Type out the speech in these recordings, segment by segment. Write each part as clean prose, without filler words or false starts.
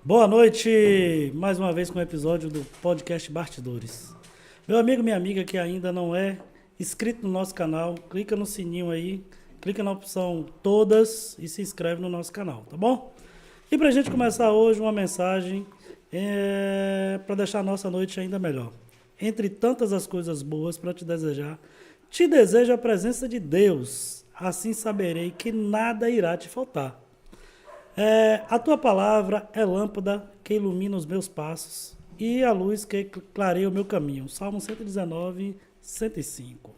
Boa noite, mais uma vez com o episódio do podcast Bastidores. Meu amigo, minha amiga que ainda não é inscrito no nosso canal, clica no sininho aí, clica na opção todas e se inscreve no nosso canal, tá bom? E pra gente começar hoje uma mensagem para deixar a nossa noite ainda melhor. Entre tantas as coisas boas para te desejo a presença de Deus, assim saberei que nada irá te faltar. A tua palavra é lâmpada que ilumina os meus passos e a luz que clareia o meu caminho. Salmo 119, 105.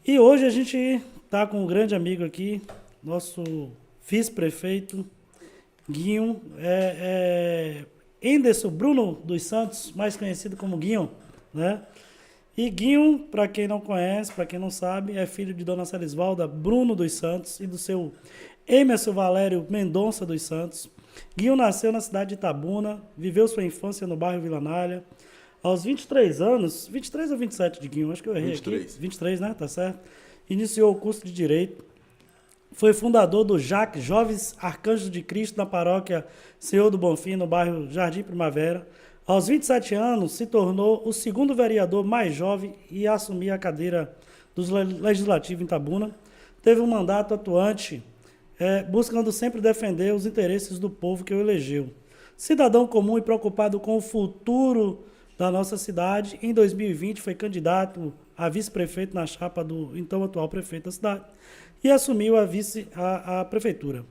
E hoje a gente está com um grande amigo aqui, nosso vice-prefeito, Guinho, Enderson Bruno dos Santos, mais conhecido como Guinho, né? E Guinho, para quem não conhece, para quem não sabe, é filho de Dona Celisvalda Bruno dos Santos e do seu Emerson Valério Mendonça dos Santos. Guinho nasceu na cidade de Itabuna, viveu sua infância no bairro Vila Nália. Aos 23 anos, 23 ou 27 de Guinho, acho que eu errei 23. aqui. 23, né? Tá certo. Iniciou o curso de Direito. Foi fundador do JAC, Jovens Arcanjos de Cristo, na paróquia Senhor do Bonfim, no bairro Jardim Primavera. Aos 27 anos, se tornou o segundo vereador mais jovem e assumiu a cadeira do Legislativo em Itabuna. Teve um mandato atuante, buscando sempre defender os interesses do povo que o elegeu. Cidadão comum e preocupado com o futuro da nossa cidade, em 2020 foi candidato a vice-prefeito na chapa do então atual prefeito da cidade e assumiu a prefeitura.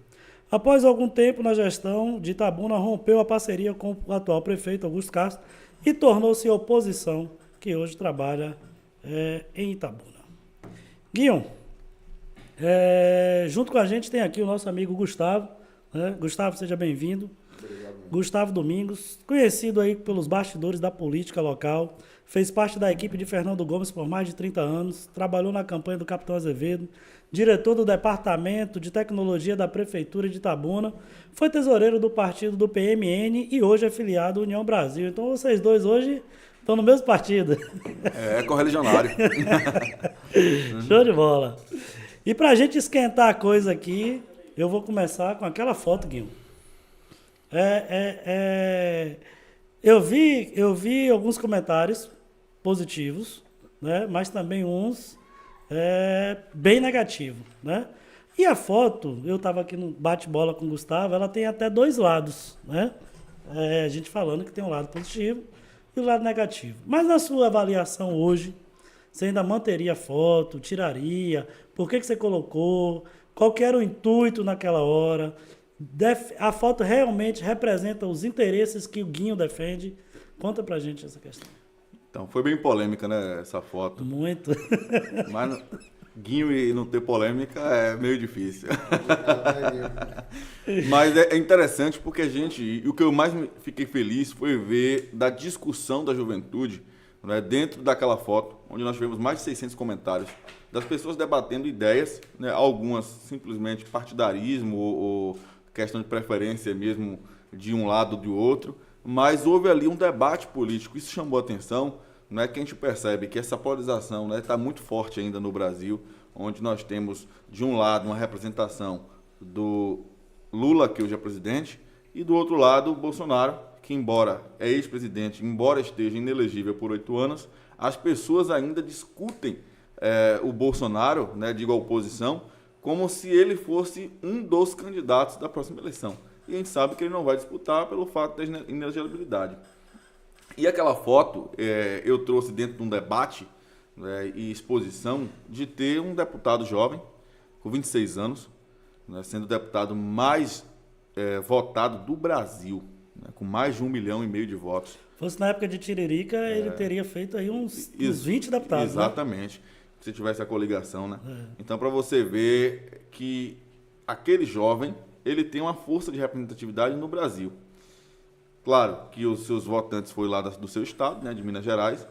Após algum tempo na gestão de Itabuna, rompeu a parceria com o atual prefeito Augusto Castro e tornou-se oposição, que hoje trabalha em Itabuna. Guion, junto com a gente tem aqui o nosso amigo Gustavo. Né? Gustavo, seja bem-vindo. Obrigado. Gustavo Domingos, conhecido aí pelos bastidores da política local, fez parte da equipe de Fernando Gomes por mais de 30 anos, trabalhou na campanha do Capitão Azevedo, diretor do Departamento de Tecnologia da Prefeitura de Itabuna, foi tesoureiro do partido do PMN e hoje é filiado à União Brasil. Então vocês dois hoje estão no mesmo partido. É correligionário. Show de bola. E pra gente esquentar a coisa aqui, eu vou começar com aquela foto, Guilherme. Eu vi alguns comentários positivos, né? Mas também uns bem negativos, né? E a foto, eu estava aqui no bate-bola com o Gustavo, ela tem até dois lados, né? A gente falando que tem um lado positivo e o lado negativo. Mas na sua avaliação hoje, você ainda manteria a foto, tiraria? Por que você colocou? Qual que era o intuito naquela hora? A foto realmente representa os interesses que o Guinho defende? Conta pra gente essa questão. Então, foi bem polêmica, né, essa foto. Muito. Mas Guinho e não ter polêmica é meio difícil. Mas é interessante porque e o que eu mais fiquei feliz foi ver da discussão da juventude, né, dentro daquela foto, onde nós tivemos mais de 600 comentários, das pessoas debatendo ideias, né, algumas simplesmente partidarismo ou questão de preferência mesmo de um lado ou do outro, mas houve ali um debate político, isso chamou a atenção, né, que a gente percebe que essa polarização está muito forte ainda no Brasil, onde nós temos, de um lado, uma representação do Lula, que hoje é presidente, e do outro lado, o Bolsonaro, que embora é ex-presidente, embora esteja inelegível por 8 anos, as pessoas ainda discutem o Bolsonaro, né, digo a oposição, como se ele fosse um dos candidatos da próxima eleição. E a gente sabe que ele não vai disputar pelo fato da inelegibilidade. E aquela foto eu trouxe dentro de um debate e exposição de ter um deputado jovem, com 26 anos, né, sendo o deputado mais votado do Brasil, né, com mais de 1,5 milhão de votos. Se fosse na época de Tiririca, ele teria feito aí uns 20 deputados. Exatamente. Né? Se tivesse a coligação, né? Então, para você ver que aquele jovem, ele tem uma força de representatividade no Brasil. Claro que os seus votantes foram lá do seu estado, né, de Minas Gerais.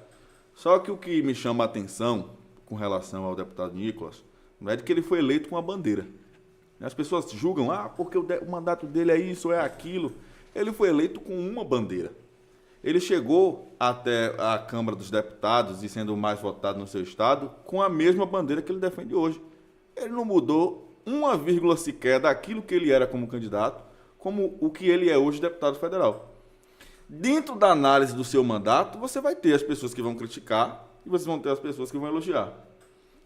Só que o que me chama a atenção com relação ao deputado Nicolas, não é de que ele foi eleito com uma bandeira. As pessoas julgam, porque o mandato dele é isso ou é aquilo. Ele foi eleito com uma bandeira. Ele chegou até a Câmara dos Deputados e sendo o mais votado no seu estado com a mesma bandeira que ele defende hoje. Ele não mudou uma vírgula sequer daquilo que ele era como candidato como o que ele é hoje, deputado federal. Dentro da análise do seu mandato, você vai ter as pessoas que vão criticar e você vão ter as pessoas que vão elogiar.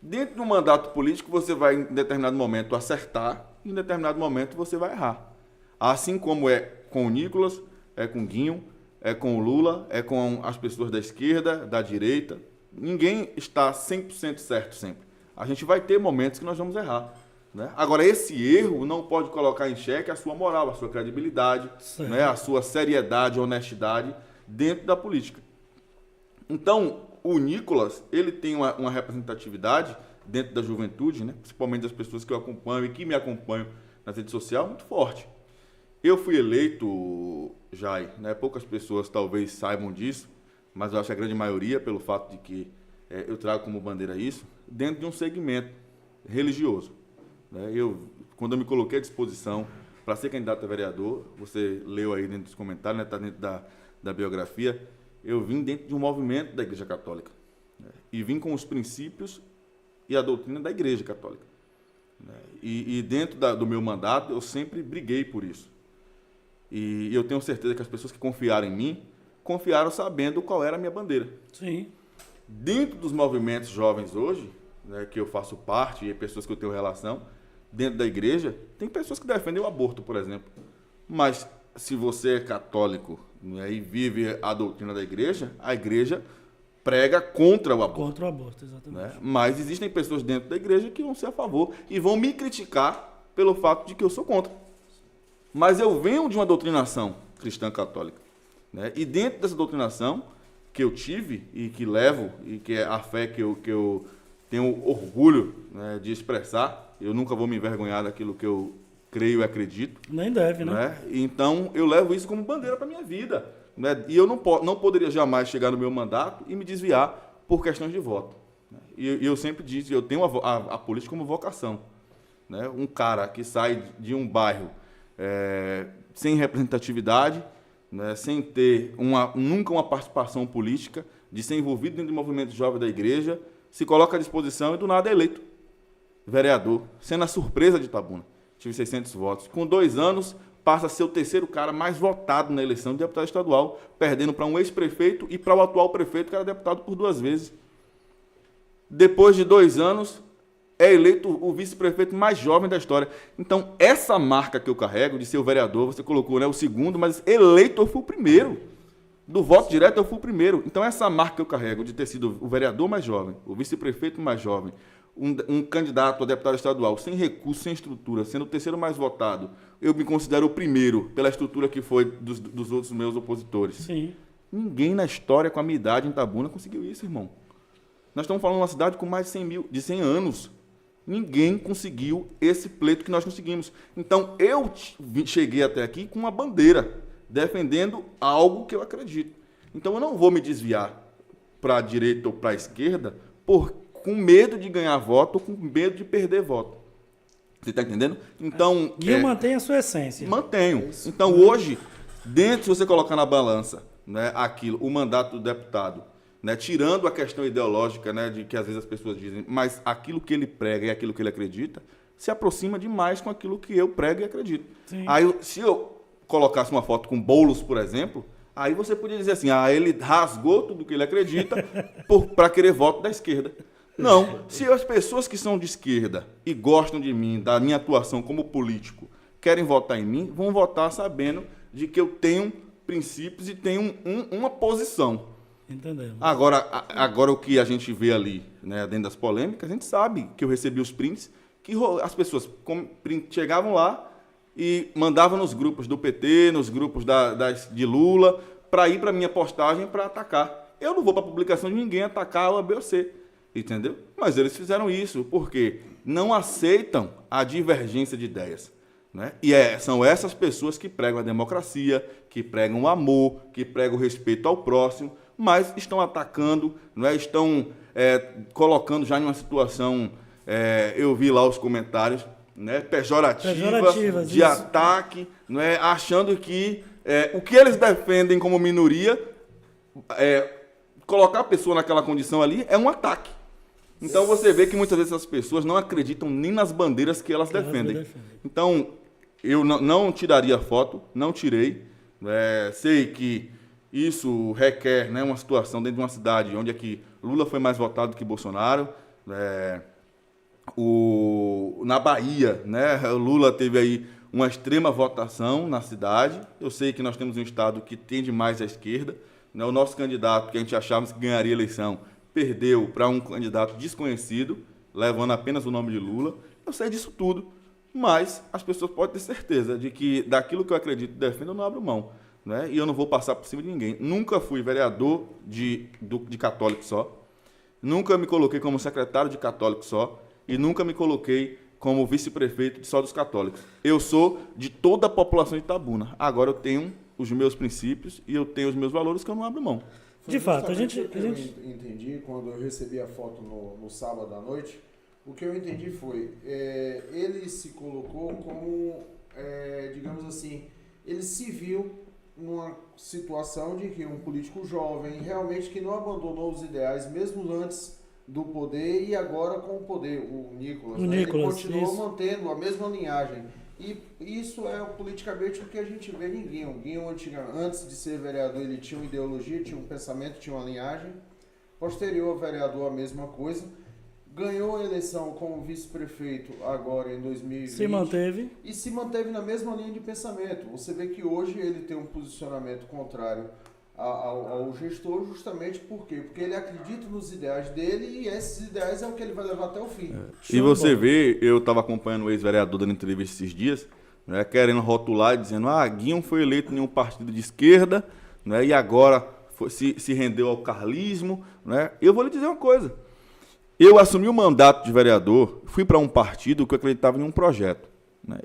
Dentro do mandato político, você vai, em determinado momento, acertar e, em determinado momento, você vai errar. Assim como é com o Nicolas, é com o Guinho, é com o Lula, é com as pessoas da esquerda, da direita. Ninguém está 100% certo sempre. A gente vai ter momentos que nós vamos errar. Né? Agora, esse erro não pode colocar em xeque a sua moral, a sua credibilidade, né? A sua seriedade, honestidade dentro da política. Então, o Nicolas, ele tem uma representatividade dentro da juventude, né? Principalmente das pessoas que eu acompanho e que me acompanham nas redes sociais, muito forte. Eu fui eleito, Jai, né? Poucas pessoas talvez saibam disso, mas eu acho que a grande maioria, pelo fato de que eu trago como bandeira isso, dentro de um segmento religioso. Né? Quando eu me coloquei à disposição para ser candidato a vereador, você leu aí dentro dos comentários, está, né? Dentro da biografia, eu vim dentro de um movimento da Igreja Católica. Né? E vim com os princípios e a doutrina da Igreja Católica. Né? E dentro do meu mandato, eu sempre briguei por isso. E eu tenho certeza que as pessoas que confiaram em mim, confiaram sabendo qual era a minha bandeira. Sim. Dentro dos movimentos jovens hoje, né, que eu faço parte, e pessoas que eu tenho relação, dentro da igreja, tem pessoas que defendem o aborto, por exemplo. Mas se você é católico, né, e vive a doutrina da igreja, a igreja prega contra o aborto. Contra o aborto, exatamente. Né? Mas existem pessoas dentro da igreja que vão ser a favor e vão me criticar pelo fato de que eu sou contra. Mas eu venho de uma doutrinação cristã católica. Né? E dentro dessa doutrinação que eu tive e que levo, e que é a fé que eu tenho orgulho, né, de expressar, eu nunca vou me envergonhar daquilo que eu creio e acredito. Nem deve, né? Então, eu levo isso como bandeira para a minha vida. Né? E eu não poderia jamais chegar no meu mandato e me desviar por questões de voto. E eu sempre disse, eu tenho a política como vocação. Né? Um cara que sai de um bairro sem representatividade, né? Sem ter nunca uma participação política, de ser envolvido dentro do movimento jovem da igreja, se coloca à disposição e do nada é eleito vereador, sendo a surpresa de Itabuna. Tive 600 votos. Com 2 anos, passa a ser o terceiro cara mais votado na eleição de deputado estadual, perdendo para um ex-prefeito e para o atual prefeito, que era deputado por 2 vezes. Depois de 2 anos, é eleito o vice-prefeito mais jovem da história. Então, essa marca que eu carrego de ser o vereador, você colocou, né, o segundo, mas eleito eu fui o primeiro. Do voto direto eu fui o primeiro. Então, essa marca que eu carrego de ter sido o vereador mais jovem, o vice-prefeito mais jovem, um candidato a deputado estadual sem recurso, sem estrutura, sendo o terceiro mais votado, eu me considero o primeiro pela estrutura que foi dos outros meus opositores. Sim. Ninguém na história com a minha idade em Itabuna conseguiu isso, irmão. Nós estamos falando de uma cidade com mais de 100 anos. Ninguém conseguiu esse pleito que nós conseguimos. Então, eu cheguei até aqui com uma bandeira, defendendo algo que eu acredito. Então, eu não vou me desviar para a direita ou para a esquerda com medo de ganhar voto ou com medo de perder voto. Você está entendendo? Então, Guinho mantém a sua essência. Mantenho. Então, hoje, se você colocar na balança, né, o mandato do deputado, né, tirando a questão ideológica, né, de que às vezes as pessoas dizem, mas aquilo que ele prega e aquilo que ele acredita se aproxima demais com aquilo que eu prego e acredito. Sim. Aí, se eu colocasse uma foto com Boulos, por exemplo, aí você podia dizer assim, ele rasgou tudo que ele acredita para querer voto da esquerda. Não, se as pessoas que são de esquerda e gostam de mim, da minha atuação como político, querem votar em mim, vão votar sabendo de que eu tenho princípios e tenho uma posição. Entendemos. Agora o que a gente vê ali, né, dentro das polêmicas, a gente sabe que eu recebi os prints, que as pessoas chegavam lá e mandavam nos grupos do PT, nos grupos de Lula, para ir para a minha postagem para atacar. Eu não vou para a publicação de ninguém atacar a B ou C. Entendeu? Mas eles fizeram isso porque não aceitam a divergência de ideias. Né? E são essas pessoas que pregam a democracia, que pregam o amor, que pregam o respeito ao próximo, mas estão atacando, não é? Estão colocando já em uma situação, eu vi lá os comentários, né? pejorativas de ataque, não é? Achando que o que eles defendem como minoria, colocar a pessoa naquela condição ali é um ataque. Então você vê que muitas vezes essas pessoas não acreditam nem nas bandeiras que elas defendem. Então, eu não tiraria foto, não tirei. Sei que isso requer, né, uma situação dentro de uma cidade onde é que Lula foi mais votado que Bolsonaro. Na Bahia, né, o Lula teve aí uma extrema votação na cidade. Eu sei que nós temos um estado que tende mais à esquerda. Né, o nosso candidato, que a gente achava que ganharia a eleição, perdeu para um candidato desconhecido, levando apenas o nome de Lula. Eu sei disso tudo, mas as pessoas podem ter certeza de que daquilo que eu acredito e defendo, eu não abro mão. Né? E eu não vou passar por cima de ninguém. Nunca fui vereador de católico só, nunca me coloquei como secretário de católico só e nunca me coloquei como vice-prefeito de só dos católicos. Eu sou de toda a população de Itabuna. Agora eu tenho os meus princípios e eu tenho os meus valores que eu não abro mão. De fato, eu entendi quando eu recebi a foto no sábado à noite. O que eu entendi foi, ele se colocou como, digamos assim, ele se viu numa situação de que um político jovem, realmente que não abandonou os ideais, mesmo antes do poder e agora com o poder. O Nicolas, né? Ele continuou mantendo a mesma linhagem. E isso é politicamente o que a gente vê em Guinho. Guinho, antes de ser vereador, ele tinha uma ideologia, tinha um pensamento, tinha uma linhagem. Posterior ao vereador, a mesma coisa. Ganhou a eleição como vice-prefeito agora em 2020. Se manteve. E se manteve na mesma linha de pensamento. Você vê que hoje ele tem um posicionamento contrário ao gestor, justamente por quê? Porque ele acredita nos ideais dele e esses ideais é o que ele vai levar até o fim. E você vê, eu estava acompanhando o ex-vereador dando entrevista esses dias, né, querendo rotular e dizendo, Guinho foi eleito em um partido de esquerda, né, e agora se rendeu ao carlismo. Né? Eu vou lhe dizer uma coisa. Eu assumi o mandato de vereador, fui para um partido que eu acreditava em um projeto. Né?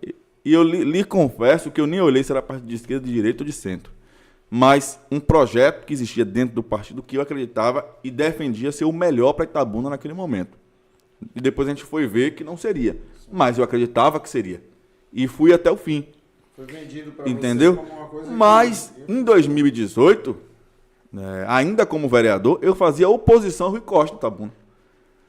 E eu lhe confesso que eu nem olhei se era partido de esquerda, de direita ou de centro. Mas um projeto que existia dentro do partido que eu acreditava e defendia ser o melhor para Itabuna naquele momento. E depois a gente foi ver que não seria. Mas eu acreditava que seria. E fui até o fim. Foi vendido para entendeu? Você como uma coisa. Mas em 2018, ainda como vereador, eu fazia oposição ao Rui Costa em Itabuna.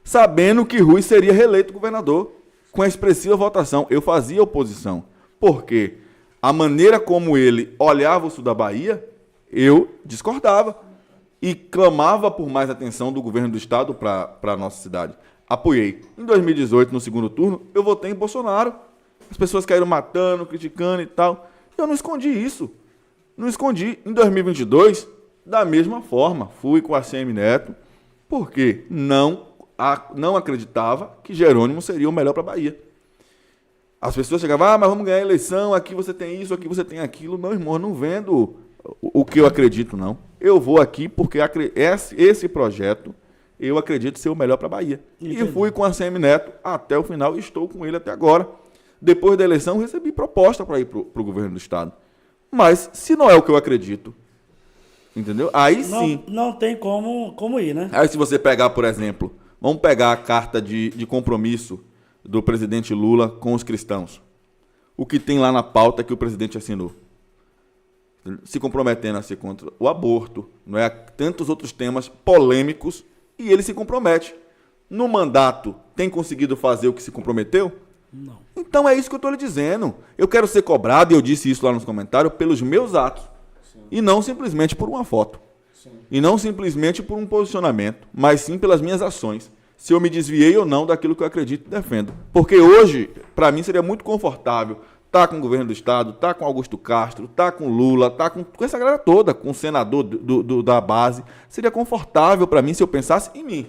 Sabendo que Rui seria reeleito governador com a expressiva votação. Eu fazia oposição. Por quê? A maneira como ele olhava o sul da Bahia, eu discordava e clamava por mais atenção do governo do estado para a nossa cidade. Apoiei. Em 2018, no segundo turno, eu votei em Bolsonaro. As pessoas caíram matando, criticando e tal. Eu não escondi isso. Não escondi. Em 2022, da mesma forma, fui com a ACM Neto, porque não acreditava que Jerônimo seria o melhor para a Bahia. As pessoas chegavam, mas vamos ganhar a eleição, aqui você tem isso, aqui você tem aquilo. Não, irmão, eu não vendo o que eu acredito, não. Eu vou aqui porque esse projeto eu acredito ser o melhor para a Bahia. Entendi. E fui com a ACM Neto até o final e estou com ele até agora. Depois da eleição, recebi proposta para ir para o governo do estado. Mas, se não é o que eu acredito, entendeu? Aí sim. Não tem como ir, né? Aí se você pegar, por exemplo, vamos pegar a carta de compromisso do presidente Lula com os cristãos. O que tem lá na pauta que o presidente assinou? Se comprometendo a ser contra o aborto, não é? Tantos outros temas polêmicos, e ele se compromete. No mandato, tem conseguido fazer o que se comprometeu? Não. Então é isso que eu estou lhe dizendo. Eu quero ser cobrado, e eu disse isso lá nos comentários, pelos meus atos. Sim. E não simplesmente por uma foto. Sim. E não simplesmente por um posicionamento, mas sim pelas minhas ações. Se eu me desviei ou não daquilo que eu acredito e defendo. Porque hoje, para mim, seria muito confortável estar com o governo do estado, estar com Augusto Castro, estar com Lula, estar com essa galera toda, com o senador da base. Seria confortável para mim se eu pensasse em mim.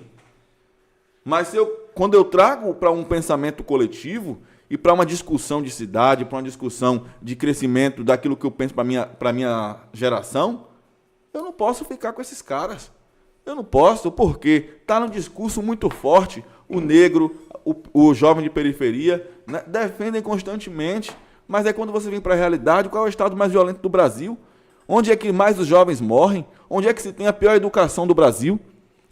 Mas quando eu trago para um pensamento coletivo e para uma discussão de cidade, para uma discussão de crescimento daquilo que eu penso para a minha geração, eu não posso ficar com esses caras. Eu não posso, porque está num discurso muito forte. O negro, o jovem de periferia, né, defendem constantemente. Mas é quando você vem para a realidade, qual é o estado mais violento do Brasil? Onde é que mais os jovens morrem? Onde é que se tem a pior educação do Brasil?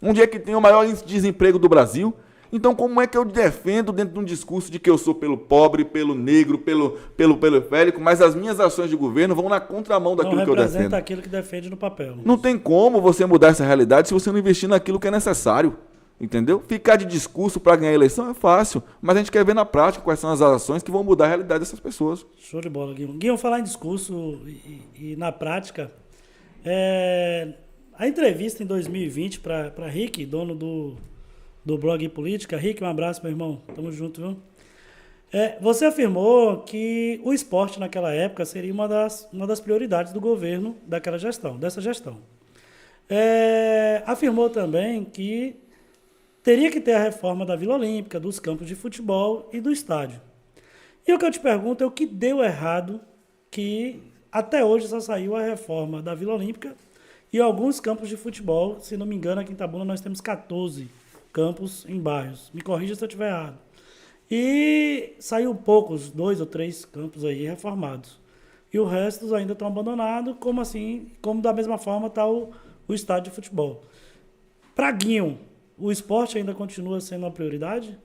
Onde é que tem o maior índice de desemprego do Brasil? Então, como é que eu defendo dentro de um discurso de que eu sou pelo pobre, pelo negro, pelo periférico, mas as minhas ações de governo vão na contramão daquilo que eu defendo? Não representa aquilo que defende no papel. Não tem como você mudar essa realidade se você não investir naquilo que é necessário. Entendeu? Ficar de discurso para ganhar a eleição é fácil, mas a gente quer ver na prática quais são as ações que vão mudar a realidade dessas pessoas. Show de bola, Guilherme. Guilherme, falar em discurso e na prática, a entrevista em 2020 para Rick, dono do blog Política. Rick, um abraço, meu irmão. Tamo junto, viu? Você afirmou que o esporte naquela época seria uma das prioridades do governo dessa gestão. Afirmou também que teria que ter a reforma da Vila Olímpica, dos campos de futebol e do estádio. E o que eu te pergunto é o que deu errado, que até hoje só saiu a reforma da Vila Olímpica e alguns campos de futebol. Se não me engano, aqui em Itabuna nós temos 14 campos em bairros. Me corrija se eu estiver errado. E saiu poucos, 2 ou 3 campos aí reformados. E os restos ainda estão abandonados, como da mesma forma está o estádio de futebol. Para Guinho, o esporte ainda continua sendo uma prioridade?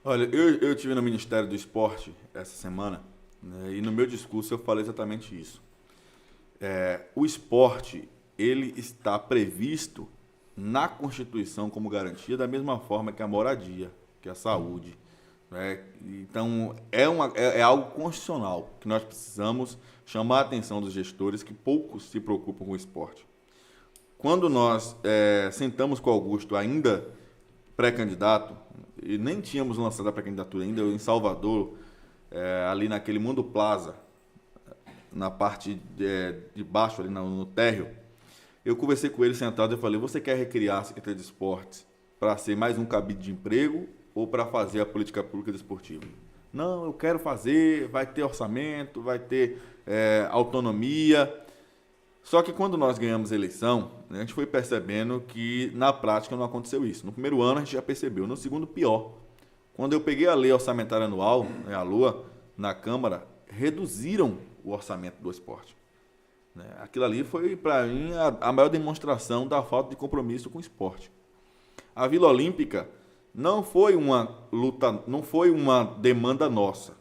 Olha, eu estive no Ministério do Esporte essa semana, né, e no meu discurso eu falei exatamente isso. O esporte, ele está previsto na Constituição como garantia da mesma forma que a moradia, que a saúde. Né? Então, é algo constitucional que nós precisamos chamar a atenção dos gestores que poucos se preocupam com o esporte. Quando nós sentamos com o Augusto, ainda pré-candidato, e nem tínhamos lançado a pré-candidatura ainda, em Salvador, ali naquele Mundo Plaza, na parte de baixo, ali no térreo, eu conversei com ele sentado e falei: você quer recriar a Secretaria de Esportes para ser mais um cabide de emprego ou para fazer a política pública desportiva? Não, eu quero fazer, vai ter orçamento, vai ter autonomia. Só que quando nós ganhamos a eleição, a gente foi percebendo que na prática não aconteceu isso. No primeiro ano a gente já percebeu, no segundo pior. Quando eu peguei a lei orçamentária anual, a LOA, na Câmara, reduziram o orçamento do esporte. Aquilo ali foi, para mim, a maior demonstração da falta de compromisso com o esporte. A Vila Olímpica não foi uma luta, não foi uma demanda nossa.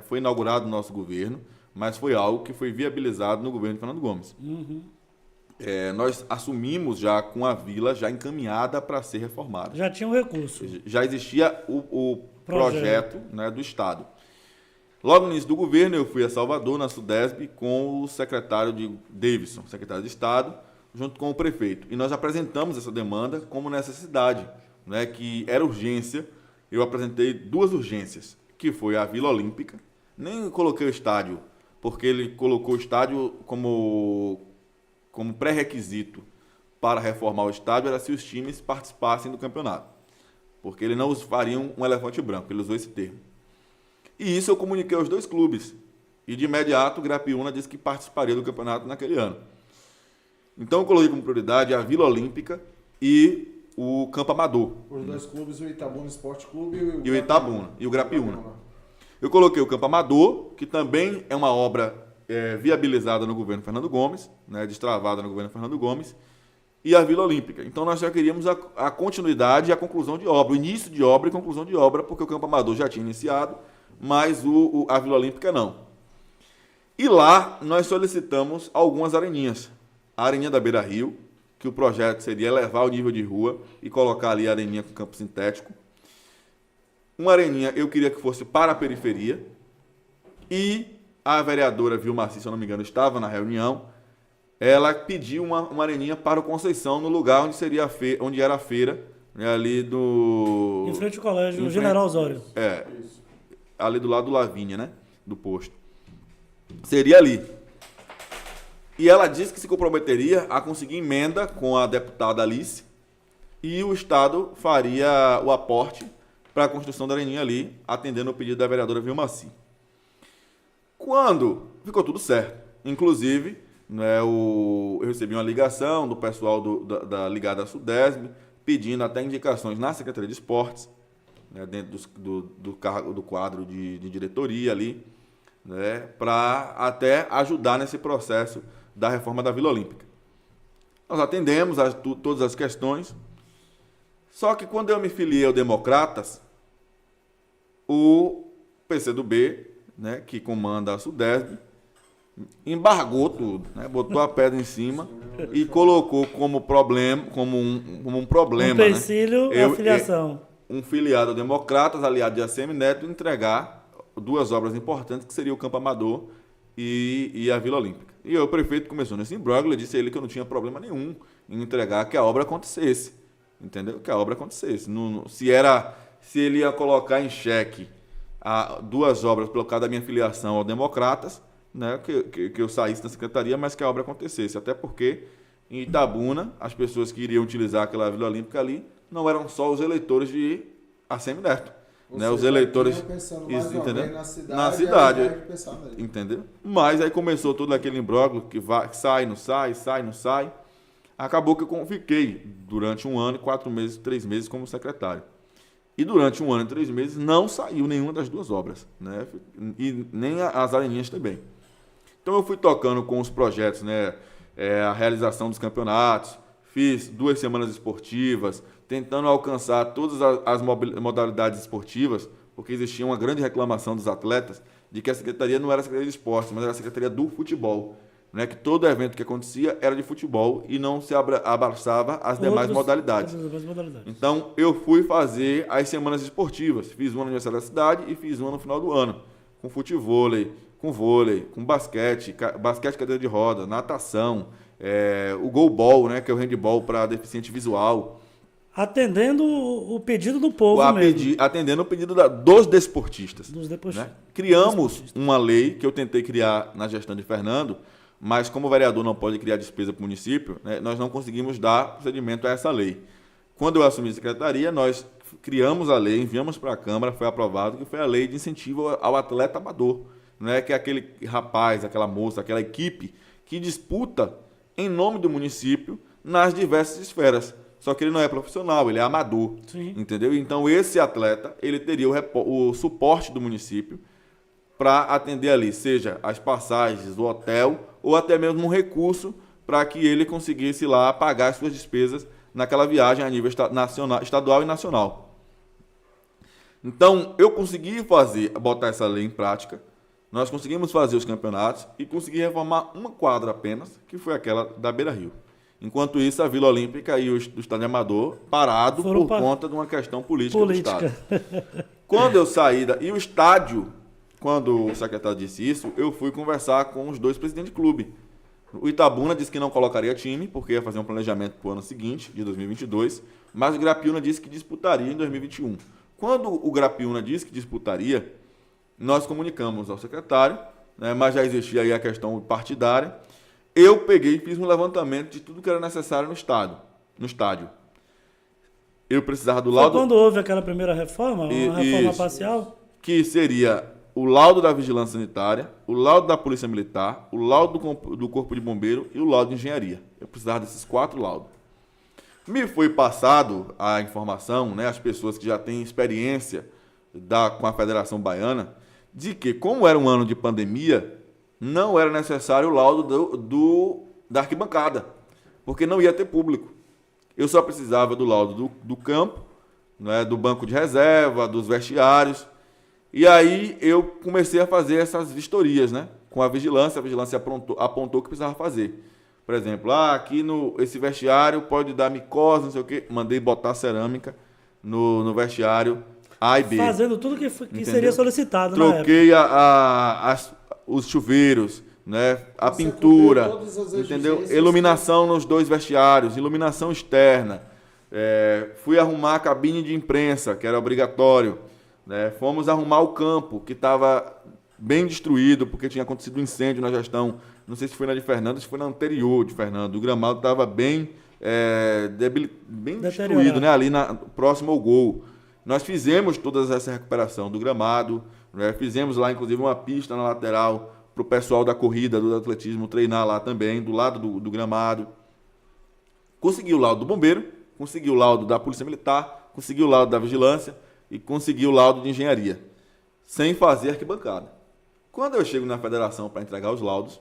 Foi inaugurado no nosso governo, mas foi algo que foi viabilizado no governo de Fernando Gomes. Uhum. Nós assumimos já com a vila já encaminhada para ser reformada. Já tinha um recurso. Já existia o projeto, do Estado. Logo no início do governo, eu fui a Salvador, na Sudesb, com o secretário Davidson, secretário de Estado, junto com o prefeito. E nós apresentamos essa demanda como necessidade, que era urgência. Eu apresentei 2 urgências, que foi a Vila Olímpica. Nem coloquei o estádio, porque ele colocou o estádio como pré-requisito para reformar o estádio, era se os times participassem do campeonato. Porque ele não faria um elefante branco, ele usou esse termo. E isso eu comuniquei aos 2 clubes. E de imediato o Grapiúna disse que participaria do campeonato naquele ano. Então eu coloquei como prioridade a Vila Olímpica e o Campo Amador. Os 2 clubes, o Itabuna Esporte Clube e o Itabuna e o Grapiúna. Eu coloquei o Campo Amador, que também é uma obra viabilizada no governo Fernando Gomes, destravada no governo Fernando Gomes, e a Vila Olímpica. Então nós já queríamos a continuidade e a conclusão de obra, o início de obra e conclusão de obra, porque o Campo Amador já tinha iniciado, mas a Vila Olímpica não. E lá nós solicitamos algumas areninhas. A areninha da Beira Rio, que o projeto seria elevar o nível de rua e colocar ali a areninha com campo sintético. Uma areninha eu queria que fosse para a periferia. E a vereadora Vilmaci, se eu não me engano, estava na reunião. Ela pediu uma areninha para o Conceição, no lugar onde era a feira, ali do... Em frente ao colégio, General Osório. Ali do lado do Lavínia, do posto. Seria ali. E ela disse que se comprometeria a conseguir emenda com a deputada Alice e o Estado faria o aporte para a construção da areninha ali, atendendo o pedido da vereadora Vilmaci. Quando ficou tudo certo, inclusive, eu recebi uma ligação do pessoal da ligada à Sudesb, pedindo até indicações na Secretaria de Esportes, dentro do quadro de diretoria ali, para até ajudar nesse processo da reforma da Vila Olímpica. Nós atendemos todas as questões, só que quando eu me filiei ao Democratas, o PCdoB, que comanda a Sudesb, embargou tudo, né? Botou a pedra em cima e colocou como problema, como um problema, Um empecilho né? à filiação. Um filiado a Democratas, aliado de ACM Neto, entregar duas obras importantes, que seria o Campo Amador e a Vila Olímpica. E o prefeito começou nesse imbróglio, disse a ele que eu não tinha problema nenhum em entregar, que a obra acontecesse. Entendeu? Que a obra acontecesse. Se ele ia colocar em xeque duas obras pelo causa da minha filiação ao Democratas, né, que eu saísse da secretaria, mas que a obra acontecesse. Até porque em Itabuna, as pessoas que iriam utilizar aquela Vila Olímpica ali não eram só os eleitores de ACM Neto. Né, os eleitores entendeu? Na cidade, entendeu? Mas aí começou todo aquele imbróglio que sai, não sai, sai, não sai. Acabou que eu fiquei durante 1 ano e 4 meses, 3 meses como secretário. E durante 1 ano e 3 meses não saiu nenhuma das duas obras, né? E nem as areninhas também. Então eu fui tocando com os projetos, né? A realização dos campeonatos, fiz 2 semanas esportivas, tentando alcançar todas as modalidades esportivas, porque existia uma grande reclamação dos atletas de que a secretaria não era a secretaria de esporte, mas era a secretaria do futebol. Né, que todo evento que acontecia era de futebol e não se abraçava as demais modalidades. Então, eu fui fazer as semanas esportivas. Fiz uma no aniversário da cidade e fiz uma no final do ano. Com futevôlei, com vôlei, com basquete cadeira de roda, natação, o goalball, né, que é o handball para deficiente visual. Atendendo o pedido do povo mesmo. Atendendo o pedido dos desportistas. Dos deportistas. Né? Criamos uma lei que eu tentei criar na gestão de Fernando, mas como o vereador não pode criar despesa para o município, né, nós não conseguimos dar procedimento a essa lei. Quando eu assumi a secretaria, nós criamos a lei, enviamos para a Câmara, foi aprovado, que foi a lei de incentivo ao atleta amador, né, que é aquele rapaz, aquela moça, aquela equipe que disputa em nome do município nas diversas esferas. Só que ele não é profissional, ele é amador. Sim. Entendeu? Então esse atleta ele teria o suporte do município para atender ali, seja as passagens do hotel ou até mesmo um recurso para que ele conseguisse lá pagar as suas despesas naquela viagem a nível estadual e nacional. Então, eu consegui botar essa lei em prática, nós conseguimos fazer os campeonatos e consegui reformar uma quadra apenas, que foi aquela da Beira-Rio. Enquanto isso, a Vila Olímpica e o Estádio Amador parado por conta de uma questão política do Estado. Quando eu saí e o estádio, quando o secretário disse isso, eu fui conversar com os 2 presidentes de clube. O Itabuna disse que não colocaria time, porque ia fazer um planejamento para o ano seguinte, de 2022, mas o Grapiúna disse que disputaria em 2021. Quando o Grapiúna disse que disputaria, nós comunicamos ao secretário, né, mas já existia aí a questão partidária. Eu peguei e fiz um levantamento de tudo que era necessário no estádio. Eu precisava do laudo... Foi quando houve aquela primeira reforma, uma reforma parcial? Que seria o laudo da Vigilância Sanitária, o laudo da Polícia Militar, o laudo do Corpo de Bombeiro e o laudo de Engenharia. Eu precisava desses 4 laudos. Me foi passado a informação, né, as pessoas que já têm experiência com a Federação Baiana, de que, como era um ano de pandemia, não era necessário o laudo da arquibancada, porque não ia ter público. Eu só precisava do laudo do campo, né, do banco de reserva, dos vestiários. E aí eu comecei a fazer essas vistorias, né, com a vigilância apontou que precisava fazer. Por exemplo, aqui esse vestiário pode dar micose, não sei o quê. Mandei botar cerâmica no vestiário A e B. Fazendo tudo que seria solicitado. Troquei os chuveiros, né, a pintura, entendeu? Iluminação nos 2 vestiários, iluminação externa. Fui arrumar a cabine de imprensa, que era obrigatório. Né? Fomos arrumar o campo, que estava bem destruído, porque tinha acontecido um incêndio na gestão. Não sei se foi na de Fernando, se foi na anterior de Fernando. O gramado estava bem destruído, né? Ali próximo ao gol. Nós fizemos toda essa recuperação do gramado, né? Fizemos lá, inclusive, uma pista na lateral para o pessoal da corrida, do atletismo, treinar lá também, do lado do gramado. Consegui o laudo do bombeiro, consegui o laudo da Polícia Militar, consegui o laudo da Vigilância e consegui o laudo de Engenharia, sem fazer arquibancada. Quando eu chego na federação para entregar os laudos,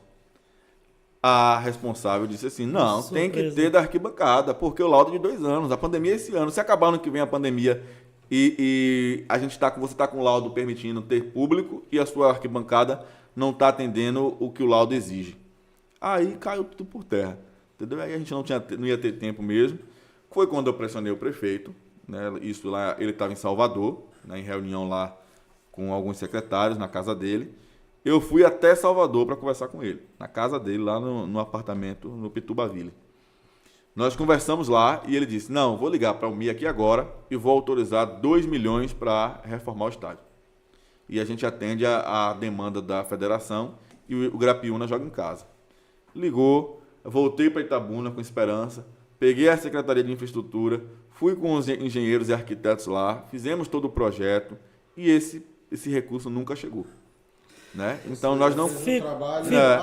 a responsável disse assim, não, tem que ter da arquibancada, porque o laudo é de 2 anos, a pandemia é esse ano. Se acabar ano que vem a pandemia e você está com o laudo permitindo ter público e a sua arquibancada não está atendendo o que o laudo exige. Aí caiu tudo por terra, entendeu? Aí a gente não ia ter tempo mesmo. Foi quando eu pressionei o prefeito, né? Isso lá, ele estava em Salvador, né? Em reunião lá com alguns secretários na casa dele. Eu fui até Salvador para conversar com ele, na casa dele, lá no apartamento, no Pitubaville. Nós conversamos lá e ele disse, não, vou ligar para o MI aqui agora e vou autorizar 2 milhões para reformar o estádio. E a gente atende a demanda da federação e o Grapiúna joga em casa. Ligou, voltei para Itabuna com esperança, peguei a Secretaria de Infraestrutura, fui com os engenheiros e arquitetos lá, fizemos todo o projeto e esse recurso nunca chegou. Né? Então nós não...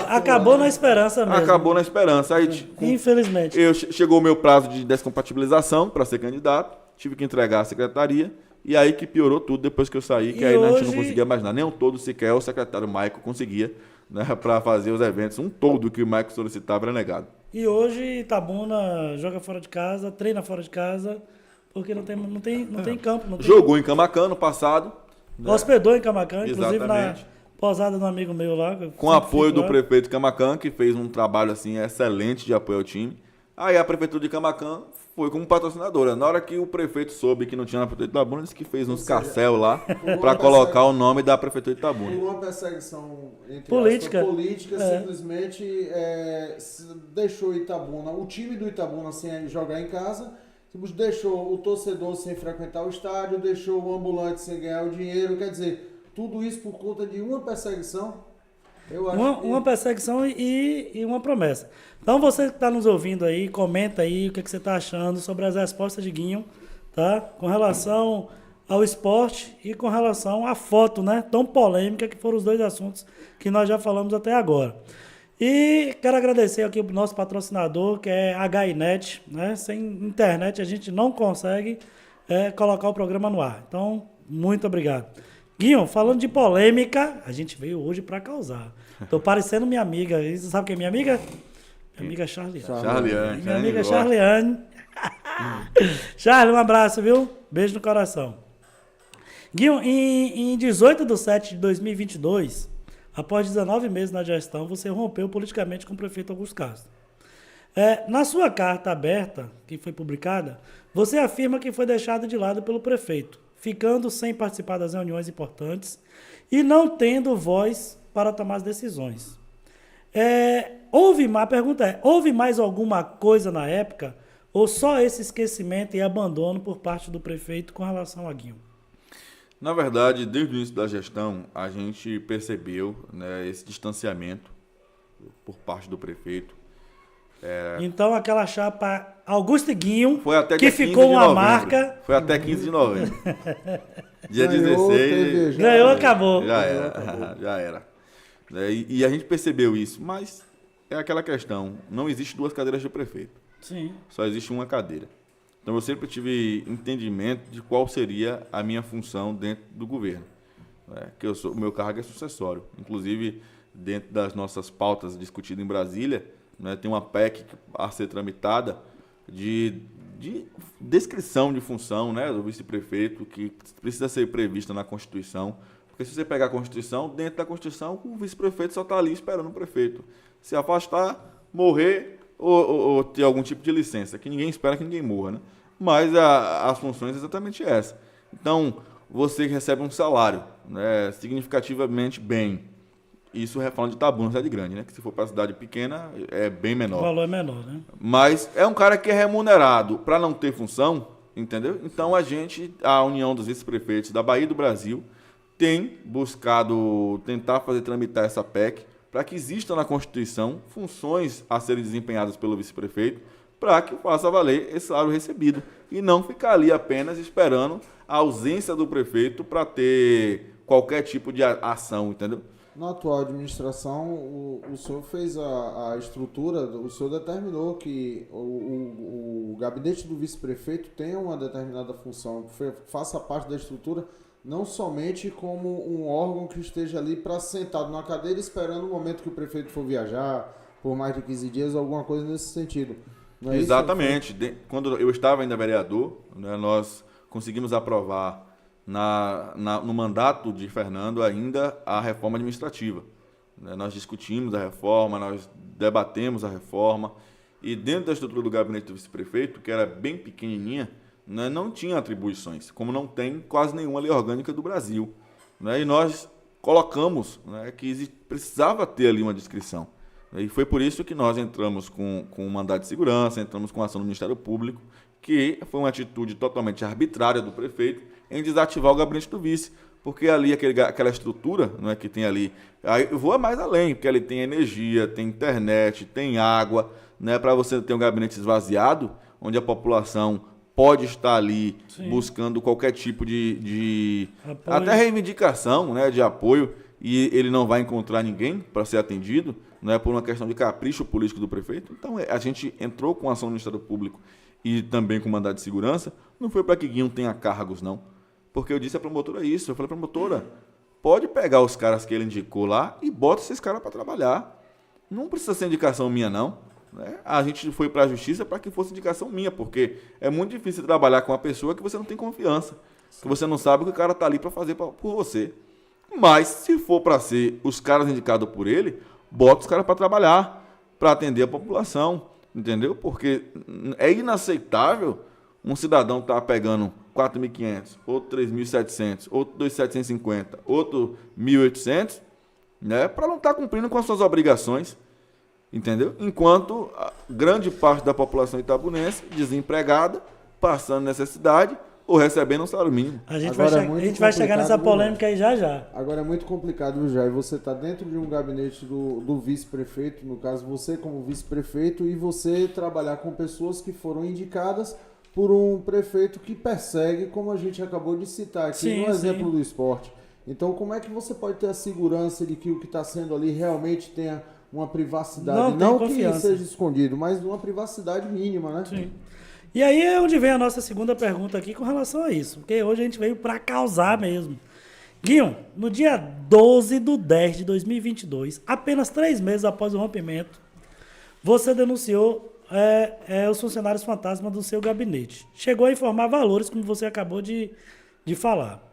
Acabou na esperança mesmo. Acabou na esperança. Aí, infelizmente. Chegou o meu prazo de descompatibilização para ser candidato, tive que entregar à secretaria, e aí que piorou tudo depois que eu saí, que aí a gente não conseguia mais nada. Nem um todo sequer o secretário Maico conseguia, né, para fazer os eventos. Um todo que o Maico solicitava era negado. E hoje Itabuna joga fora de casa, treina fora de casa, porque não tem campo. Não tem... Jogou em Camacan no passado. Né? Hospedou em Camacan, inclusive Exatamente. na posada do amigo meu lá. Com apoio do prefeito de Camacan, que fez um trabalho assim excelente de apoio ao time. Aí a prefeitura de Camacan foi como patrocinadora. Na hora que o prefeito soube que não tinha na prefeitura de Itabuna, disse que fez uns carcel lá para colocar o nome da prefeitura de Itabuna. Por uma perseguição política, simplesmente deixou Itabuna, o time do Itabuna sem jogar em casa, deixou o torcedor sem frequentar o estádio, deixou o ambulante sem ganhar o dinheiro, quer dizer... Tudo isso por conta de uma perseguição? Eu acho uma perseguição e uma promessa. Então, você que está nos ouvindo aí, comenta aí o que você está achando sobre as respostas de Guinho, tá? Com relação ao esporte e com relação à foto, né? Tão polêmica que foram os dois assuntos que nós já falamos até agora. E quero agradecer aqui o nosso patrocinador, que é HINet, né? Sem internet a gente não consegue colocar o programa no ar. Então, muito obrigado. Guinho, falando de polêmica, a gente veio hoje para causar. Tô parecendo minha amiga. Você sabe quem é minha amiga? Minha amiga Charliane. Minha amiga Charliane. Charlie, um abraço, viu? Beijo no coração. Guinho, em 18/7/2022, após 19 meses na gestão, você rompeu politicamente com o prefeito Augusto Castro. Na sua carta aberta, que foi publicada, você afirma que foi deixado de lado pelo prefeito, ficando sem participar das reuniões importantes e não tendo voz para tomar as decisões. A pergunta é, houve mais alguma coisa na época ou só esse esquecimento e abandono por parte do prefeito com relação a Guinho? Na verdade, desde o início da gestão, a gente percebeu, né, esse distanciamento por parte do prefeito. Então, aquela chapa Augusto e Guinho, foi até que ficou uma marca... Foi até 15 de novembro. Dia 16... Ganhou, acabou. Já era. E a gente percebeu isso, mas é aquela questão, não existe 2 cadeiras de prefeito. Sim. Só existe uma cadeira. Então, eu sempre tive entendimento de qual seria a minha função dentro do governo. Que o meu cargo é sucessório. Inclusive, dentro das nossas pautas discutidas em Brasília, né, tem uma PEC a ser tramitada de descrição de função, né, do vice-prefeito, que precisa ser prevista na Constituição. Porque se você pegar a Constituição, dentro da Constituição, o vice-prefeito só está ali esperando o prefeito se afastar, morrer ou ter algum tipo de licença, que ninguém espera que ninguém morra, né? Mas as funções é exatamente essa. Então, você recebe um salário, né, significativamente bem. Isso falando de Itabuna, cidade grande, né? Que se for para cidade pequena, é bem menor. O valor é menor, né? Mas é um cara que é remunerado para não ter função, entendeu? Então a União dos Vice-Prefeitos da Bahia e do Brasil, tem buscado tentar fazer tramitar essa PEC para que exista na Constituição funções a serem desempenhadas pelo vice-prefeito para que faça valer esse salário recebido e não ficar ali apenas esperando a ausência do prefeito para ter qualquer tipo de ação, entendeu? Na atual administração, o senhor fez a estrutura, o senhor determinou que o gabinete do vice-prefeito tenha uma determinada função, faça parte da estrutura, não somente como um órgão que esteja ali sentado na cadeira esperando o momento que o prefeito for viajar, por mais de 15 dias, alguma coisa nesse sentido. Não é exatamente. Isso? Quando eu estava ainda vereador, né, nós conseguimos aprovar no mandato de Fernando ainda a reforma administrativa. né? Nós discutimos a reforma, nós debatemos a reforma, e dentro da estrutura do gabinete do vice-prefeito, que era bem pequenininha, né, não tinha atribuições, como não tem quase nenhuma lei orgânica do Brasil, né? E nós colocamos, né, que precisava ter ali uma descrição. E foi por isso que nós entramos com um mandado de segurança, entramos com a ação do Ministério Público, que foi uma atitude totalmente arbitrária do prefeito em desativar o gabinete do vice, porque ali aquela estrutura, não é, que tem ali, aí eu vou mais além, porque ali tem energia, tem internet, tem água, né, para você ter um gabinete esvaziado, onde a população pode estar ali, sim, buscando qualquer tipo de até reivindicação, né, de apoio, e ele não vai encontrar ninguém para ser atendido, não é por uma questão de capricho político do prefeito. Então a gente entrou com a ação do Ministério Público e também com mandado de segurança, não foi para que Guinho tenha cargos, não. Porque eu disse à promotora isso, eu falei, promotora, pode pegar os caras que ele indicou lá e bota esses caras para trabalhar. Não precisa ser indicação minha, não. Né? A gente foi para a justiça para que fosse indicação minha, porque é muito difícil trabalhar com uma pessoa que você não tem confiança, que você não sabe o que o cara está ali para fazer por você. Mas, se for para ser os caras indicados por ele, bota os caras para trabalhar, para atender a população, entendeu? Porque é inaceitável um cidadão estar pegando 4.500, outro 3.700, outro 2.750, outro 1.800, né, para não estar cumprindo com as suas obrigações, entendeu? Enquanto a grande parte da população itabunense, desempregada, passando necessidade, ou recebendo um salário mínimo. A gente vai chegar nessa polêmica aí já. Agora é muito complicado, já. E você está dentro de um gabinete do vice-prefeito, no caso você como vice-prefeito, e você trabalhar com pessoas que foram indicadas por um prefeito que persegue, como a gente acabou de citar aqui, sim, no exemplo, sim, do esporte. Então, como é que você pode ter a segurança de que o que está sendo ali realmente tenha uma privacidade? Não que seja escondido, mas uma privacidade mínima, né? Sim. E aí é onde vem a nossa segunda pergunta aqui com relação a isso, porque hoje a gente veio para causar mesmo. Guinho, no dia 12/10/2022, apenas 3 meses após o rompimento, você denunciou os funcionários fantasma do seu gabinete. Chegou a informar valores, como você acabou de falar.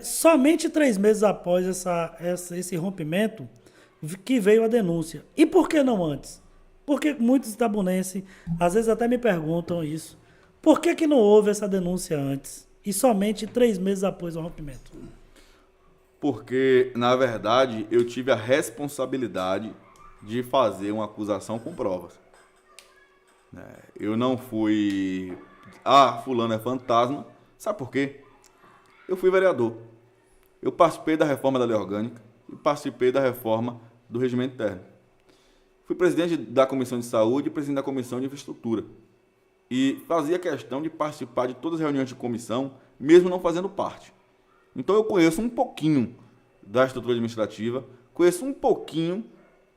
Somente 3 meses após esse rompimento que veio a denúncia. E por que não antes? Porque muitos itabunenses, às vezes até me perguntam isso. Por que não houve essa denúncia antes? E somente 3 meses após o rompimento? Porque, na verdade, eu tive a responsabilidade de fazer uma acusação com provas. Eu não fui... fulano é fantasma. Sabe por quê? Eu fui vereador. Eu participei da reforma da lei orgânica e participei da reforma do regimento interno. Fui presidente da Comissão de Saúde e presidente da Comissão de Infraestrutura. E fazia questão de participar de todas as reuniões de comissão, mesmo não fazendo parte. Então eu conheço um pouquinho da estrutura administrativa, conheço um pouquinho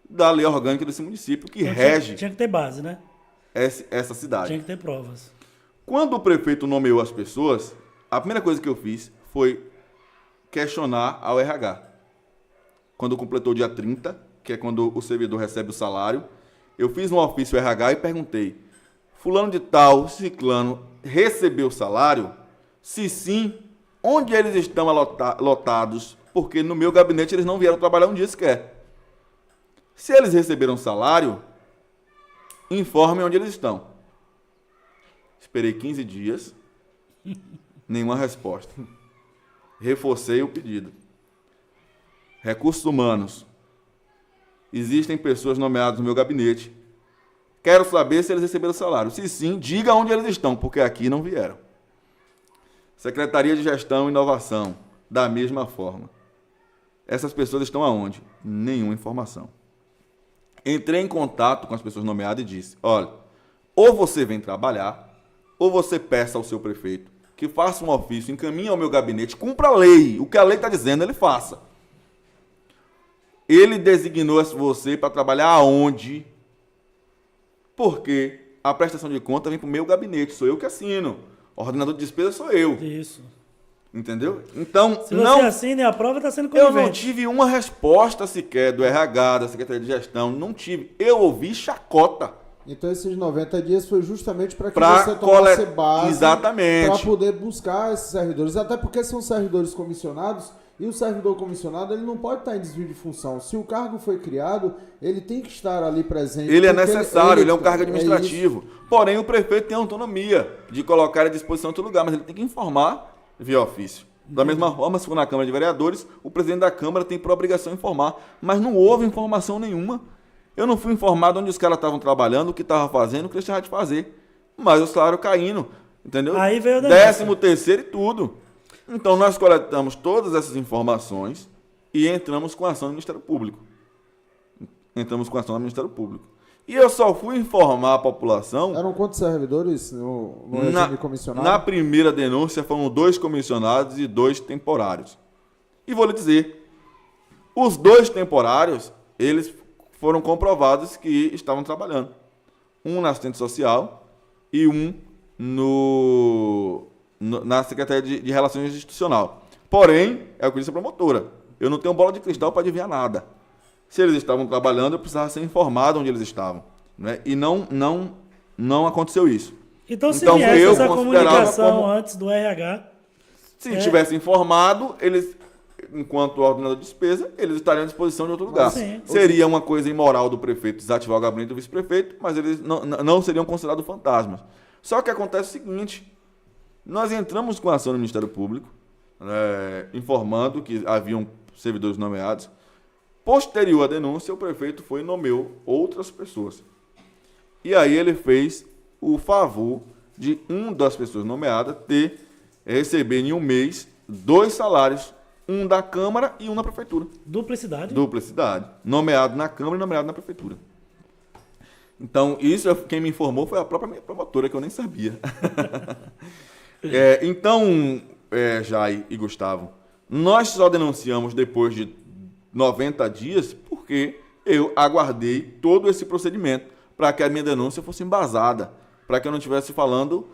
da lei orgânica desse município, que então, rege... Tinha que ter base, né? Essa cidade. Tinha que ter provas. Quando o prefeito nomeou as pessoas, a primeira coisa que eu fiz foi questionar ao RH. Quando completou o dia 30... que é quando o servidor recebe o salário, eu fiz um ofício RH e perguntei, fulano de tal, ciclano, recebeu o salário? Se sim, onde eles estão lotados? Porque no meu gabinete eles não vieram trabalhar um dia sequer. Se eles receberam salário, informem onde eles estão. Esperei 15 dias, nenhuma resposta. Reforcei o pedido. Recursos humanos. Existem pessoas nomeadas no meu gabinete. Quero saber se eles receberam salário. Se sim, diga onde eles estão, porque aqui não vieram. Secretaria de Gestão e Inovação, da mesma forma. Essas pessoas estão aonde? Nenhuma informação. Entrei em contato com as pessoas nomeadas e disse, olha, ou você vem trabalhar, ou você peça ao seu prefeito que faça um ofício, encaminhe ao meu gabinete, cumpra a lei. O que a lei está dizendo, ele faça. Ele designou você para trabalhar aonde? Porque a prestação de conta vem para o meu gabinete, sou eu que assino. O ordenador de despesa sou eu. Isso. Entendeu? Então, se você assina e a prova está sendo conivente. Eu não tive uma resposta sequer do RH, da Secretaria de Gestão, não tive. Eu ouvi chacota. Então esses 90 dias foi justamente para que você tomasse base para poder buscar esses servidores. Até porque são servidores comissionados E o servidor comissionado, ele não pode estar em desvio de função. Se o cargo foi criado, ele tem que estar ali presente. Ele é necessário, ele é um cargo é administrativo. Porém, o prefeito tem autonomia de colocar à disposição em outro lugar, mas ele tem que informar via ofício. Da mesma forma, se for na Câmara de Vereadores, o presidente da Câmara tem por obrigação informar, mas não houve informação nenhuma. Eu não fui informado onde os caras estavam trabalhando, o que estavam fazendo, o que eles tinham de fazer. Mas o salário caindo, entendeu? Aí veio a denúncia. 13º e tudo. Então, nós coletamos todas essas informações e entramos com ação no Ministério Público. E eu só fui informar a população... Eram quantos servidores no regime comissionado? Na primeira denúncia foram 2 comissionados e 2 temporários. E vou lhe dizer, os 2 temporários, eles foram comprovados que estavam trabalhando. Um na assistente social e um na Secretaria de Relações Institucional. Porém, é o que disse a promotora, eu não tenho bola de cristal para adivinhar nada. Se eles estavam trabalhando, eu precisava ser informado onde eles estavam. Né? E não aconteceu isso. Então, se viesse eu essa comunicação como... antes do RH... Se tivesse informado, eles, enquanto ordenador de despesa, eles estariam à disposição de outro lugar. Sim. Seria uma coisa imoral do prefeito desativar o gabinete do vice-prefeito, mas eles não seriam considerados fantasmas. Só que acontece o seguinte, nós entramos com a ação no Ministério Público, informando que haviam servidores nomeados. Posterior à denúncia, o prefeito foi e nomeou outras pessoas. E aí ele fez o favor de uma das pessoas nomeadas receber em um mês 2 salários, um da Câmara e um na Prefeitura. Duplicidade. Nomeado na Câmara e nomeado na Prefeitura. Então, isso quem me informou foi a própria minha promotora, que eu nem sabia. Então, Jai e Gustavo, nós só denunciamos depois de 90 dias porque eu aguardei todo esse procedimento para que a minha denúncia fosse embasada, para que eu não estivesse falando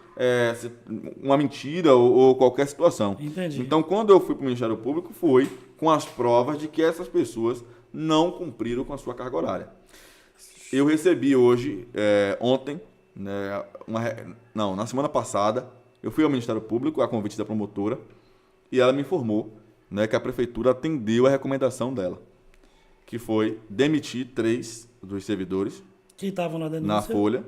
uma mentira ou qualquer situação. Entendi. Então, quando eu fui para o Ministério Público, foi com as provas de que essas pessoas não cumpriram com a sua carga horária. Eu recebi hoje, ontem, na semana passada, eu fui ao Ministério Público a convite da promotora e ela me informou, que a Prefeitura atendeu a recomendação dela, que foi demitir 3 dos servidores que estavam na denúncia. Na folha,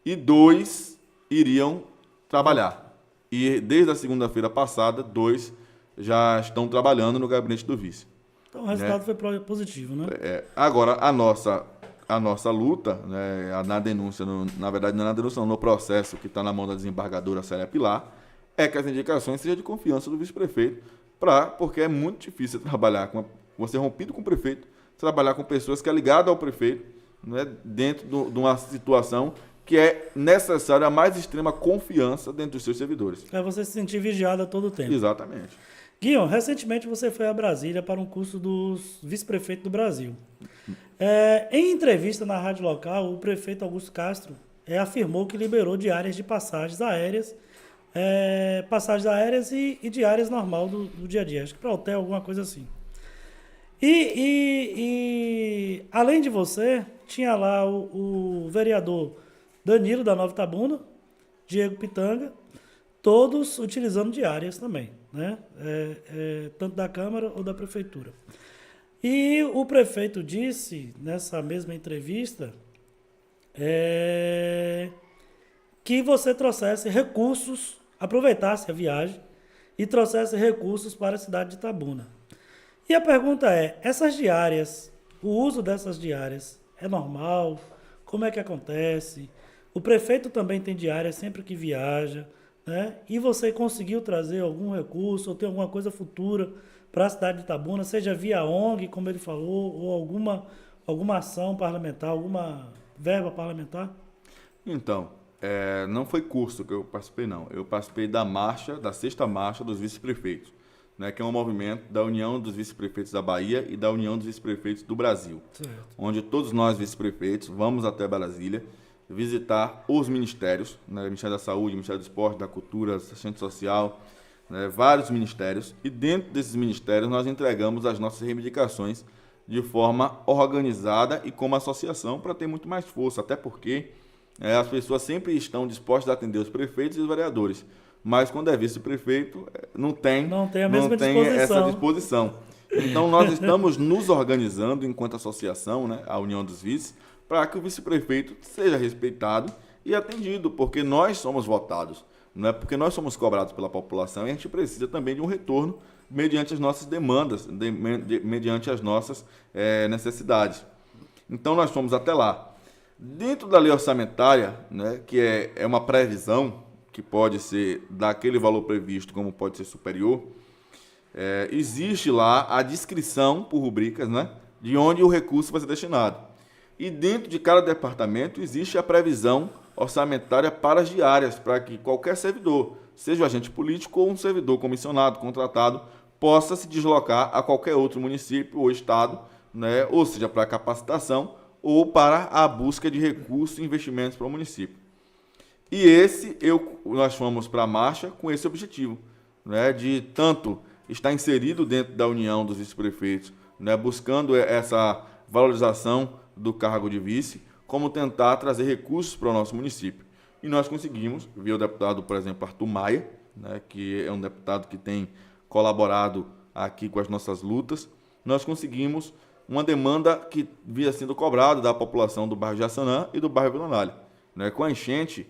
e 2 iriam trabalhar. E desde a segunda-feira passada, 2 já estão trabalhando no gabinete do vice. Então o resultado foi positivo, né? Agora, a nossa luta, na denúncia, na verdade não é na denúncia, não, no processo que está na mão da desembargadora Célia Pilar, é que as indicações sejam de confiança do vice-prefeito, porque é muito difícil trabalhar você rompido com o prefeito, trabalhar com pessoas que é ligado ao prefeito, dentro de uma situação que é necessária a mais extrema confiança dentro dos seus servidores. É você se sentir vigiado a todo tempo. Exatamente. Guilherme, recentemente você foi a Brasília para um curso dos vice-prefeitos do Brasil. Em entrevista na rádio local, o prefeito Augusto Castro afirmou que liberou diárias de passagens aéreas e diárias normal do dia a dia. Acho que para hotel, alguma coisa assim. E além de você, tinha lá o vereador Danilo, da Nova Itabuna, Diego Pitanga, todos utilizando diárias também, tanto da Câmara ou da Prefeitura. E o prefeito disse, nessa mesma entrevista, que você trouxesse recursos, aproveitasse a viagem e trouxesse recursos para a cidade de Itabuna. E a pergunta essas diárias, o uso dessas diárias é normal? Como é que acontece? O prefeito também tem diária sempre que viaja, E você conseguiu trazer algum recurso ou tem alguma coisa futura para a cidade de Itabuna, seja via ONG, como ele falou, ou alguma ação parlamentar, alguma verba parlamentar? Então, não foi curso que eu participei, não. Eu participei da 6ª marcha dos vice-prefeitos, que é um movimento da União dos Vice-Prefeitos da Bahia e da União dos Vice-Prefeitos do Brasil, certo. Onde todos nós, vice-prefeitos, vamos até Brasília visitar os ministérios, Ministério da Saúde, Ministério do Esporte, da Cultura, Assistente Social, vários ministérios, e dentro desses ministérios nós entregamos as nossas reivindicações de forma organizada e como associação para ter muito mais força, até porque as pessoas sempre estão dispostas a atender os prefeitos e os vereadores. mas quando é vice-prefeito, não tem a mesma essa disposição. Então, nós estamos nos organizando enquanto associação, né, a União dos Vices, para que o vice-prefeito seja respeitado e atendido, porque nós somos votados, não é porque nós somos cobrados pela população e a gente precisa também de um retorno mediante as nossas demandas, mediante as nossas necessidades. Então, nós fomos até lá. Dentro da lei orçamentária, né, que é uma previsão, que pode ser daquele valor previsto, como pode ser superior, existe lá a descrição por rubricas, né, de onde o recurso vai ser destinado. E dentro de cada departamento existe a previsão orçamentária para as diárias, para que qualquer servidor, seja um agente político ou um servidor comissionado, contratado, possa se deslocar a qualquer outro município ou estado, né, ou seja, para capacitação ou para a busca de recursos e investimentos para o município. E nós fomos para a marcha com esse objetivo, né, de tanto estar inserido dentro da união dos vice-prefeitos, né, buscando essa valorização do cargo de vice, como tentar trazer recursos para o nosso município. E nós conseguimos, via o deputado, por exemplo, Arthur Maia, né, que é um deputado que tem colaborado aqui com as nossas lutas, nós conseguimos uma demanda que vinha sendo cobrada da população do bairro Jaçanã e do bairro Vila Anália. Né, com a enchente,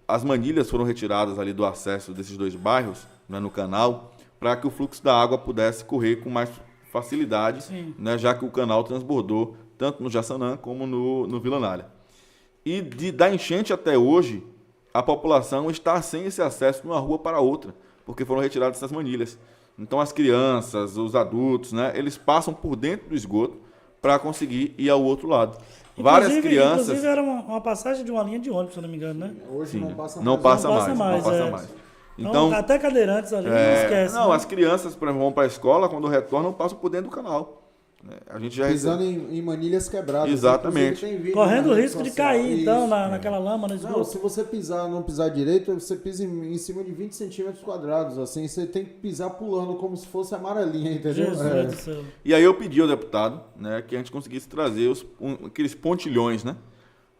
as manilhas foram retiradas ali do acesso desses dois bairros, né, no canal, para que o fluxo da água pudesse correr com mais facilidade, né, já que o canal transbordou tanto no Jaçanã como no Vila Anália. E da enchente até hoje, a população está sem esse acesso de uma rua para outra, porque foram retiradas essas manilhas. Então as crianças, os adultos, né, eles passam por dentro do esgoto para conseguir ir ao outro lado. Várias crianças... Inclusive era uma passagem de uma linha de ônibus, se eu não me engano, né? Hoje Sim, não passa mais. Não passa mais. Então, até cadeirantes ali, não esquece. Não, né? as crianças, por exemplo, vão para a escola, quando retornam, passam por dentro do canal. A gente já pisando em manilhas quebradas. Exatamente. Correndo o risco de cair, então, naquela lama, no esgoto. Não, se você não pisar direito, você pisa em cima de 20 centímetros quadrados. Assim, você tem que pisar pulando como se fosse amarelinha, entendeu? Jesus do céu. E aí eu pedi ao deputado, né, que a gente conseguisse trazer aqueles pontilhões, né,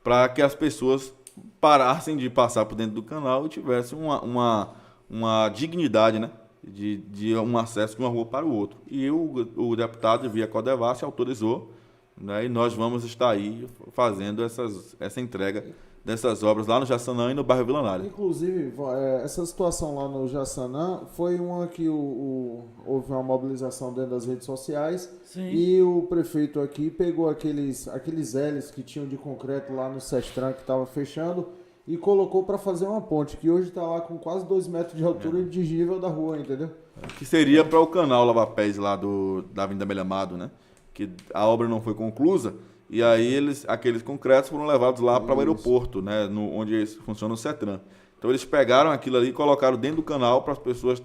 para que as pessoas parassem de passar por dentro do canal e tivessem uma dignidade, né, de um acesso de uma rua para o outro. E o deputado, via Codevasf, autorizou, né, e nós vamos estar aí fazendo essa entrega dessas obras lá no Jaçanã e no bairro Vila Anália. Inclusive, essa situação lá no Jaçanã foi uma que houve uma mobilização dentro das redes sociais. Sim. E o prefeito aqui pegou aqueles L's que tinham de concreto lá no Sestran que estava fechando e colocou para fazer uma ponte, que hoje está lá com quase 2 metros de altura de nível da rua, entendeu? Que seria para o canal Lava Pés lá da Avenida Amélia Amado, né? Que a obra não foi conclusa, e aí aqueles concretos foram levados lá para o aeroporto, né? Onde funciona o CETRAN. Então eles pegaram aquilo ali e colocaram dentro do canal para as pessoas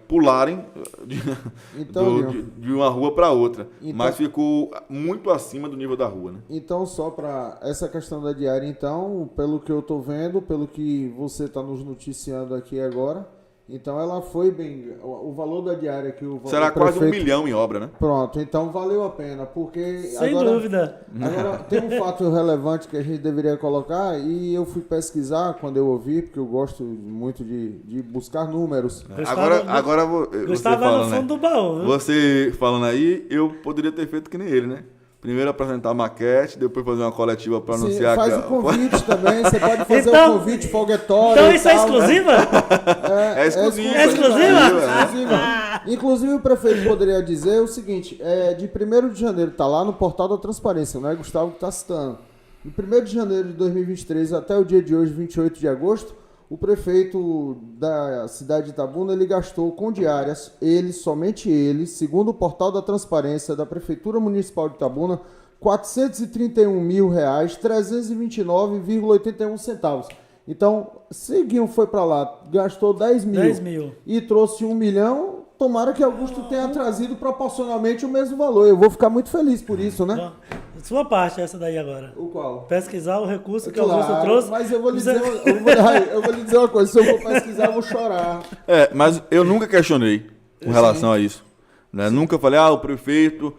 pularem de uma rua para outra. Então, mas ficou muito acima do nível da rua, né? Então, só para essa questão da diária, então, pelo que eu estou vendo, pelo que você está nos noticiando aqui agora, então ela foi bem... O valor da diária que o será quase prefeito, 1 milhão em obra, né? Pronto, então valeu a pena, porque... Sem dúvida. Agora, tem um fato relevante que a gente deveria colocar, e eu fui pesquisar quando eu ouvi, porque eu gosto muito de buscar números. Agora você falando, no fundo do baú, viu? Você falando aí, eu poderia ter feito que nem ele, né? Primeiro apresentar a maquete, depois fazer uma coletiva para anunciar. Faz o convite também, você pode fazer um convite folguetório. Então isso é exclusiva? É exclusiva. É exclusiva? Inclusive o prefeito poderia dizer o seguinte, de 1º de janeiro, está lá no portal da transparência, não é Gustavo que está citando. De 1º de janeiro de 2023 até o dia de hoje, 28 de agosto, o prefeito da cidade de Itabuna, ele gastou com diárias, somente ele, segundo o portal da transparência da Prefeitura Municipal de Itabuna, R$ 431.000, 329,81 centavos. Então, Seguinho foi para lá, gastou 10 mil e trouxe 1 milhão. Tomara que Augusto tenha trazido proporcionalmente o mesmo valor. Eu vou ficar muito feliz por isso, né? Sua parte essa daí agora. O qual? Pesquisar o recurso que Augusto trouxe. Mas eu vou lhe dizer uma coisa. Se eu for pesquisar, eu vou chorar. Mas eu nunca questionei com relação a isso. Né? Nunca falei, o prefeito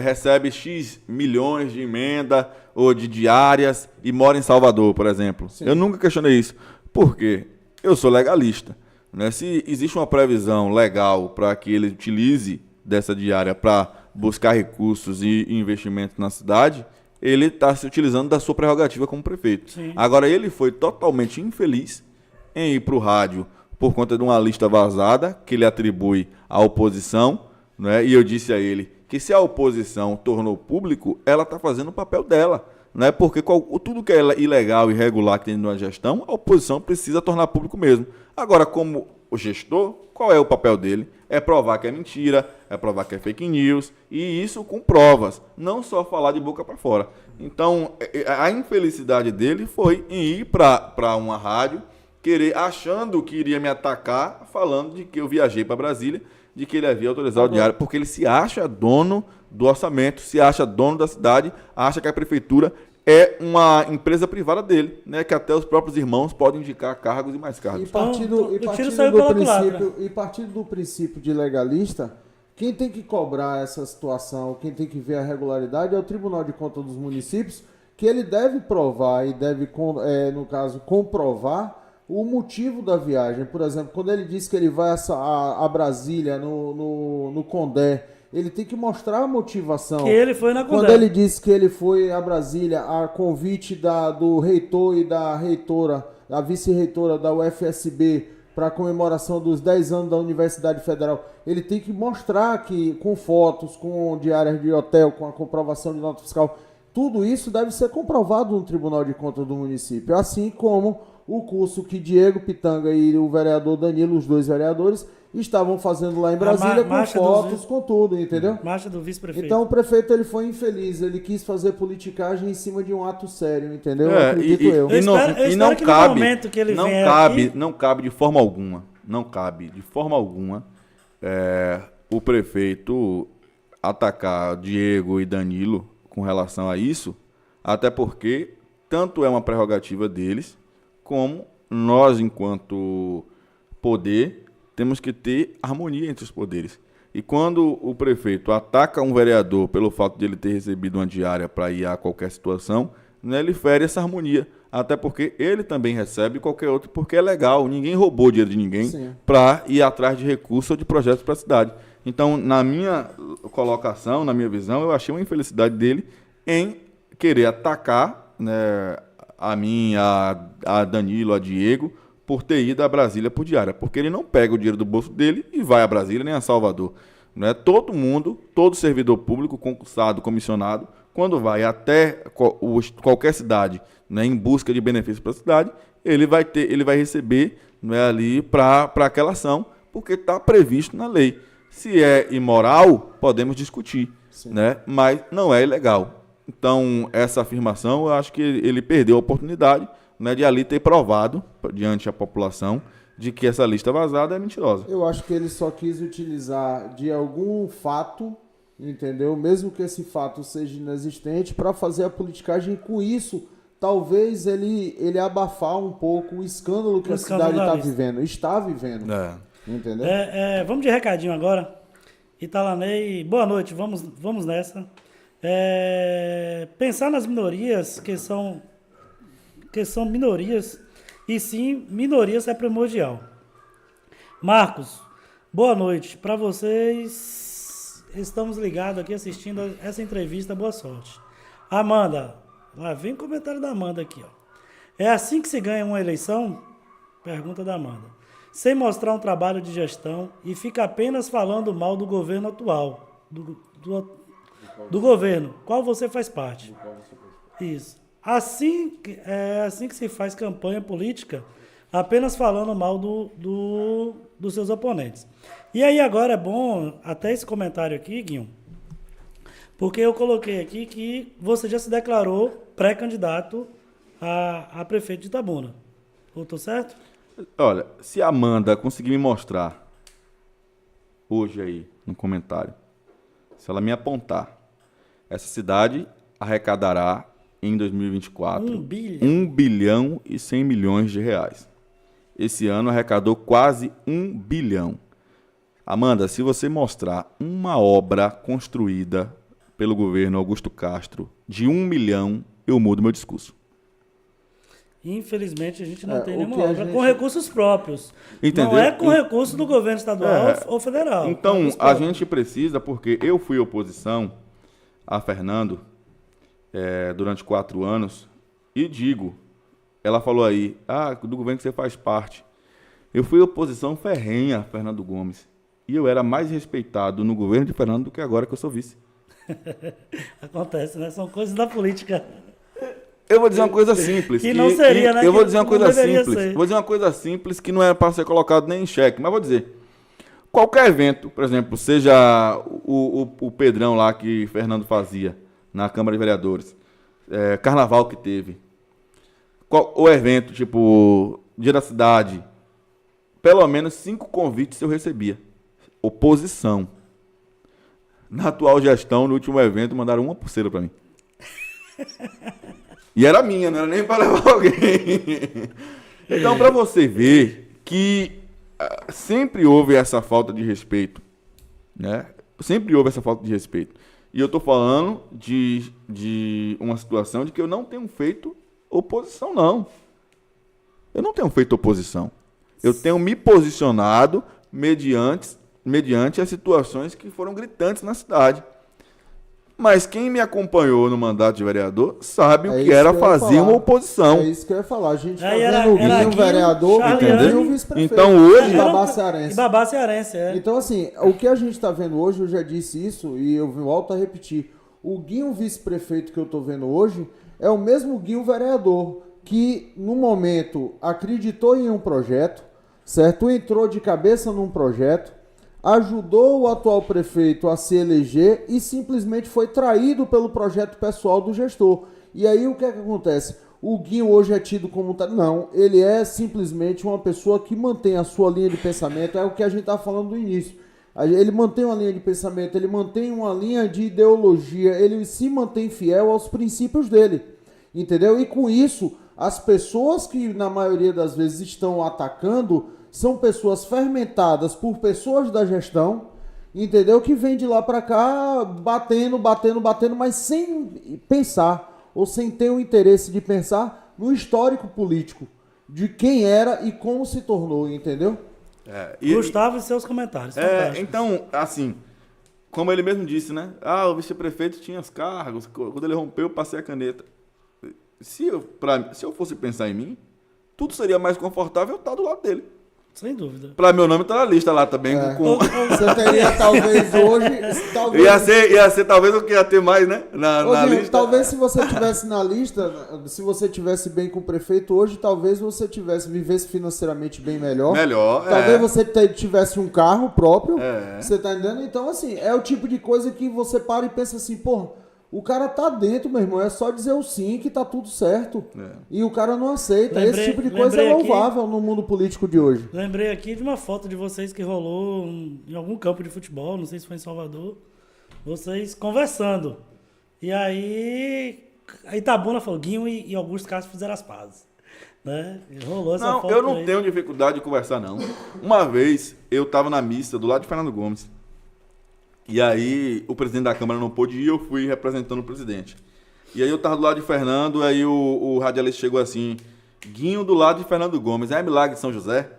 recebe X milhões de emenda ou de diárias e mora em Salvador, por exemplo. Sim. Eu nunca questionei isso. Por quê? Eu sou legalista. Né? Se existe uma previsão legal para que ele utilize dessa diária para buscar recursos e investimentos na cidade, ele está se utilizando da sua prerrogativa como prefeito. Sim. Agora, ele foi totalmente infeliz em ir para o rádio por conta de uma lista vazada que ele atribui à oposição, né? E eu disse a ele que se a oposição tornou público, ela está fazendo o papel dela. Né? Porque tudo que é ilegal e irregular que tem numa gestão, a oposição precisa tornar público mesmo. Agora, como o gestor, qual é o papel dele? É provar que é mentira, é provar que é fake news, e isso com provas, não só falar de boca para fora. Então, a infelicidade dele foi em ir para uma rádio, achando que iria me atacar, falando de que eu viajei para Brasília, de que ele havia autorizado o diário, porque ele se acha dono do orçamento, se acha dono da cidade, acha que a prefeitura é uma empresa privada dele, né, que até os próprios irmãos podem indicar cargos e mais cargos. E partindo do princípio de legalista, quem tem que cobrar essa situação, quem tem que ver a regularidade é o Tribunal de Contas dos Municípios, que ele deve provar e deve, no caso, comprovar o motivo da viagem. Por exemplo, quando ele diz que ele vai a Brasília, no Condé, ele tem que mostrar a motivação. Que ele foi na Condé. Quando ele diz que ele foi a Brasília a convite do reitor e da reitora, a vice-reitora da UFSB, para a comemoração dos 10 anos da Universidade Federal, ele tem que mostrar que, com fotos, com diárias de hotel, com a comprovação de nota fiscal, tudo isso deve ser comprovado no Tribunal de Contas do município, assim como o curso que Diego Pitanga e o vereador Danilo, os dois vereadores, estavam fazendo lá em Brasília, com fotos, com tudo, entendeu? Marcha do vice-prefeito. Então o prefeito ele foi infeliz, ele quis fazer politicagem em cima de um ato sério, entendeu? Acredito eu. E não cabe, que ele não cabe de forma alguma, o prefeito atacar Diego e Danilo com relação a isso, até porque tanto é uma prerrogativa deles, como nós, enquanto poder, temos que ter harmonia entre os poderes. E quando o prefeito ataca um vereador pelo fato de ele ter recebido uma diária para ir a qualquer situação, né, ele fere essa harmonia. Até porque ele também recebe qualquer outro, porque é legal. Ninguém roubou dinheiro de ninguém para ir atrás de recursos ou de projetos para a cidade. Então, na minha colocação, na minha visão, eu achei uma infelicidade dele em querer atacar, né, a mim, a Danilo, a Diego, por ter ido a Brasília por diária, porque ele não pega o dinheiro do bolso dele e vai a Brasília nem a Salvador. Né? Todo mundo, todo servidor público, concursado, comissionado, quando vai até qualquer cidade, né, em busca de benefícios para a cidade, ele vai receber, né, ali para aquela ação, porque está previsto na lei. Se é imoral, podemos discutir, né? Mas não é ilegal. Então, essa afirmação, eu acho que ele perdeu a oportunidade, né, de ali ter provado, diante da população, de que essa lista vazada é mentirosa. Eu acho que ele só quis utilizar de algum fato, entendeu? Mesmo que esse fato seja inexistente, para fazer a politicagem. Com isso, talvez ele abafar um pouco o escândalo que a cidade está vivendo. Entendeu? Vamos de recadinho agora. Italanei, boa noite, vamos nessa. Pensar nas minorias, que são minorias, e sim, minorias é primordial. Marcos, boa noite. Para vocês, estamos ligados aqui assistindo essa entrevista, boa sorte. Amanda, lá vem o comentário da Amanda aqui, ó. É assim que se ganha uma eleição? Pergunta da Amanda. Sem mostrar um trabalho de gestão e fica apenas falando mal do governo atual, do governo, qual você faz parte. Isso. Assim que se faz campanha política, apenas falando mal dos seus oponentes. E aí agora é bom, até esse comentário aqui, Guinho, porque eu coloquei aqui que você já se declarou pré-candidato a prefeito de Itabuna. Estou certo? Olha, se a Amanda conseguir me mostrar hoje aí no comentário, se ela me apontar, essa cidade arrecadará em 2024 1 bilhão e 100 milhões de reais. Esse ano arrecadou quase 1 bilhão. Amanda, se você mostrar uma obra construída pelo governo Augusto Castro de 1 milhão, eu mudo meu discurso. Infelizmente, a gente não tem o nenhuma que a obra gente- com recursos próprios. Entendeu? Não é com recurso do governo estadual ou federal. Então, Recursos a próprios. gente precisa, porque eu fui oposição a Fernando durante 4 anos, e digo, ela falou aí, do governo que você faz parte. Eu fui oposição ferrenha a Fernando Gomes. E eu era mais respeitado no governo de Fernando do que agora que eu sou vice. Acontece, né? São coisas da política. Eu vou dizer uma coisa simples. Que não seria, né? Eu vou Que dizer uma não coisa deveria simples. ser. Vou dizer uma coisa simples que não é para ser colocado nem em xeque, mas vou dizer. Qualquer evento, por exemplo, seja o Pedrão lá que Fernando fazia na Câmara de Vereadores, carnaval que teve, o evento, tipo, Dia da Cidade, pelo menos 5 convites eu recebia. Oposição. Na atual gestão, no último evento, mandaram uma pulseira para mim. E era minha, não era nem para levar alguém. Então, para você ver que sempre houve essa falta de respeito, né? Sempre houve essa falta de respeito. E eu estou falando de uma situação de que eu não tenho feito oposição, não. Eu não tenho feito oposição. Eu tenho me posicionado mediante as situações que foram gritantes na cidade. Mas quem me acompanhou no mandato de vereador sabe o que era fazer uma oposição. É isso que eu ia falar. A gente tá Aí era- vendo o era Guinho, Guinho, vereador, Charliane, e o vice-prefeito. Então, hoje- E Babá Cearense. E Babá Cearense, é. Então, assim, o que a gente está vendo hoje, eu já disse isso e eu volto a repetir. O Guinho vice-prefeito que eu estou vendo hoje é o mesmo Guinho vereador que, no momento, acreditou em um projeto, certo? Entrou de cabeça num projeto, ajudou o atual prefeito a se eleger e simplesmente foi traído pelo projeto pessoal do gestor. E aí o que é que acontece? O Guinho hoje é tido como... Não, ele é simplesmente uma pessoa que mantém a sua linha de pensamento, é o que a gente está falando do início. Ele mantém uma linha de pensamento, ele mantém uma linha de ideologia, ele se mantém fiel aos princípios dele, entendeu? E com isso, as pessoas que na maioria das vezes estão atacando são pessoas fermentadas por pessoas da gestão, entendeu? Que vem de lá para cá batendo, mas sem pensar, ou sem ter o interesse de pensar no histórico político, de quem era e como se tornou, entendeu? Gustavo e seus comentários. fantásticos. Então, assim, como ele mesmo disse, né? O vice-prefeito tinha os cargos, quando ele rompeu, eu passei a caneta. Se eu fosse pensar em mim, tudo seria mais confortável eu estar do lado dele. Sem dúvida. Pra meu nome tá na lista lá também. Você teria talvez hoje... Talvez, Ia ser talvez o que ia ter mais, né? Na Guinho, lista. talvez se você tivesse na lista, se você tivesse bem com o prefeito hoje, talvez você vivesse financeiramente bem melhor. Melhor, Talvez você tivesse um carro próprio. É. Você tá entendendo? Então, assim, é o tipo de coisa que você para e pensa assim, porra, o cara tá dentro, meu irmão, é só dizer o sim que tá tudo certo. E o cara não aceita. Esse tipo de coisa é louvável no mundo político de hoje. Lembrei aqui de uma foto de vocês que rolou em algum campo de futebol, não sei se foi em Salvador, vocês conversando. E aí, a Itabuna falou, Guinho e Augusto Castro fizeram as pazes. Né? E rolou essa Não, foto eu não aí. tenho dificuldade de conversar, não. Uma vez, eu tava na missa do lado de Fernando Gomes. E aí, o presidente da Câmara não pôde ir, eu fui representando o presidente. E aí, eu tava do lado de Fernando, aí o radialista chegou assim, Guinho do lado de Fernando Gomes, é milagre de São José?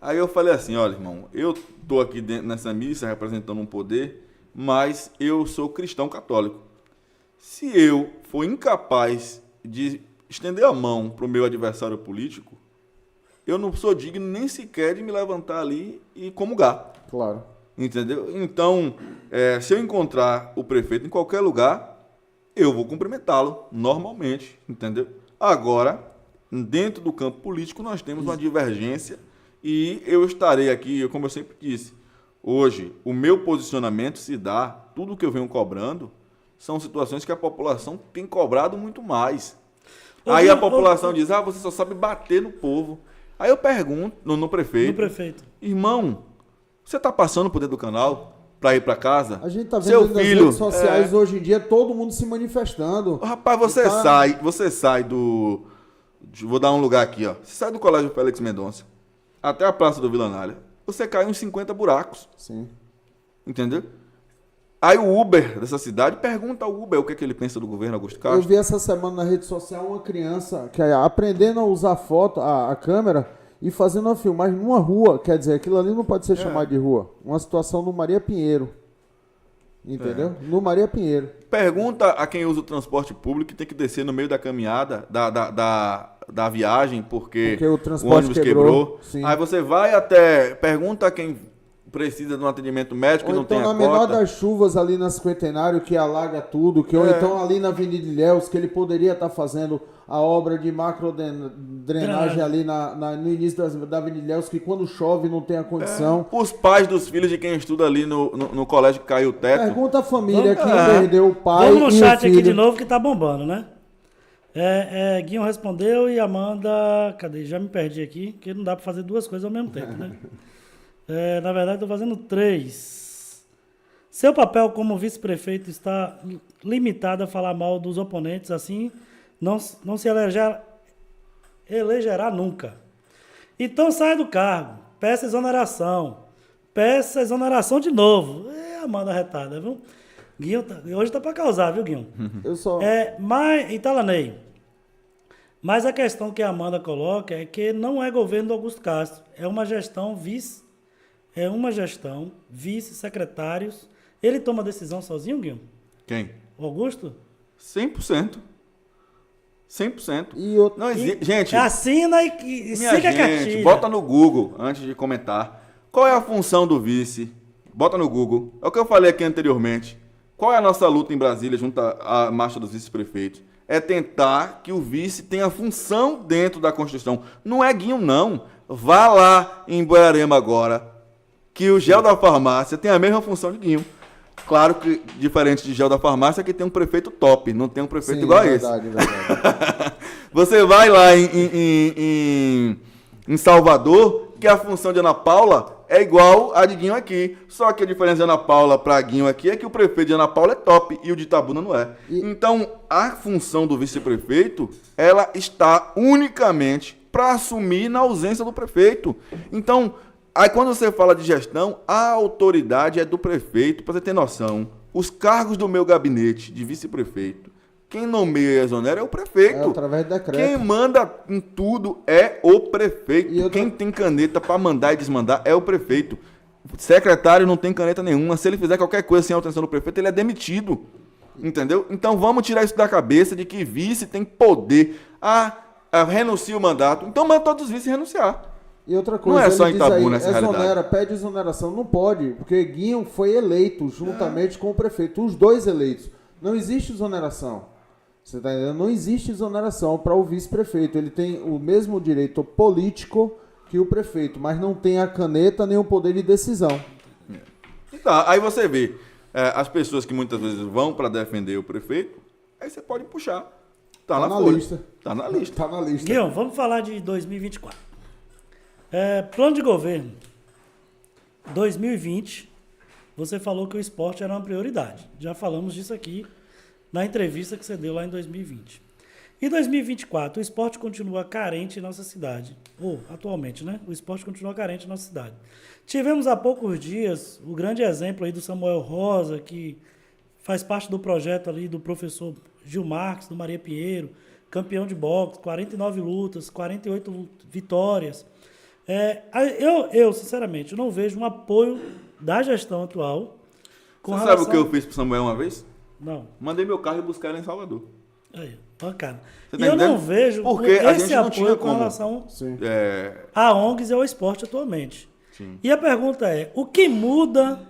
Aí eu falei assim, olha, irmão, eu tô aqui nessa missa representando um poder, mas eu sou cristão católico. Se eu for incapaz de estender a mão pro meu adversário político, eu não sou digno nem sequer de me levantar ali e comungar. Claro. Entendeu? Então, se eu encontrar o prefeito em qualquer lugar, eu vou cumprimentá-lo normalmente, entendeu? Agora, dentro do campo político, nós temos uma divergência e eu estarei aqui, como eu sempre disse, hoje, o meu posicionamento se dá, tudo que eu venho cobrando, são situações que a população tem cobrado muito mais. Aí a população diz, você só sabe bater no povo. Aí eu pergunto no prefeito. No prefeito. Irmão, você tá passando por dentro do canal para ir para casa? A gente tá vendo Seu nas filho, redes sociais hoje em dia todo mundo se manifestando. Rapaz, você sai vou dar um lugar aqui, ó. Você sai do Colégio Félix Mendonça até a Praça do Vila Nália. você cai uns 50 buracos. Sim. Entendeu? Aí o Uber dessa cidade pergunta ao Uber o que é que ele pensa do governo Augusto Eu Castro. vi essa semana na rede social uma criança que aprendendo a usar a câmera e fazendo uma filmagem numa rua. Quer dizer, aquilo ali não pode ser chamado de rua. Uma situação no Maria Pinheiro. Entendeu? No Maria Pinheiro. Pergunta a quem usa o transporte público que tem que descer no meio da caminhada, da viagem, porque o transporte ônibus quebrou. Sim. Aí você vai até... Pergunta a quem precisa de um atendimento médico Ou e não então tem a na menor cota. das chuvas ali na Cinquentenário que alaga tudo, ou então ali na Avenida Ilhéus que ele poderia estar fazendo a obra de macro-drenagem ali no início da Avenida Ilhéus, que quando chove não tem a condição. Os pais dos filhos de quem estuda ali no colégio que caiu o teto. Pergunta a família Vamos- quem perdeu o pai Vamos no e chat o filho. aqui de novo que tá bombando, né? Guinho respondeu e Amanda... Cadê? Já me perdi aqui, porque não dá para fazer duas coisas ao mesmo tempo, né? Na verdade, estou fazendo 3. Seu papel como vice-prefeito está limitado a falar mal dos oponentes, assim não se elegerá nunca. Então saia do cargo, peça exoneração de novo. Amanda retada, viu? Guinho, hoje tá para causar, viu, Guinho? Eu só... Italanei. Mas a questão que a Amanda coloca é que não é governo do Augusto Castro, é uma gestão vice-secretários. Ele toma decisão sozinho, Guilherme? Quem? O Augusto? 100%. 100%. E outro... Não existe. Gente, assina e minha siga a gente, cartilha. bota no Google, antes de comentar, qual é a função do vice? Bota no Google. É o que eu falei aqui anteriormente. Qual é a nossa luta em Brasília junto à marcha dos vice-prefeitos? É tentar que o vice tenha função dentro da Constituição. Não é Guinho, não. Vá lá em Boiarema agora, que o gel da farmácia tem a mesma função de Guinho. Claro que, diferente de gel da farmácia, que tem um prefeito top, não tem um prefeito igual a esse. Verdade. Você vai lá em Salvador, que a função de Ana Paula é igual a de Guinho aqui. Só que a diferença de Ana Paula para Guinho aqui é que o prefeito de Ana Paula é top e o de Itabuna não é. Então, a função do vice-prefeito, ela está unicamente para assumir na ausência do prefeito. Então, aí quando você fala de gestão, a autoridade é do prefeito, para você ter noção. Os cargos do meu gabinete de vice-prefeito, quem nomeia e exonera é o prefeito. É através de decreto. Quem manda em tudo é o prefeito. Quem tem caneta para mandar e desmandar é o prefeito. O secretário não tem caneta nenhuma. Se ele fizer qualquer coisa sem autorização do prefeito, ele é demitido. Entendeu? Então vamos tirar isso da cabeça de que vice tem poder. Renuncia o mandato. Então manda todos os vices renunciar. E outra coisa, não é só ele em diz Itabuna essa realidade. pede exoneração. Não pode, porque Guinho foi eleito juntamente com o prefeito. Os dois eleitos. Não existe exoneração. Você está entendendo? Não existe exoneração para o vice-prefeito. Ele tem o mesmo direito político que o prefeito, mas não tem a caneta nem o poder de decisão. Tá, aí você vê as pessoas que muitas vezes vão para defender o prefeito, aí você pode puxar. Tá na lista. Tá na lista. Tá na lista. Guilherme, vamos falar de 2024. Plano de governo. 2020, você falou que o esporte era uma prioridade. Já falamos disso aqui na entrevista que você deu lá em 2020. Em 2024, o esporte continua carente em nossa cidade. Atualmente, né? O esporte continua carente em nossa cidade. Tivemos há poucos dias o grande exemplo aí do Samuel Rosa, que faz parte do projeto ali do professor Gil Marques, do Maria Pinheiro, campeão de boxe, 49 lutas, 48 vitórias. Eu, sinceramente, não vejo um apoio da gestão atual. Você sabe o que eu fiz pro Samuel uma vez? Não. Mandei meu carro e buscar ele em Salvador. Aí, bacana. Você tá E eu não entendendo? vejo Porque a esse gente não tinha apoio com como. relação Sim. a ONGs e ao esporte atualmente. Sim. E a pergunta é, o que muda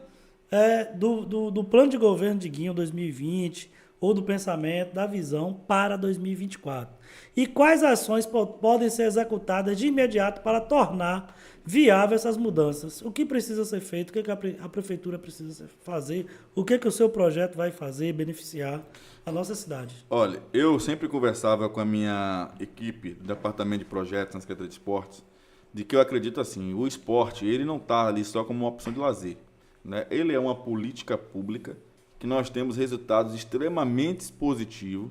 do plano de governo de Guinho 2020 ou do pensamento, da visão para 2024? E quais ações podem ser executadas de imediato para tornar viável essas mudanças? O que precisa ser feito? O que a prefeitura precisa fazer? O que o seu projeto vai fazer, beneficiar a nossa cidade? Olha, eu sempre conversava com a minha equipe do Departamento de Projetos na Secretaria de Esportes, de que eu acredito assim, o esporte, ele não está ali só como uma opção de lazer, né? Ele é uma política pública que nós temos resultados extremamente positivos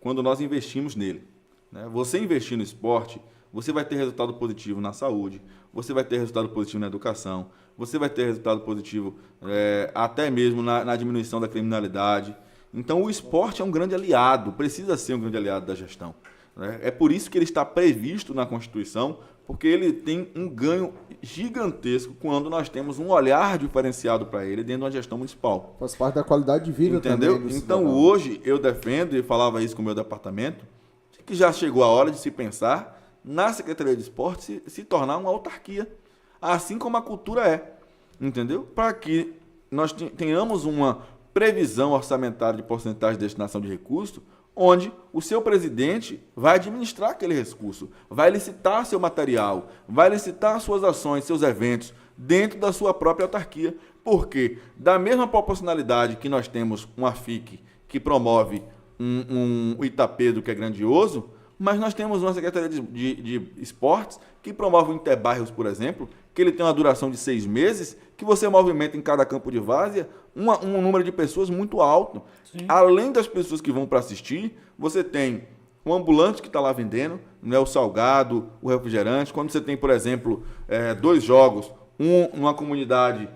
quando nós investimos nele, né? Você investir no esporte, você vai ter resultado positivo na saúde, você vai ter resultado positivo na educação, você vai ter resultado positivo até mesmo na diminuição da criminalidade. Então, o esporte é um grande aliado, precisa ser um grande aliado da gestão. Né? É por isso que ele está previsto na Constituição, porque ele tem um ganho gigantesco quando nós temos um olhar diferenciado para ele dentro de uma gestão municipal. Faz parte da qualidade de vida Entendeu? também. Então, hoje, eu defendo, e falava isso com o meu departamento, que já chegou a hora de se pensar na Secretaria de Esporte se tornar uma autarquia, assim como a cultura é. Entendeu? Para que nós tenhamos uma previsão orçamentária de porcentagem de destinação de recursos, onde o seu presidente vai administrar aquele recurso, vai licitar seu material, vai licitar suas ações, seus eventos, dentro da sua própria autarquia. Porque, da mesma proporcionalidade que nós temos uma FIC que promove um Itapedro que é grandioso, mas nós temos uma Secretaria de Esportes que promove o Interbairros, por exemplo, que ele tem uma duração de 6 meses, que você movimenta em cada campo de várzea um número de pessoas muito alto. Sim. Além das pessoas que vão para assistir, você tem um ambulante que está lá vendendo, né, o salgado, o refrigerante. Quando você tem, por exemplo, 2 jogos, um numa comunidade,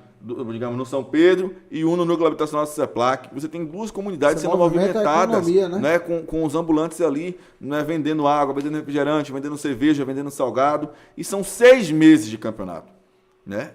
digamos, no São Pedro e um no núcleo habitacional do CEPLAC, você tem 2 comunidades sendo movimentadas, né, com os ambulantes ali, né, vendendo água, vendendo refrigerante, vendendo cerveja, vendendo salgado, e são 6 meses de campeonato, né,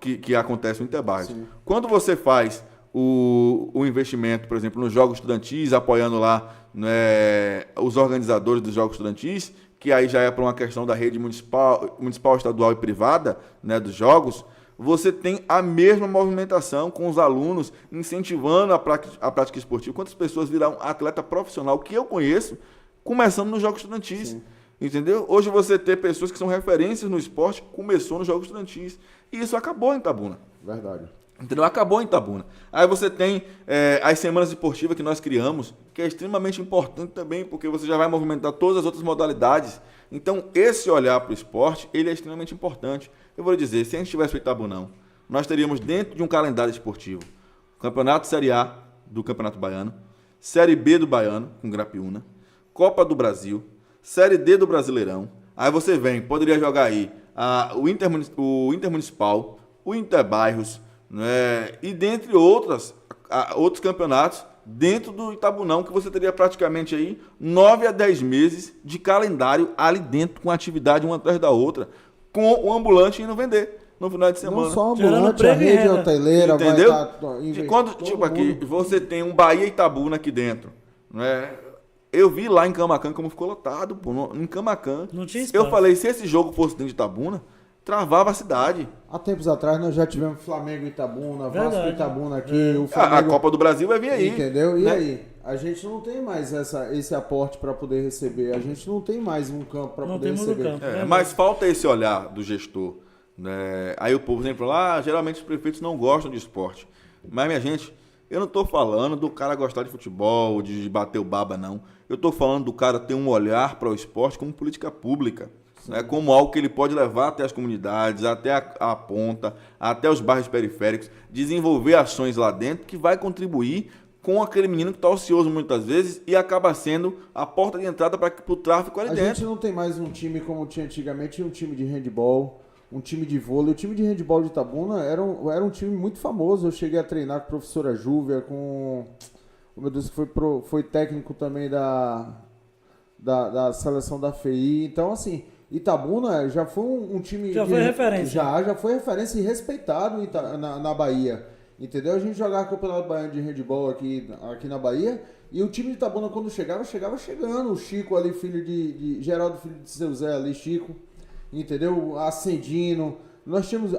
que acontece no Interbairros. Quando você faz o investimento, por exemplo, nos jogos estudantis, apoiando lá, né, os organizadores dos jogos estudantis, que aí já é para uma questão da rede municipal, estadual e privada, né, dos jogos, você tem a mesma movimentação com os alunos, incentivando a prática esportiva. Quantas pessoas viram atleta profissional que eu conheço, começando nos jogos estudantis? Sim. Entendeu? Hoje você ter pessoas que são referências no esporte, começou nos jogos estudantis. E isso acabou em Itabuna. Verdade. Entendeu? Acabou em Itabuna. Aí você tem as semanas esportivas que nós criamos, que é extremamente importante também, porque você já vai movimentar todas as outras modalidades. Então, esse olhar para o esporte, ele é extremamente importante. Eu vou lhe dizer, se a gente tivesse feito Itabunão, nós teríamos dentro de um calendário esportivo Campeonato Série A do Campeonato Baiano, Série B do Baiano, com Grapiúna, Copa do Brasil, Série D do Brasileirão. Aí você poderia jogar aí o Intermunicipal, o Interbairros, né, e dentre outros campeonatos dentro do Itabunão, que você teria praticamente aí 9 a 10 meses de calendário ali dentro, com atividade uma atrás da outra, com o ambulante indo vender no final de semana. Não só ambulante, a rede hoteleira, entendeu? Vai tipo aqui, você tem um Bahia Itabuna aqui dentro, né? Eu vi lá em Camaquã como ficou lotado, pô, em Camaquã. Não tinha espaço. Eu falei, se esse jogo fosse dentro de Itabuna, travava a cidade. Há tempos atrás nós já tivemos Flamengo e Itabuna, Vasco e Itabuna aqui. O Flamengo, a Copa do Brasil vai vir aí. Entendeu? E né? aí? A gente não tem mais esse aporte para poder receber. A gente não tem mais um campo para poder receber. Mas falta esse olhar do gestor. Né? Aí o povo sempre fala, geralmente os prefeitos não gostam de esporte. Mas, minha gente, eu não estou falando do cara gostar de futebol, de bater o baba, não. Eu estou falando do cara ter um olhar para o esporte como política pública. Né, como algo que ele pode levar até as comunidades, até a ponta, até os bairros periféricos, desenvolver ações lá dentro que vai contribuir com aquele menino que está ocioso muitas vezes e acaba sendo a porta de entrada para o tráfico ali dentro. A gente não tem mais um time como tinha antigamente, um time de handebol, um time de vôlei. O time de handebol de Itabuna era um time muito famoso. Eu cheguei a treinar com a professora Júvia, com... Oh, meu Deus, foi técnico também da seleção da FEI. Então, assim... Itabuna já foi um time... foi referência. Já foi referência e respeitado na Bahia. Entendeu? A gente jogava o Campeonato Baiano de Handball aqui na Bahia, e o time de Itabuna, quando chegava chegando. O Chico ali, filho de Geraldo, filho de seu Zé ali, Chico. Entendeu? Ascendino. Nós tínhamos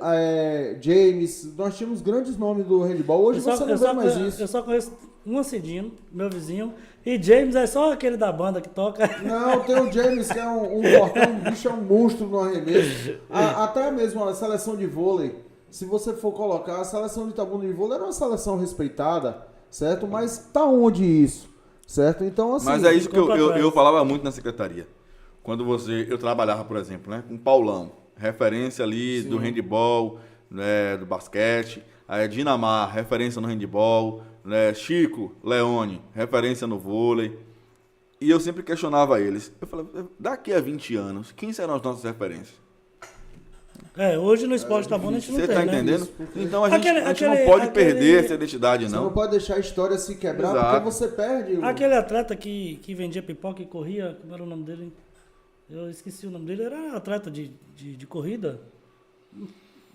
James, nós tínhamos grandes nomes do handball. Hoje você não vê mais isso. Eu só conheço um Ascendino, meu vizinho, e James é só aquele da banda que toca. Não, tem o James, que é um portão, um bicho, é um monstro no arremesso. Até mesmo a seleção de vôlei, se você for colocar, a seleção de Itabuna de vôlei era uma seleção respeitada, certo? Mas tá onde isso, certo? Então, assim... Mas é isso que eu falava muito na secretaria. Quando eu trabalhava, por exemplo, né, com o Paulão, referência ali do handball, né, do basquete, a Dinamar, referência no handball, né, Chico Leone, referência no vôlei. E eu sempre questionava eles. Eu falava, daqui a 20 anos, quem serão as nossas referências? Hoje no esporte Itabuna a gente não Você tem, tá né? entendendo? Então a gente não Aquele- pode perder essa identidade, Você não. não pode deixar a história se quebrar, Exato. porque você perde. Aquele atleta que vendia pipoca e corria, como era o nome dele? Eu esqueci o nome dele, era atleta de corrida.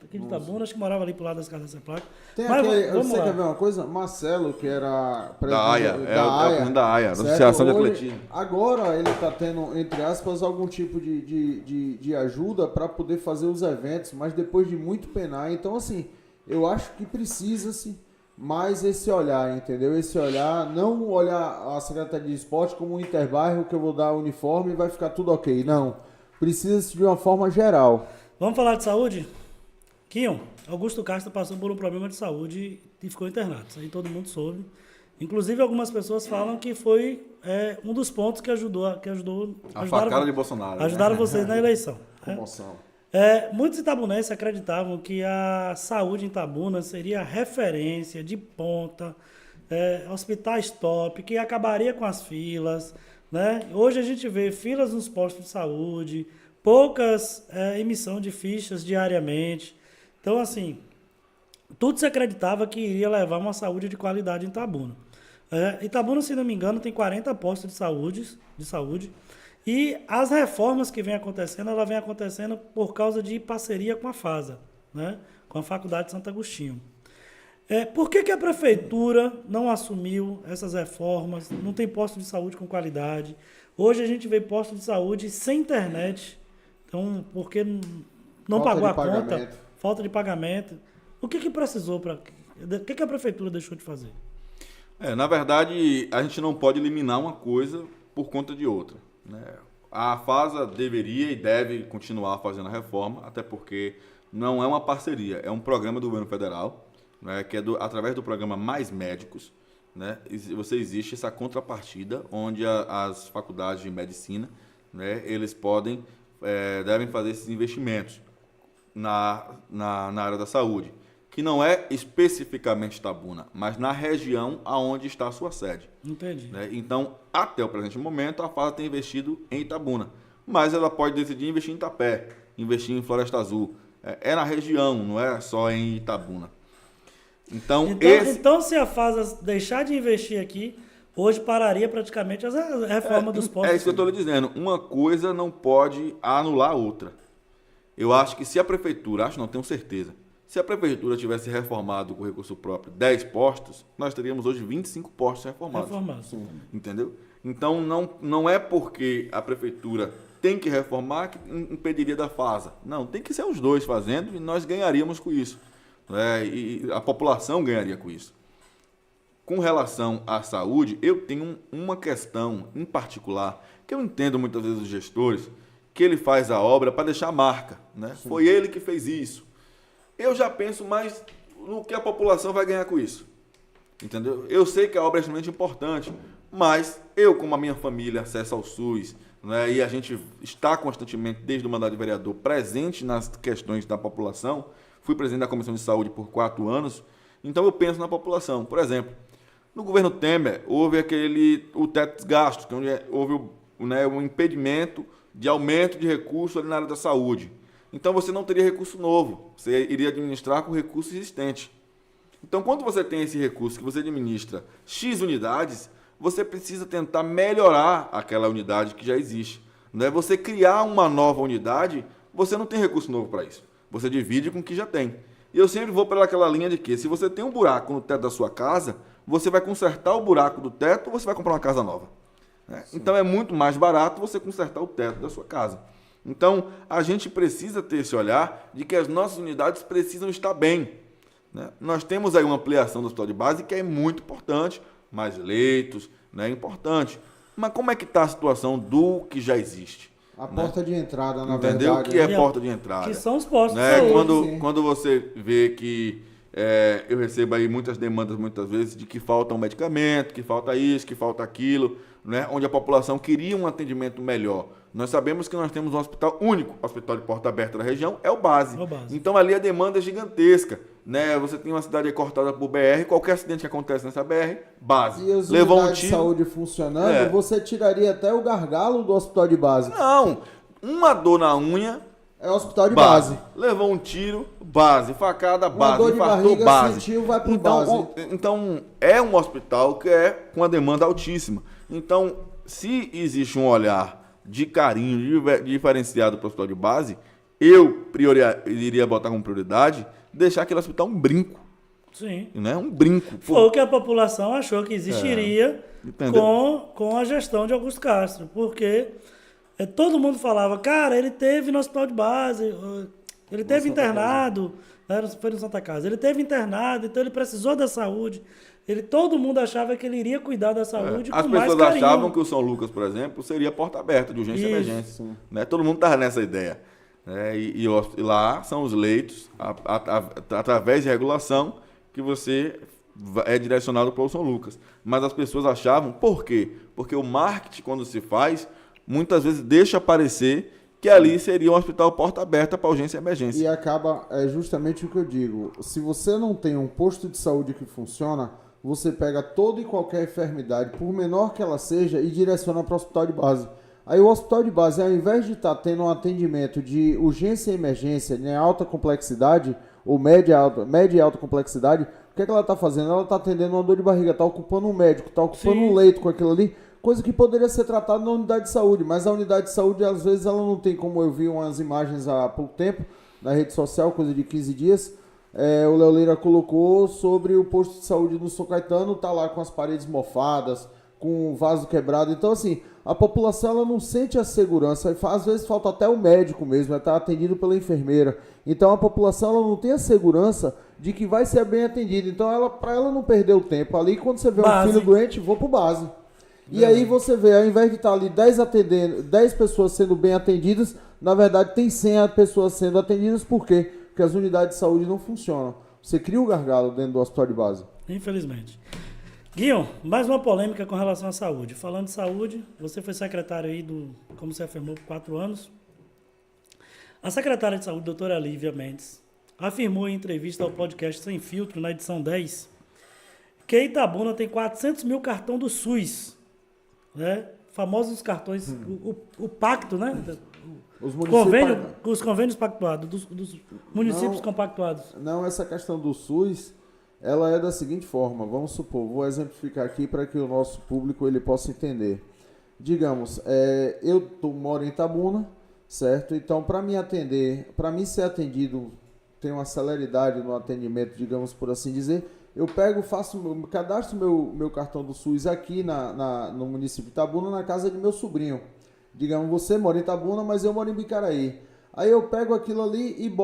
Aqui de Itabuna, acho que morava ali pro lado das casas da placa. Tem Mas aquele, vamos você lá. quer ver uma coisa? Marcelo, que era Da AIA, é o presidente da AIA, da certo? Associação de Hoje, Atletismo. Agora ele está tendo, entre aspas, algum tipo de ajuda para poder fazer os eventos, mas depois de muito penar. Então, assim, eu acho que precisa-se mais esse olhar, entendeu? Esse olhar, não olhar a Secretaria de Esporte como um interbairro que eu vou dar uniforme e vai ficar tudo ok. Não. Precisa-se de uma forma geral. Vamos falar de saúde? Quinho, Augusto Castro passou por um problema de saúde e ficou internado. Isso aí todo mundo soube. Inclusive, algumas pessoas falam que foi um dos pontos que ajudou A facada de Bolsonaro. né? ajudaram vocês na eleição. né? Comoção. Muitos itabunenses acreditavam que a saúde em Itabuna seria referência de ponta, hospitais top, que acabaria com as filas. Né? Hoje a gente vê filas nos postos de saúde, poucas emissão de fichas diariamente. Então, assim, tudo se acreditava que iria levar uma saúde de qualidade em Itabuna. Itabuna, se não me engano, tem 40 postos de saúde. E as reformas que vem acontecendo, ela vem acontecendo por causa de parceria com a FASA, né? Com a Faculdade de Santo Agostinho. Por que a prefeitura não assumiu essas reformas? Não tem posto de saúde com qualidade. Hoje a gente vê posto de saúde sem internet. Então, porque não Falta pagou de a conta, pagamento. falta de pagamento. O que precisou para... O que a prefeitura deixou de fazer? Na verdade, a gente não pode eliminar uma coisa por conta de outra. Né? A FASA deveria e deve continuar fazendo a reforma, até porque não é uma parceria, é um programa do governo federal, né, que é através do programa Mais Médicos. Né, existe essa contrapartida, onde as faculdades de medicina, né, eles devem fazer esses investimentos na área da saúde, que não é especificamente Itabuna, mas na região aonde está a sua sede. Entendi. Né? Então, até o presente momento, a FASA tem investido em Itabuna, mas ela pode decidir investir em Itapé, investir em Floresta Azul. É na região, não é só em Itabuna. Então, se a FASA deixar de investir aqui, hoje pararia praticamente a reforma dos postos. É isso que eu estou lhe dizendo. Uma coisa não pode anular a outra. Eu acho que se a prefeitura, não tenho certeza, se a prefeitura tivesse reformado com recurso próprio 10 postos, nós teríamos hoje 25 postos reformados. Entendeu? Então, não é porque a prefeitura tem que reformar que impediria da FASA. Não, tem que ser os dois fazendo e nós ganharíamos com isso. E a população ganharia com isso. Com relação à saúde, eu tenho uma questão em particular, que eu entendo muitas vezes os gestores, que ele faz a obra para deixar marca. Né? Foi ele que fez isso. Eu já penso mais no que a população vai ganhar com isso. Entendeu? Eu sei que a obra é extremamente importante, mas eu, como a minha família, acesso ao SUS, né, e a gente está constantemente, desde o mandato de vereador, presente nas questões da população, fui presidente da Comissão de Saúde por 4 anos, então eu penso na população. Por exemplo, no governo Temer, houve o teto dos gastos, onde houve um impedimento de aumento de recursos ali na área da saúde. Então você não teria recurso novo, você iria administrar com recurso existente. Então, quando você tem esse recurso que você administra X unidades, você precisa tentar melhorar aquela unidade que já existe. Não é você criar uma nova unidade, você não tem recurso novo para isso. Você divide com o que já tem. E eu sempre vou para aquela linha de que, se você tem um buraco no teto da sua casa, você vai consertar o buraco do teto ou você vai comprar uma casa nova. Né? Então, é muito mais barato você consertar o teto da sua casa. Então, a gente precisa ter esse olhar de que as nossas unidades precisam estar bem. Né? Nós temos aí uma ampliação do hospital de base que é muito importante, mais leitos, né? É importante. Mas como é que está a situação do que já existe? A porta de entrada, na Entendeu? verdade. O que é porta de entrada? Que são os postos Né? de saúde. Quando você vê que eu recebo aí muitas demandas, muitas vezes, de que falta um medicamento, que falta isso, que falta aquilo, né? Onde a população queria um atendimento melhor. Nós sabemos que nós temos um hospital único, o hospital de porta aberta da região, é o base. É o base. Então ali a demanda é gigantesca. né? Você tem uma cidade cortada por BR, qualquer acidente que acontece nessa BR, base. E as Levou um unidades de tiro. saúde funcionando, você tiraria até o gargalo do hospital de base. Não, uma dor na unha, É o hospital de base. Levou um tiro, base. Facada, base. Uma dor de Infartou, barriga, base. sentiu, vai pro Então, base. então, é um hospital que é com a demanda altíssima. Então, se existe um olhar de carinho diferenciado para o hospital de base, eu iria botar como prioridade deixar aquele hospital um brinco. Sim. Né? Um brinco. Foi o que a população achou que existiria com a gestão de Augusto Castro. Porque todo mundo falava, cara, ele teve no hospital de base, ele teve internado, foi no Santa Casa, ele teve internado, então ele precisou da saúde. Todo mundo achava que ele iria cuidar da saúde com mais carinho. As pessoas achavam que o São Lucas, por exemplo, seria porta aberta de urgência e emergência. Né? Todo mundo estava nessa ideia. E lá são os leitos, através de regulação, que você é direcionado para o São Lucas. Mas as pessoas achavam, por quê? Porque o marketing, quando se faz, muitas vezes deixa parecer que ali seria um hospital porta aberta para urgência e emergência. E acaba, é justamente o que eu digo, se você não tem um posto de saúde que funciona, você pega toda e qualquer enfermidade, por menor que ela seja, e direciona para o hospital de base. Aí o hospital de base, ao invés de estar tendo um atendimento de urgência e emergência em alta complexidade, ou média e alta complexidade, o que ela está fazendo? Ela está atendendo uma dor de barriga, está ocupando um médico, está ocupando um leito com aquilo ali, coisa que poderia ser tratada na unidade de saúde, mas a unidade de saúde, às vezes, ela não tem, como eu vi umas imagens há pouco tempo, na rede social, coisa de 15 dias, o Léo Lira colocou sobre o posto de saúde do São Caetano, tá lá com as paredes mofadas, com o vaso quebrado. Então, assim, a população ela não sente a segurança. Às vezes falta até o médico mesmo, está atendido pela enfermeira. Então, a população ela não tem a segurança de que vai ser bem atendida. Então, para ela não perder o tempo ali, quando você vê um filho doente, vou pro base. E aí você vê, ao invés de estar ali 10 pessoas sendo bem atendidas, na verdade tem 100 pessoas sendo atendidas. Por quê? Porque as unidades de saúde não funcionam. Você cria um gargalo dentro do hospital de base. Infelizmente. Guion, mais uma polêmica com relação à saúde. Falando de saúde, você foi secretário aí como você afirmou, por 4 anos. A secretária de saúde, doutora Lívia Mendes, afirmou em entrevista ao podcast Sem Filtro, na edição 10, que Itabuna tem 400 mil cartões do SUS. Né? Famosos cartões, o pacto, né? Os convênios pactuados, dos municípios compactuados. Não, essa questão do SUS, ela é da seguinte forma, vamos supor, vou exemplificar aqui para que o nosso público ele possa entender. Digamos, eu moro em Itabuna, certo? Então, para me atender, para mim ser atendido, tem uma celeridade no atendimento, digamos por assim dizer, eu cadastro meu cartão do SUS aqui no município de Itabuna, na casa de meu sobrinho. Digamos, você mora em Itabuna, mas eu moro em Bicaraí. Aí eu pego aquilo ali e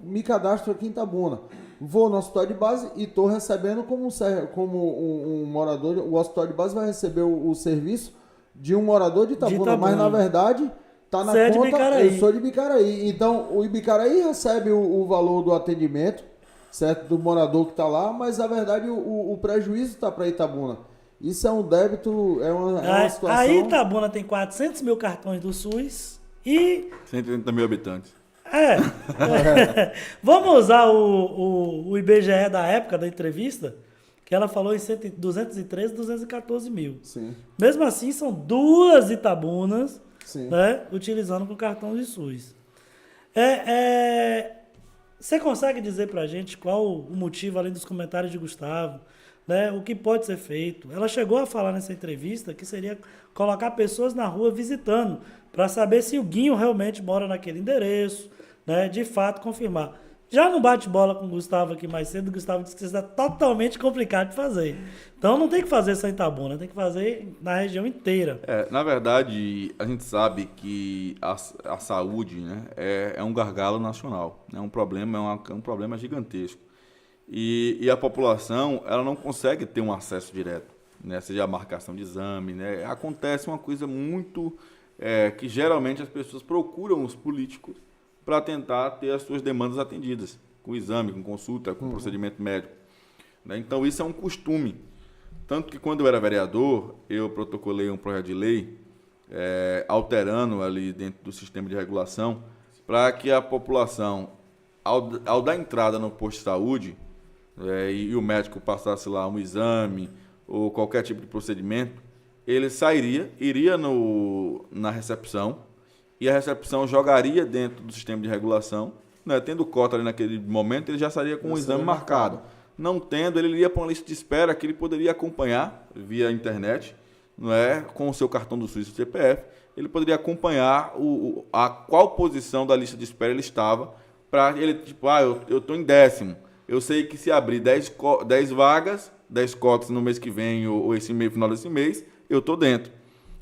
me cadastro aqui em Itabuna. Vou no hospital de base e estou recebendo como um morador. O hospital de base vai receber o serviço de um morador de Itabuna, mas na verdade está na conta, eu sou de Bicaraí. Então o Bicaraí recebe o valor do atendimento, certo, do morador que está lá, mas na verdade o prejuízo está para Itabuna. Isso é um débito, é uma situação... Aí Itabuna tem 400 mil cartões do SUS e... 130 mil habitantes. Vamos usar o IBGE da época da entrevista, que ela falou em 213, 214 mil. Sim. Mesmo assim, são 2 Itabunas, Sim. Né, utilizando com cartão de SUS. Você consegue dizer pra gente qual o motivo, além dos comentários de Gustavo, né, o que pode ser feito? Ela chegou a falar nessa entrevista que seria colocar pessoas na rua visitando, para saber se o Guinho realmente mora naquele endereço, né, de fato confirmar. Já no bate-bola com o Gustavo aqui mais cedo, o Gustavo disse que isso é totalmente complicado de fazer. Então não tem que fazer só em Itabuna, tem que fazer na região inteira. Na verdade, a gente sabe que a saúde, né, é um gargalo nacional, é um problema gigantesco. E a população ela não consegue ter um acesso direto, né, seja a marcação de exame. Né, acontece uma coisa muito... que geralmente as pessoas procuram os políticos para tentar ter as suas demandas atendidas, com exame, com consulta, com procedimento médico. Né? Então, isso é um costume. Tanto que, quando eu era vereador, eu protocolei um projeto de lei alterando ali dentro do sistema de regulação para que a população, ao dar entrada no posto de saúde, e o médico passasse lá um exame ou qualquer tipo de procedimento, ele iria na recepção, e a recepção jogaria dentro do sistema de regulação, né? Tendo cota ali naquele momento, ele já sairia com o exame marcado. Não tendo, ele iria para uma lista de espera que ele poderia acompanhar via internet, não é? Com o seu cartão do SUS e CPF, ele poderia acompanhar a qual posição da lista de espera ele estava, para ele, tipo, eu estou em 10º, eu sei que se abrir 10 vagas, 10 cotas no mês que vem ou esse mês, final desse mês, eu estou dentro.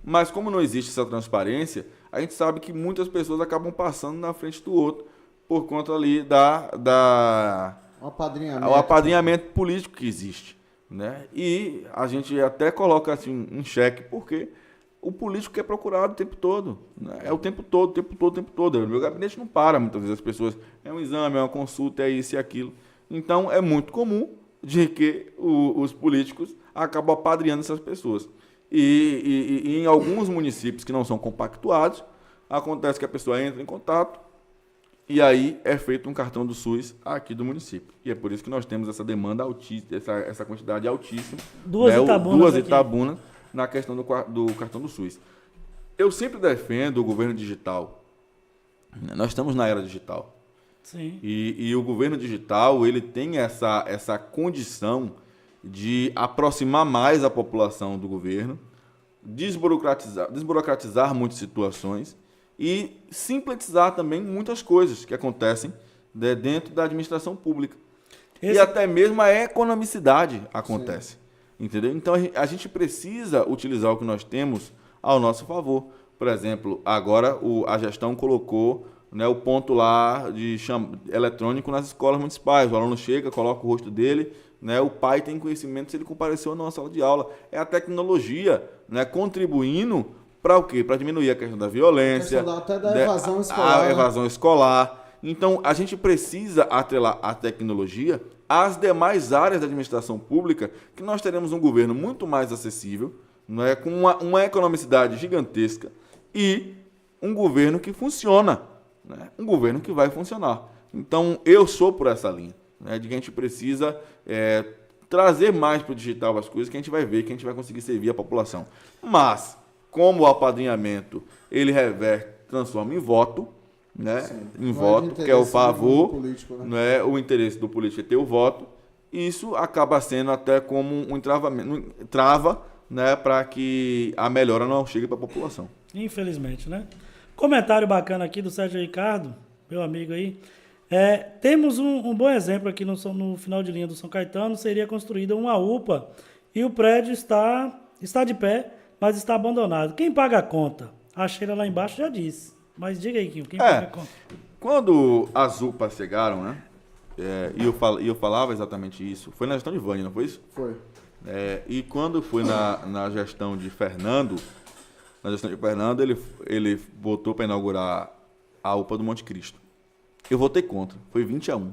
Mas como não existe essa transparência, a gente sabe que muitas pessoas acabam passando na frente do outro por conta ali o apadrinhamento político que existe, né? E a gente até coloca assim em xeque, porque o político é procurado o tempo todo, né? É o tempo todo. O meu gabinete não para, muitas vezes as pessoas, é um exame, é uma consulta, é isso e aquilo. Então é muito comum de que os políticos acabam apadrinhando essas pessoas. E em alguns municípios que não são compactuados, acontece que a pessoa entra em contato e aí é feito um cartão do SUS aqui do município. E é por isso que nós temos essa demanda altíssima, essa quantidade altíssima, duas Itabunas na questão do cartão do SUS. Eu sempre defendo o governo digital. Nós estamos na era digital. Sim. E o governo digital, ele tem essa condição de aproximar mais a população do governo, desburocratizar muitas situações e simpletizar também muitas coisas que acontecem, né, dentro da administração pública. E até mesmo a economicidade acontece. Sim. Entendeu? Então a gente precisa utilizar o que nós temos ao nosso favor. Por exemplo, agora a gestão colocou, né, o ponto lá eletrônico nas escolas municipais. O aluno chega, coloca o rosto dele, né, o pai tem conhecimento se ele compareceu ou não à sala de aula. É a tecnologia, né, contribuindo para o quê? Para diminuir a questão da violência, até da evasão escolar. A evasão escolar. Então, a gente precisa atrelar a tecnologia às demais áreas da administração pública, que nós teremos um governo muito mais acessível, não é, com uma economicidade gigantesca e um governo que funciona, né? Um governo que vai funcionar. Então, eu sou por essa linha, né, de que a gente precisa trazer mais para o digital as coisas que a gente vai ver, que a gente vai conseguir servir a população. Mas, como o apadrinhamento, ele transforma em voto, né? Sim. Em voto, que é o favor, político, né? não é o interesse do político é ter o voto. Isso acaba sendo até como um trava, né, para que a melhora não chegue para a população. Infelizmente, né? Comentário bacana aqui do Sérgio Ricardo, meu amigo aí. Temos um bom exemplo aqui no final de linha do São Caetano. Seria construída uma UPA e o prédio está de pé, mas está abandonado. Quem paga a conta? A Sheila lá embaixo já disse. Mas diga aí, quem paga a conta? Quando as UPAs chegaram, né? E eu falava exatamente isso. Foi na gestão de Vânia, não foi isso? Foi. E quando foi na gestão de Fernando, ele botou para inaugurar a UPA do Monte Cristo. Eu votei contra. Foi 20-1.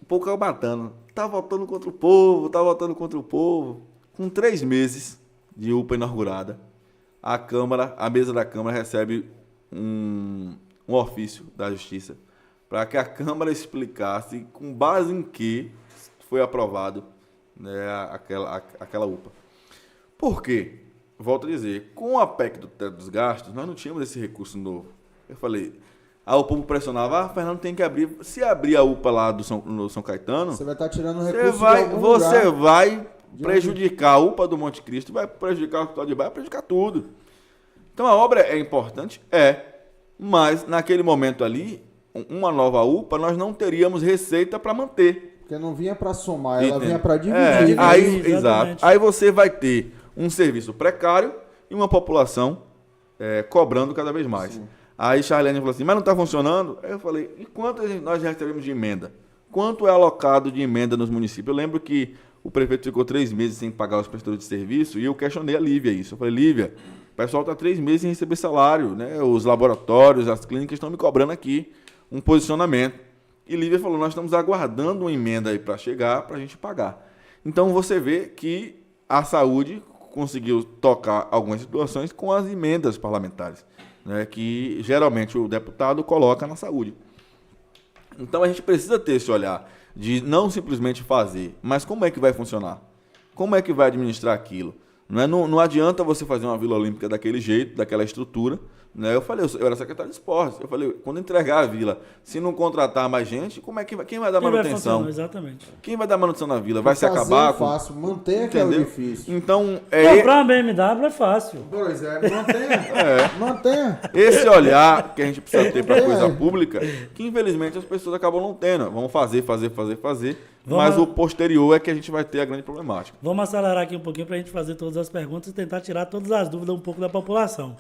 O povo caiu matando. Tá votando contra o povo. Com 3 meses de UPA inaugurada, a mesa da Câmara recebe um ofício da Justiça para que a Câmara explicasse com base em que foi aprovado, né, aquela UPA. Por quê? Volto a dizer, com a PEC do teto dos gastos, nós não tínhamos esse recurso novo. Eu falei, o povo pressionava, Fernando tem que abrir. Se abrir a UPA lá no São Caetano, você vai estar tirando o recurso você vai prejudicar a UPA do Monte Cristo, vai prejudicar o Hospital de Bairro, vai prejudicar tudo. Então a obra é importante? Mas naquele momento ali, uma nova UPA, nós não teríamos receita para manter. Porque não vinha para somar, ela vinha para dividir. Exato. Aí você vai ter um serviço precário e uma população cobrando cada vez mais. Sim. Aí Charlene falou assim, mas não está funcionando? Aí eu falei, e quanto nós recebemos de emenda? Quanto é alocado de emenda nos municípios? Eu lembro que o prefeito ficou 3 meses sem pagar os prestadores de serviço e eu questionei a Lívia isso. Eu falei, Lívia, o pessoal está 3 meses sem receber salário, né? Os laboratórios, as clínicas estão me cobrando aqui um posicionamento. E Lívia falou, nós estamos aguardando uma emenda aí para chegar, para a gente pagar. Então você vê que a saúde conseguiu tocar algumas situações com as emendas parlamentares, né? Que geralmente o deputado coloca na saúde. Então a gente precisa ter esse olhar de não simplesmente fazer, mas como é que vai funcionar? Como é que vai administrar aquilo? Não adianta você fazer uma Vila Olímpica daquele jeito, daquela estrutura. Né? Eu falei, eu era secretário de esportes. Eu falei, quando entregar a vila, se não contratar mais gente, quem vai dar manutenção? Exatamente. Quem vai dar manutenção na vila? Vai se Fazer acabar é fácil, manter que é o difícil. Então, Comprar uma BMW é fácil. Pois é, mantenha. Esse olhar que a gente precisa ter para a coisa pública, que infelizmente as pessoas acabam não tendo. Vão fazer. Mas o posterior é que a gente vai ter a grande problemática. Vamos acelerar aqui um pouquinho para a gente fazer todas as perguntas e tentar tirar todas as dúvidas um pouco da população.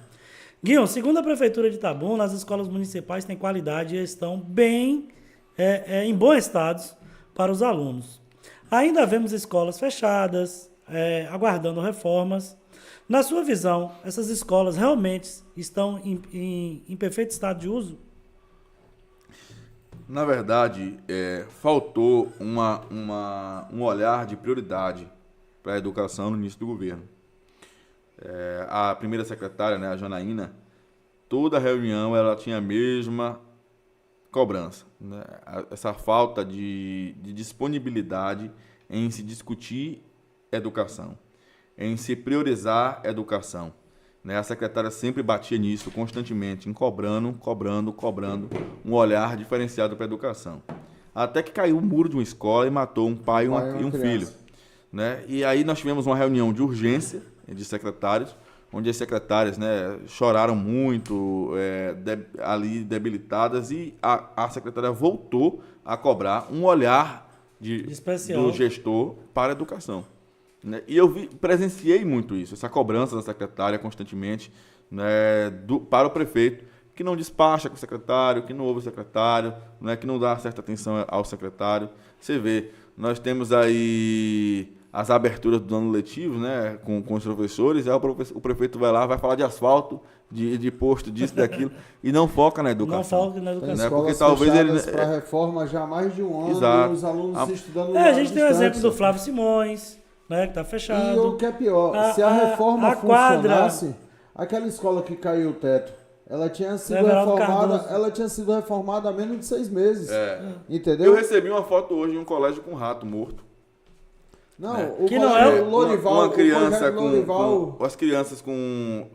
Guilherme, segundo a Prefeitura de Itabuna, as escolas municipais têm qualidade e estão bem, em bom estado para os alunos. Ainda vemos escolas fechadas, aguardando reformas. Na sua visão, essas escolas realmente estão em perfeito estado de uso? Na verdade, faltou um olhar de prioridade para a educação no início do governo. A primeira secretária, né, a Janaína, toda reunião ela tinha a mesma cobrança. Né? Essa falta de disponibilidade em se discutir educação, em se priorizar educação. Né? A secretária sempre batia nisso constantemente, em cobrando um olhar diferenciado para a educação. Até que caiu o muro de uma escola e matou um pai e um filho. Né? E aí nós tivemos uma reunião de urgência de secretários, onde as secretárias, né, choraram muito, ali debilitadas, e a secretária voltou a cobrar um olhar do gestor para a educação. Né? E eu presenciei muito isso, essa cobrança da secretária constantemente, né, para o prefeito, que não despacha com o secretário, que não ouve o secretário, né, que não dá certa atenção ao secretário. Você vê, nós temos aí as aberturas do ano letivo, né, com os professores, aí o prefeito vai lá, vai falar de asfalto, de posto, disso, daquilo, e não foca na educação. Não foca na educação. Né, porque talvez ele para reforma já há mais de um ano. Exato. E os alunos estudando a gente tem o exemplo do Flávio Simões, né, que está fechado. E o que é pior, se a reforma funcionasse, aquela escola que caiu o teto, ela tinha sido reformada há menos de 6 meses. Entendeu? Eu recebi uma foto hoje de um colégio com um rato morto. Não, que não é o Lorival, uma criança as crianças com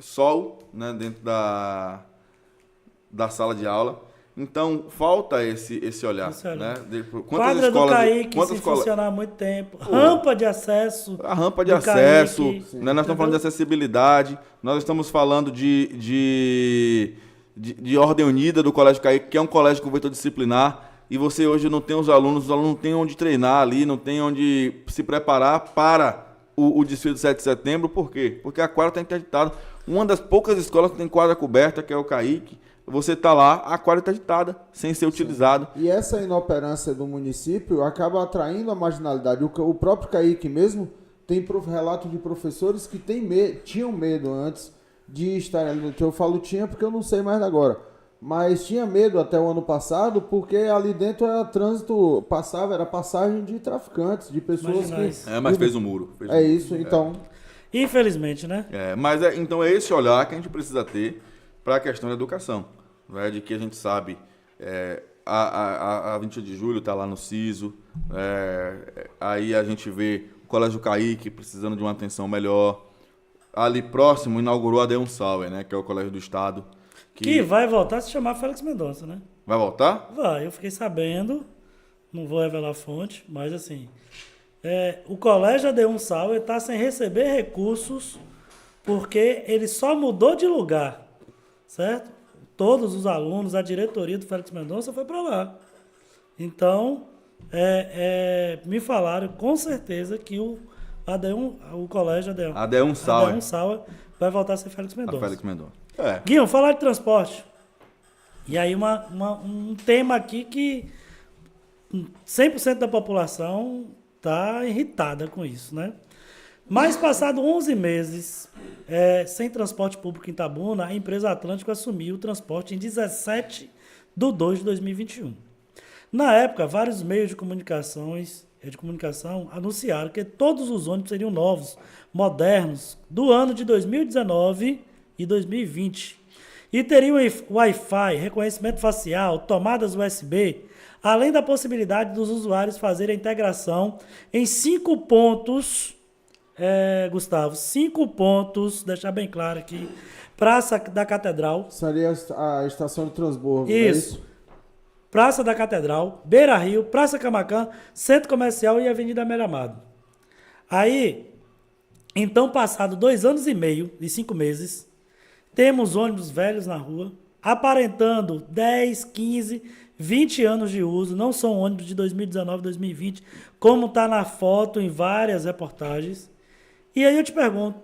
sol, né, dentro da sala de aula. Então, falta esse olhar. Né? Quadra do Kaique, sem funcionar há muito tempo. Rampa de acesso. A rampa de acesso. Né? Nós estamos falando de acessibilidade. Nós estamos falando de ordem unida do Colégio Kaique, que é um colégio com vetor disciplinar. E você hoje não tem os alunos não têm onde treinar ali, não tem onde se preparar para o desfile do 7 de setembro. Por quê? Porque a quadra está interditada. Uma das poucas escolas que tem quadra coberta, que é o Kaique, você está lá, a quadra está interditada, sem ser utilizada. E essa inoperância do município acaba atraindo a marginalidade. O próprio Kaique mesmo tem relato de professores que tinham medo antes de estar ali. Eu falo tinha porque eu não sei mais agora. Mas tinha medo até o ano passado, porque ali dentro era trânsito, era passagem de traficantes, de pessoas mas fez um muro. Então. Infelizmente, né? Mas então é esse olhar que a gente precisa ter para a questão da educação. Né? De que a gente sabe, a 20 de julho está lá no CISO, aí a gente vê o Colégio Kaique precisando de uma atenção melhor. Ali próximo inaugurou a Deon Sauer, né? Que é o Colégio do Estado. Que vai voltar a se chamar Félix Mendonça, né? Vai voltar? Vai, eu fiquei sabendo, não vou revelar a fonte, mas assim, o Colégio Adeum Sauer está sem receber recursos porque ele só mudou de lugar, certo? Todos os alunos, a diretoria do Félix Mendonça foi para lá. Então, me falaram com certeza que o Colégio Adeum Sauer vai voltar a ser Félix Mendonça. Guilherme, falar de transporte. E aí um tema aqui que 100% da população está irritada com isso, né? Mas passado 11 meses sem transporte público em Itabuna, a empresa Atlântico assumiu o transporte em 17 de 2 de 2021. Na época, vários meios de comunicação anunciaram que todos os ônibus seriam novos, modernos, do ano de 2019 e 2020. e teriam Wi-Fi, reconhecimento facial, tomadas USB, além da possibilidade dos usuários fazerem a integração em 5 pontos, Gustavo, 5 pontos, deixar bem claro aqui, Praça da Catedral. Seria a estação de transbordo, Isso. Praça da Catedral, Beira Rio, Praça Camaquã, Centro Comercial e Avenida Meramado. Aí, então, passado 2 anos e meio e 5 meses, temos ônibus velhos na rua, aparentando 10, 15, 20 anos de uso, não são ônibus de 2019, 2020, como está na foto em várias reportagens. E aí eu te pergunto,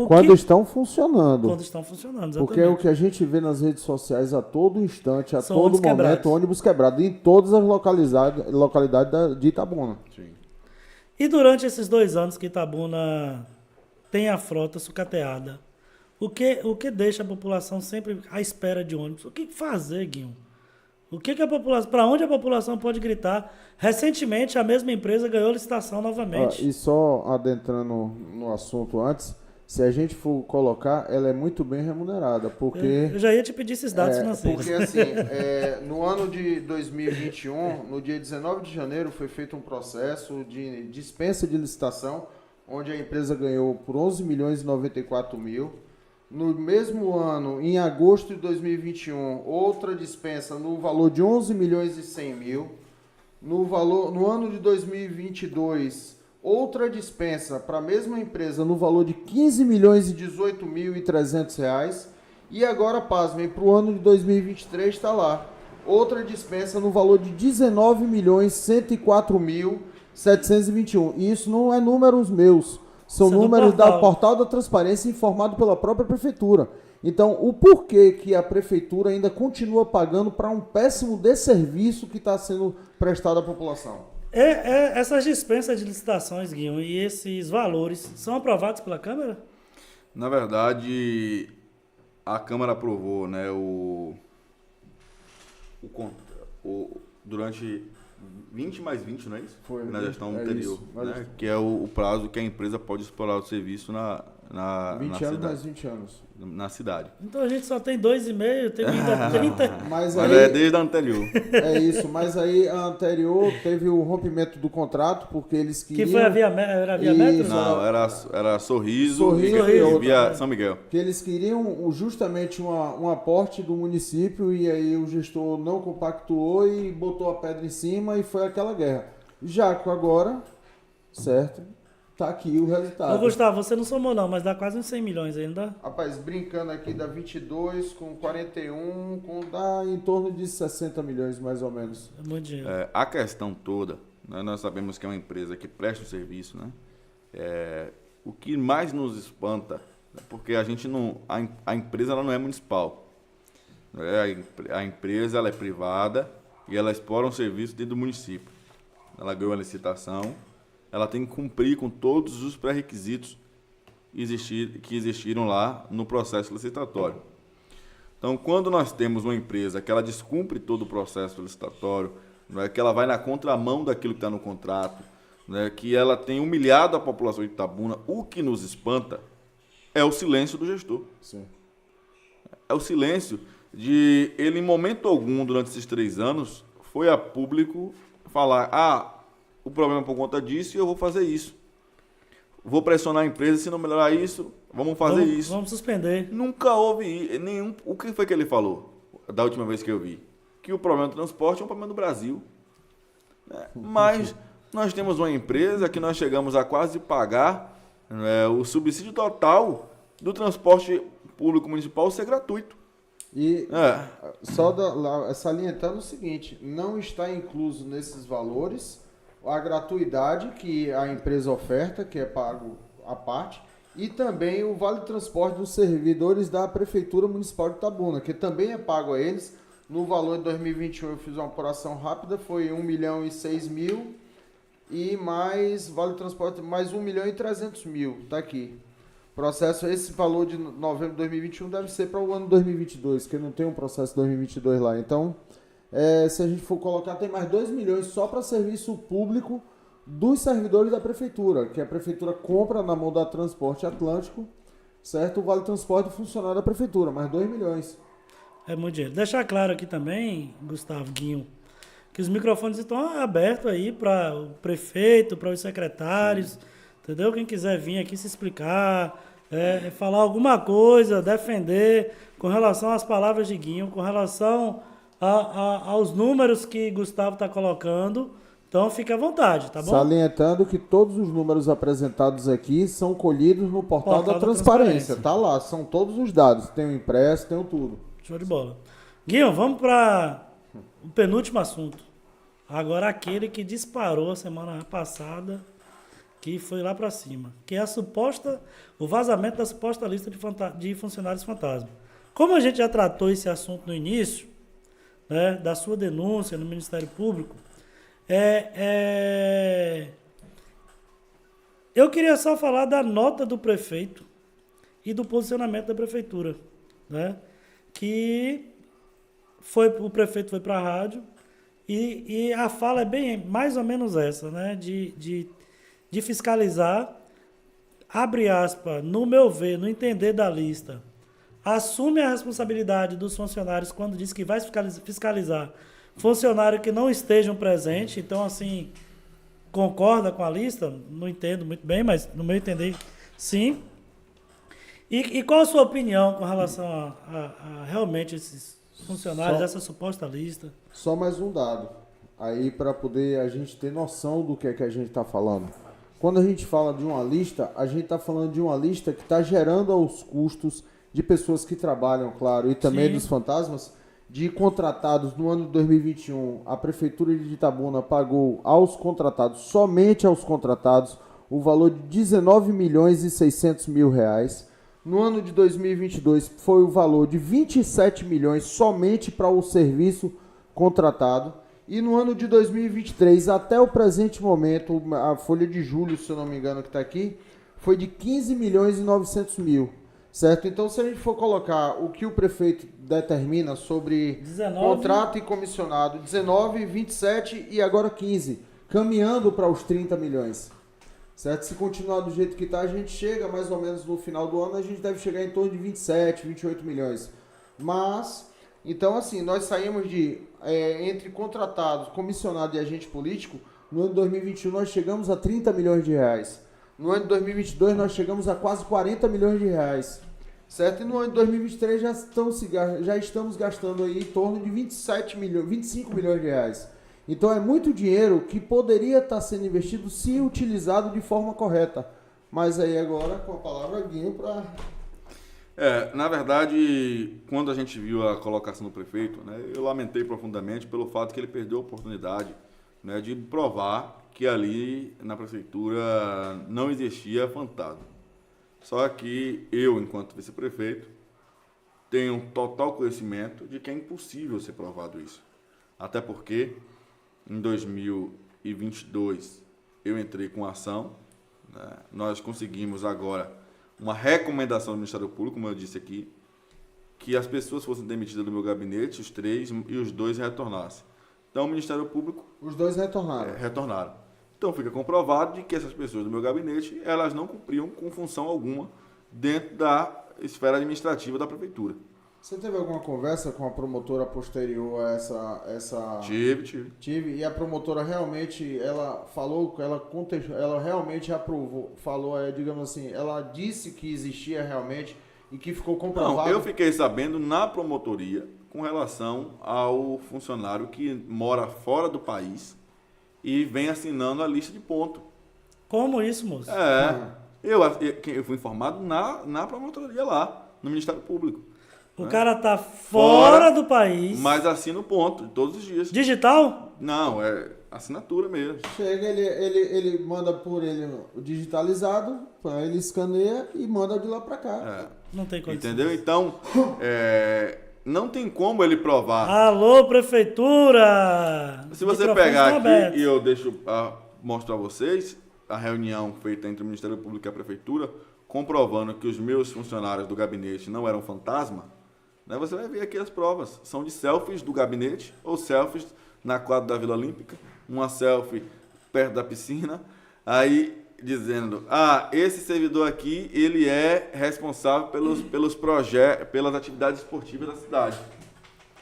quando estão funcionando. Quando estão funcionando, exatamente. Porque é o que a gente vê nas redes sociais a todo instante, a São todo ônibus momento, quebrados. ônibus quebrado em todas as localidades de Itabuna. Sim. E durante esses 2 anos que Itabuna tem a frota sucateada, o que deixa a população sempre à espera de ônibus? O que fazer, Guinho? A população, para onde a população pode gritar? Recentemente, a mesma empresa ganhou licitação novamente. E só adentrando no assunto antes, se a gente for colocar, ela é muito bem remunerada, porque... Eu já ia te pedir esses dados financeiros. Porque assim, no ano de 2021, no dia 19 de janeiro, foi feito um processo de dispensa de licitação, onde a empresa ganhou por 11 milhões e 94 mil. No mesmo ano, em agosto de 2021, outra dispensa no valor de 11 milhões e 100 mil. No ano de 2022, outra dispensa para a mesma empresa no valor de 15 milhões e 18 mil e 300 reais. E agora, pasmem, para o ano de 2023 está lá. Outra dispensa no valor de 19 milhões 104 mil 721. E isso não é números meus. São Isso é do números da portal. Portal da Transparência informado pela própria Prefeitura. Então, o porquê que a Prefeitura ainda continua pagando para um péssimo desserviço que está sendo prestado à população? Essas dispensas de licitações, Guinho, e esses valores são aprovados pela Câmara? Na verdade, a Câmara aprovou, né, durante 20 mais 20, não é isso? Foi, na gestão é anterior, isso, né? Que é o prazo que a empresa pode explorar o serviço na 20 na anos cidade, mais 20 anos. na cidade. Então a gente só tem 2,5, tem ainda 30. Mas Mas aí, é desde a anterior. é isso, mas aí a anterior teve o rompimento do contrato, porque eles Que queriam... foi era a Via Isso. Metro? Não, era Sorriso, Sorriso e e outra, via né? São Miguel. Que eles queriam justamente um aporte do município e aí o gestor não compactuou e botou a pedra em cima e foi aquela guerra. Jaco agora, certo? Tá aqui o Ô, resultado. Gustavo, você não somou não, mas dá quase uns 100 milhões ainda. Rapaz, brincando aqui dá 22 com 41, dá em torno de 60 milhões mais ou menos. É muito dinheiro. A questão toda, né, nós sabemos que é uma empresa que presta um serviço, né? O que mais nos espanta, porque a gente não, a empresa ela não é municipal, né? A empresa ela é privada e ela explora um serviço dentro do município. Ela ganhou a licitação, ela tem que cumprir com todos os pré-requisitos que existiram lá no processo licitatório. Então, quando nós temos uma empresa que ela descumpre todo o processo licitatório, né, que ela vai na contramão daquilo que está no contrato, né, que ela tem humilhado a população de Itabuna, o que nos espanta é o silêncio do gestor. Sim. É o silêncio de ele, em momento algum, durante esses 3 anos, foi a público falar, o problema é por conta disso e eu vou fazer isso. Vou pressionar a empresa, se não melhorar isso, vamos fazer isso. Vamos suspender. Nunca houve nenhum... O que foi que ele falou da última vez que eu vi? Que o problema do transporte é um problema do Brasil. Mas nós temos uma empresa que nós chegamos a quase pagar o subsídio total do transporte público municipal ser gratuito. E só salientando o seguinte, não está incluso nesses valores a gratuidade que a empresa oferta, que é pago à parte, e também o vale transporte dos servidores da Prefeitura Municipal de Itabuna, que também é pago a eles. No valor de 2021 eu fiz uma apuração rápida, foi 1 milhão e 6 mil e mais vale transporte mais 1 milhão e 300 mil, tá aqui. Processo, esse valor de novembro de 2021 deve ser para o ano 2022, que não tem um processo 2022 lá. Então, se a gente for colocar, tem mais 2 milhões só para serviço público dos servidores da Prefeitura, que a Prefeitura compra na mão da Transporte Atlântico, certo? O Vale Transporte funcionário da Prefeitura, mais 2 milhões. É muito dinheiro. Deixar claro aqui também, Gustavo Guinho, que os microfones estão abertos aí para o prefeito, para os secretários, entendeu? Quem quiser vir aqui se explicar, falar alguma coisa, defender com relação às palavras de Guinho, com relação aos números que Gustavo está colocando. Então fique à vontade, tá bom? Salientando que todos os números apresentados aqui são colhidos no portal da transparência. Tá lá, são todos os dados. Tem o impresso, tem o tudo. Show de bola. Guinho, vamos para o penúltimo assunto. Agora aquele que disparou a semana passada, que foi lá para cima, que é o vazamento da suposta lista de funcionários fantasma. Como a gente já tratou esse assunto no início, né, da sua denúncia no Ministério Público, eu queria só falar da nota do prefeito e do posicionamento da prefeitura, né? Que o prefeito foi para a rádio e a fala é bem mais ou menos essa, né? De fiscalizar, abre aspas, no meu ver, no entender da lista, assume a responsabilidade dos funcionários quando diz que vai fiscalizar funcionário que não estejam presentes. Então, assim, concorda com a lista? Não entendo muito bem, mas no meu entender, sim. E qual a sua opinião com relação a realmente esses funcionários, essa suposta lista? Só mais um dado, aí para poder a gente ter noção do que é que a gente está falando. Quando a gente fala de uma lista, a gente está falando de uma lista que está gerando aos custos de pessoas que trabalham, claro, e também Sim. dos fantasmas, de contratados no ano de 2021. A Prefeitura de Itabuna pagou aos contratados, somente aos contratados, o valor de R$19.600.000. No ano de 2022 foi o valor de 27 milhões somente para o serviço contratado. E no ano de 2023, até o presente momento, a folha de julho, se eu não me engano, que está aqui, foi de 15.900.000. Certo? Então, se a gente for colocar o que o prefeito determina sobre 19. Contrato e comissionado, 19, 27 e agora 15, caminhando para os 30 milhões. Certo? Se continuar do jeito que está, a gente chega mais ou menos no final do ano, a gente deve chegar em torno de 27, 28 milhões. Mas, então assim, nós saímos de, entre contratados, comissionado e agente político, no ano de 2021 nós chegamos a 30 milhões de reais. No ano de 2022 nós chegamos a quase 40 milhões de reais. Certo? E no ano de 2023 já estamos gastando aí em torno de 25 milhões de reais. Então é muito dinheiro que poderia estar sendo investido se utilizado de forma correta. Mas aí agora, com a palavra Guinho para... Na verdade, quando a gente viu a colocação do prefeito, né, eu lamentei profundamente pelo fato que ele perdeu a oportunidade, né, de provar que ali na prefeitura não existia fantasma. Só que eu, enquanto vice-prefeito, tenho total conhecimento de que é impossível ser provado isso. Até porque, em 2022, eu entrei com ação, né? Nós conseguimos agora uma recomendação do Ministério Público, como eu disse aqui, que as pessoas fossem demitidas do meu gabinete, os 3 e os 2 retornassem. Então, o Ministério Público... Os 2 retornaram. Retornaram. Então, fica comprovado de que essas pessoas do meu gabinete, elas não cumpriam com função alguma dentro da esfera administrativa da prefeitura. Você teve alguma conversa com a promotora posterior a essa... Tive. E a promotora realmente, ela falou, ela realmente aprovou, falou, digamos assim, ela disse que existia realmente e que ficou comprovado... Não, eu fiquei sabendo na promotoria com relação ao funcionário que mora fora do país e vem assinando a lista de ponto. Como isso, moço? Eu fui informado na promotoria lá, no Ministério Público. O cara tá fora do país. Mas assina o ponto, todos os dias. Digital? Não, é assinatura mesmo. Chega, ele manda por ele digitalizado, ele escaneia e manda de lá pra cá. Não tem condição. Entendeu? Então, não tem como ele provar. Alô, prefeitura! Se você Microfones pegar estão aqui abertos. e eu deixo mostrar a vocês a reunião feita entre o Ministério Público e a Prefeitura, comprovando que os meus funcionários do gabinete não eram fantasma, né, você vai ver aqui as provas. São de selfies do gabinete ou selfies na quadra da Vila Olímpica, uma selfie perto da piscina, aí dizendo, esse servidor aqui, ele é responsável pelos projetos, pelas atividades esportivas da cidade.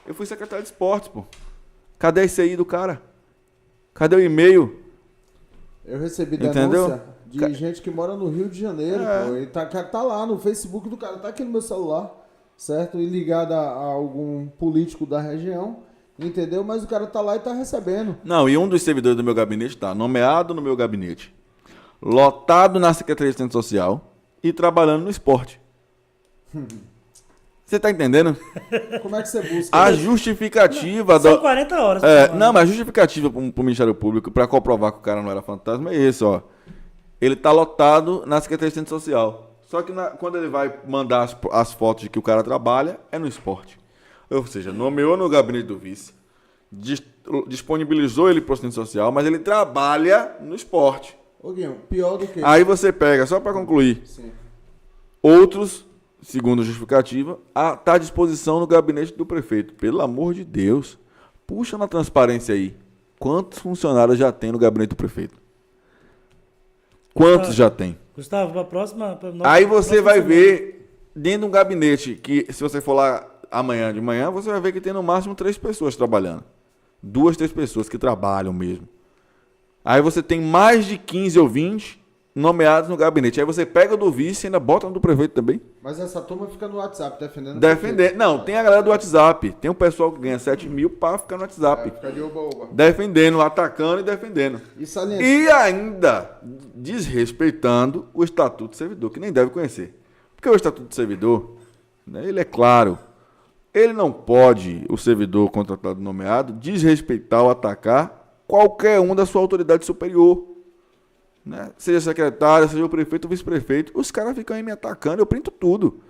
Eu fui secretário de esportes, pô. Cadê isso aí do cara? Cadê o e-mail? Eu recebi Entendeu? denúncia de gente que mora no Rio de Janeiro, pô. E tá lá no Facebook do cara, tá aqui no meu celular, certo? E ligado a algum político da região, entendeu? Mas o cara tá lá e tá recebendo. Não, e um dos servidores do meu gabinete tá nomeado no meu gabinete, lotado na Secretaria de Assistência Social e trabalhando no esporte. Você tá entendendo? Como é que você busca? A justificativa São 40 horas. por semana. não, mas a justificativa pro Ministério Público pra comprovar que o cara não era fantasma é esse, ó. Ele tá lotado na Secretaria de Assistência Social. Só que quando ele vai mandar as fotos de que o cara trabalha, é no esporte. Ou seja, nomeou no gabinete do vice, disponibilizou ele pro assistente social, mas ele trabalha no esporte. Ô, Guinho, pior do que... Aí você pega, só pra concluir, Sim. outros, segundo a justificativa, tá à disposição no gabinete do prefeito. Pelo amor de Deus, puxa na transparência aí. Quantos funcionários já tem no gabinete do prefeito? Quantos já tem? Gustavo, pra próxima... Aí você vai ver, dentro de um gabinete, que se você for lá amanhã de manhã, você vai ver que tem no máximo 3 pessoas trabalhando. 2, 3 pessoas que trabalham mesmo. Aí você tem mais de 15 ou 20 nomeados no gabinete. Aí você pega o do vice e ainda bota no do prefeito também. Mas essa turma fica no WhatsApp defendendo... Defender. Não, tem a galera do WhatsApp. Tem um pessoal que ganha 7 mil para ficar no WhatsApp. Fica de oba-oba. Defendendo, atacando e defendendo. E saliente. E ainda desrespeitando o Estatuto do Servidor, que nem deve conhecer. Porque o Estatuto do Servidor, né, ele é claro, ele não pode, o servidor contratado nomeado, desrespeitar ou atacar qualquer um da sua autoridade superior. Né? Seja secretário, seja o prefeito ou vice-prefeito, os caras ficam aí me atacando, eu printo tudo.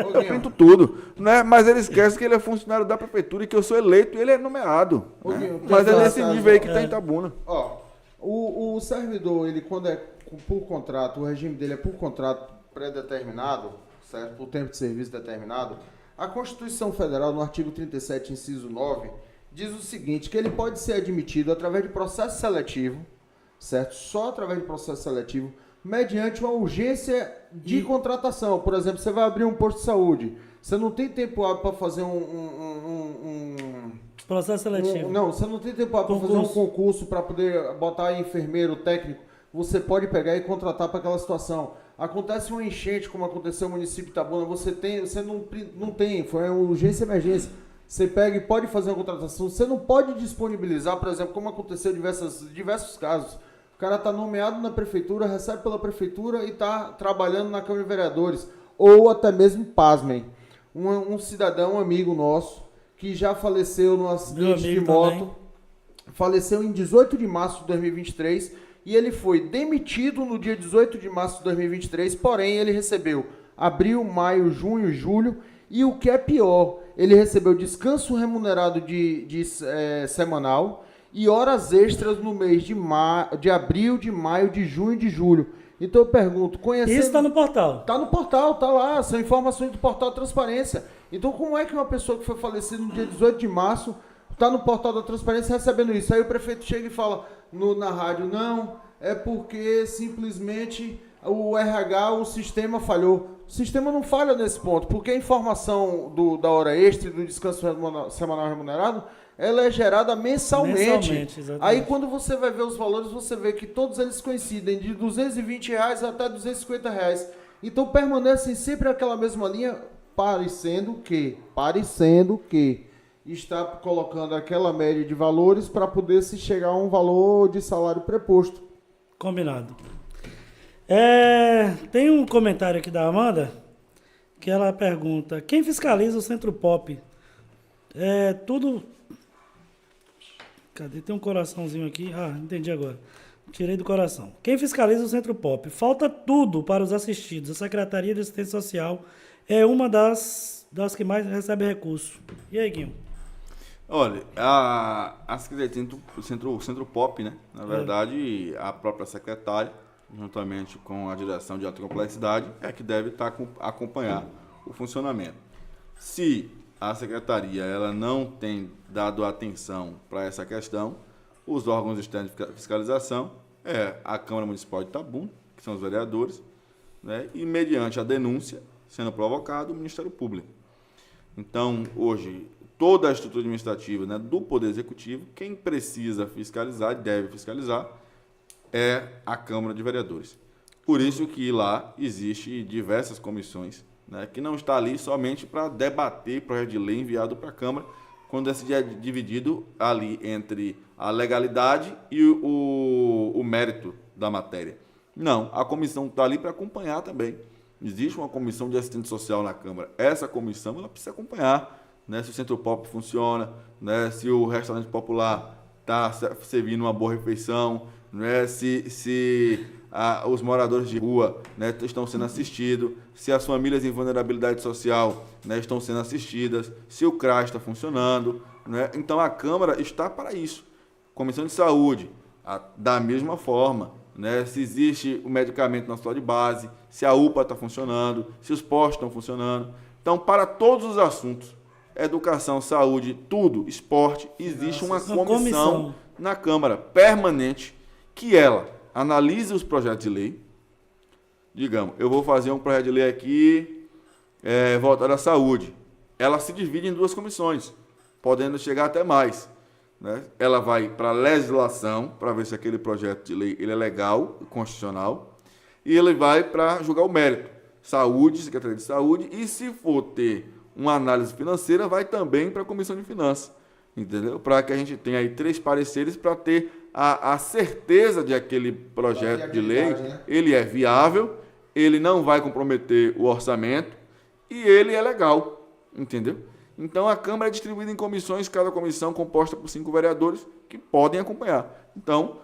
Ô, Eu printo tudo. Né? Mas ele esquece que ele é funcionário da prefeitura e que eu sou eleito e ele é nomeado. Ô, Né? Guinho, Mas é tem nesse caso- nível aí que tá em Itabuna. Ó, o servidor, ele quando é por contrato, o regime dele é por contrato pré-determinado, certo? Por tempo de serviço determinado, a Constituição Federal, no artigo 37, inciso 9, diz o seguinte, que ele pode ser admitido através de processo seletivo, certo? Só através de processo seletivo, mediante uma urgência de contratação. Por exemplo, você vai abrir um posto de saúde, você não tem tempo hábil para fazer Processo seletivo. não, você não tem tempo para fazer um concurso para poder botar enfermeiro, técnico. Você pode pegar e contratar para aquela situação. Acontece uma enchente, como aconteceu no município de Itabuna, você não tem, foi uma urgência e emergência. Você pega e pode fazer uma contratação. Você não pode disponibilizar, por exemplo, como aconteceu em diversos casos. O cara está nomeado na prefeitura, recebe pela prefeitura e está trabalhando na Câmara de Vereadores. Ou até mesmo, pasmem, um cidadão, um amigo nosso, que já faleceu num acidente de moto. Também. Faleceu em 18 de março de 2023 e ele foi demitido no dia 18 de março de 2023, porém ele recebeu abril, maio, junho, julho e o que é pior, ele recebeu descanso remunerado semanal e horas extras no mês de abril, de maio, de junho e de julho. Então eu pergunto, conhecendo... Isso está no portal. Tá no portal, tá lá, são informações do portal Transparência. Então como é que uma pessoa que foi falecida no dia 18 de março tá no portal da Transparência recebendo isso? Aí o prefeito chega e fala na rádio, não, é porque simplesmente o RH, o sistema falhou. O sistema não falha nesse ponto, porque a informação da hora extra e do descanso semanal remunerado, ela é gerada mensalmente. Aí quando você vai ver os valores, você vê que todos eles coincidem de R$220 até R$250. Então permanecem sempre aquela mesma linha, parecendo que está colocando aquela média de valores para poder se chegar a um valor de salário preposto. Combinado. Tem um comentário aqui da Amanda, que ela pergunta, quem fiscaliza o Centro Pop? Tudo... Cadê? Tem um coraçãozinho aqui. Ah, entendi agora. Tirei do coração. Quem fiscaliza o Centro Pop? Falta tudo para os assistidos. A Secretaria de Assistência Social é uma das que mais recebe recurso. E aí, Guinho? Olha, a Secretaria, o Centro Pop, né? Na verdade, a própria secretária, juntamente com a direção de alta complexidade, é que deve acompanhar o funcionamento. Se a secretaria ela não tem dado atenção para essa questão, os órgãos externos de fiscalização a Câmara Municipal de Itabuna, que são os vereadores, né? E mediante a denúncia sendo provocado, o Ministério Público. Então, hoje, toda a estrutura administrativa, né, do Poder Executivo, quem precisa fiscalizar e deve fiscalizar é a Câmara de Vereadores. Por isso que lá existe diversas comissões, né, que não está ali somente para debater projeto de lei enviado para a Câmara, quando esse é dividido ali entre a legalidade e o mérito da matéria. Não, a comissão está ali para acompanhar também. Existe uma comissão de assistente social na Câmara. Essa comissão ela precisa acompanhar, né, se o Centro Pop funciona, né, se o restaurante popular está servindo uma boa refeição, né, se os moradores de rua, né, estão sendo assistidos, se as famílias em vulnerabilidade social, né, estão sendo assistidas, se o CRAS está funcionando. Né? Então, a Câmara está para isso. Comissão de Saúde, da mesma forma. Né? Se existe o medicamento na sua de base, se a UPA está funcionando, se os postos estão funcionando. Então, para todos os assuntos, educação, saúde, tudo, esporte, existe uma comissão na Câmara permanente que ela analisa os projetos de lei. Digamos, eu vou fazer um projeto de lei aqui voltado à saúde. Ela se divide em 2 comissões, podendo chegar até mais. Né? Ela vai para a legislação, para ver se aquele projeto de lei ele é legal, constitucional, e ele vai para julgar o mérito. Saúde, Secretaria de Saúde, e se for ter uma análise financeira, vai também para a Comissão de Finanças. Entendeu? Para que a gente tenha aí 3 pareceres para ter a certeza de aquele projeto de lei, né? Ele é viável, ele não vai comprometer o orçamento e ele é legal, entendeu? Então a Câmara é distribuída em comissões, cada comissão composta por 5 vereadores que podem acompanhar. Então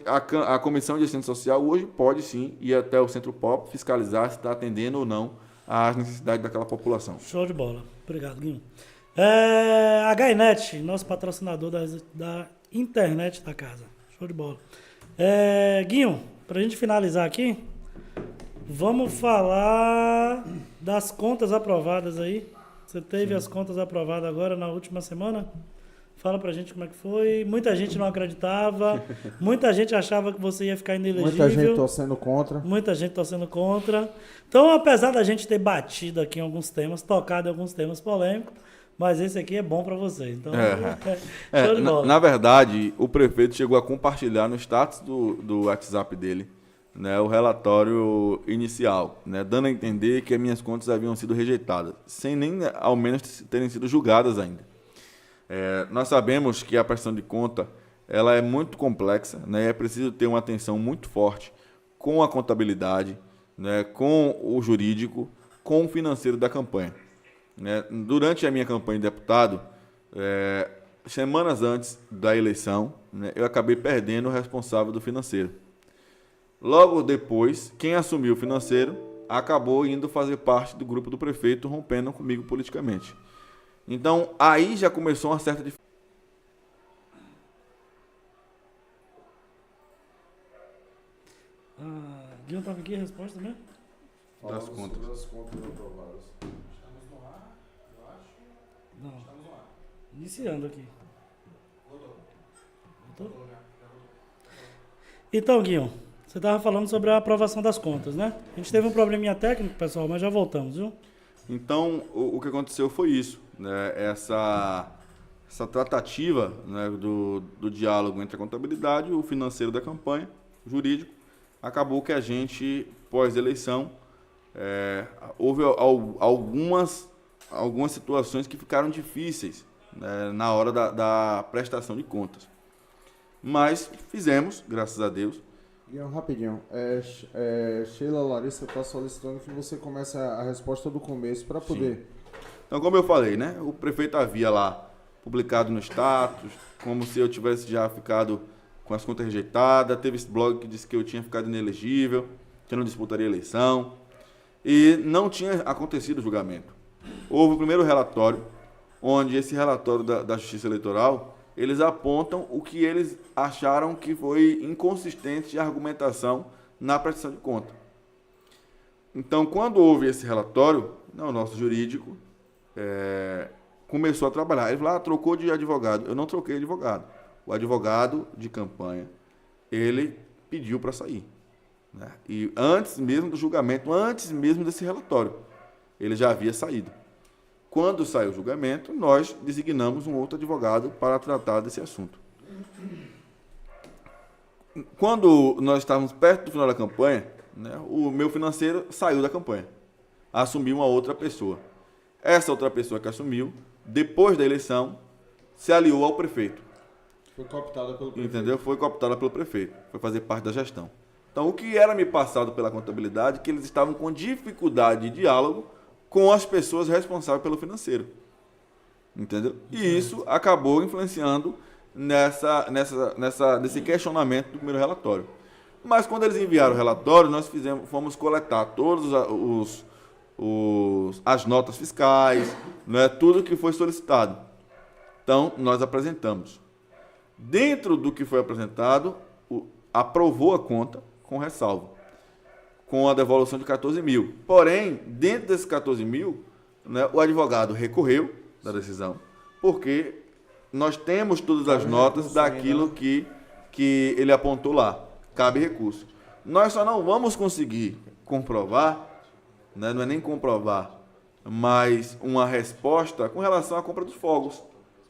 a Comissão de Assistência Social hoje pode sim ir até o Centro Pop fiscalizar se está atendendo ou não às necessidades daquela população. Show de bola. Obrigado, Guinho. A HNet, nosso patrocinador da internet da casa. Show de bola. Guinho, para a gente finalizar aqui, vamos falar das contas aprovadas aí. Você teve as contas aprovadas agora na última semana? Fala pra gente como é que foi. Muita gente não acreditava, muita gente achava que você ia ficar inelegível. Muita gente torcendo contra. Muita gente torcendo contra. Então, apesar da gente ter batido aqui em alguns temas, tocado em alguns temas polêmicos, mas esse aqui é bom para você. Então, show de bola. Na verdade, o prefeito chegou a compartilhar no status do WhatsApp dele, né, o relatório inicial, né, dando a entender que as minhas contas haviam sido rejeitadas, sem nem ao menos terem sido julgadas ainda. Nós sabemos que a prestação de conta ela é muito complexa, né, é preciso ter uma atenção muito forte com a contabilidade, né, com o jurídico, com o financeiro da campanha. Durante a minha campanha de deputado, semanas antes da eleição, né, eu acabei perdendo o responsável do financeiro. Logo depois, quem assumiu o financeiro acabou indo fazer parte do grupo do prefeito, rompendo comigo politicamente. Então, aí já começou uma certa dificuldade. Guilherme estava aqui a resposta mesmo? Das contas. Das contas aprovadas. Estamos no ar, eu acho. Não. Estamos no ar. Iniciando aqui. Voltou. Voltou? Então, Guilherme, você estava falando sobre a aprovação das contas, né? A gente teve um probleminha técnico, pessoal, mas já voltamos, viu? Então, o que aconteceu foi isso, né? Essa tratativa, né, do diálogo entre a contabilidade, o financeiro da campanha, o jurídico, acabou que a gente, pós-eleição, houve algumas situações que ficaram difíceis, né, na hora da prestação de contas. Mas fizemos, graças a Deus. Guilherme, rapidinho. Sheila Larissa está solicitando que você comece a resposta do começo para poder... Sim. Então, como eu falei, né, o prefeito havia lá publicado no status, como se eu tivesse já ficado com as contas rejeitadas. Teve esse blog que disse que eu tinha ficado inelegível, que eu não disputaria a eleição. E não tinha acontecido o julgamento. Houve o primeiro relatório, onde esse relatório da Justiça Eleitoral, eles apontam o que eles acharam que foi inconsistente de argumentação na prestação de conta. Então, quando houve esse relatório, o nosso jurídico começou a trabalhar. Ele falou, trocou de advogado. Eu não troquei de advogado. O advogado de campanha, ele pediu para sair. Né? E antes mesmo do julgamento, antes mesmo desse relatório, ele já havia saído. Quando sai o julgamento, nós designamos um outro advogado para tratar desse assunto. Quando nós estávamos perto do final da campanha, né, o meu financeiro saiu da campanha, assumiu uma outra pessoa. Essa outra pessoa que assumiu, depois da eleição, se aliou ao prefeito. Foi cooptada pelo prefeito. Entendeu? Foi cooptada pelo prefeito, foi fazer parte da gestão. Então, o que era me passado pela contabilidade, que eles estavam com dificuldade de diálogo com as pessoas responsáveis pelo financeiro. Entendeu? E isso acabou influenciando nesse questionamento do primeiro relatório. Mas quando eles enviaram o relatório, nós fomos coletar todas as notas fiscais, né, tudo que foi solicitado. Então, nós apresentamos. Dentro do que foi apresentado, aprovou a conta com ressalva, com a devolução de 14 mil. Porém, dentro desses 14 mil, né, o advogado recorreu da decisão, porque nós temos todas as notas daquilo que ele apontou lá. Cabe recurso. Nós só não vamos conseguir comprovar, né, não é nem comprovar, mas uma resposta com relação à compra dos fogos.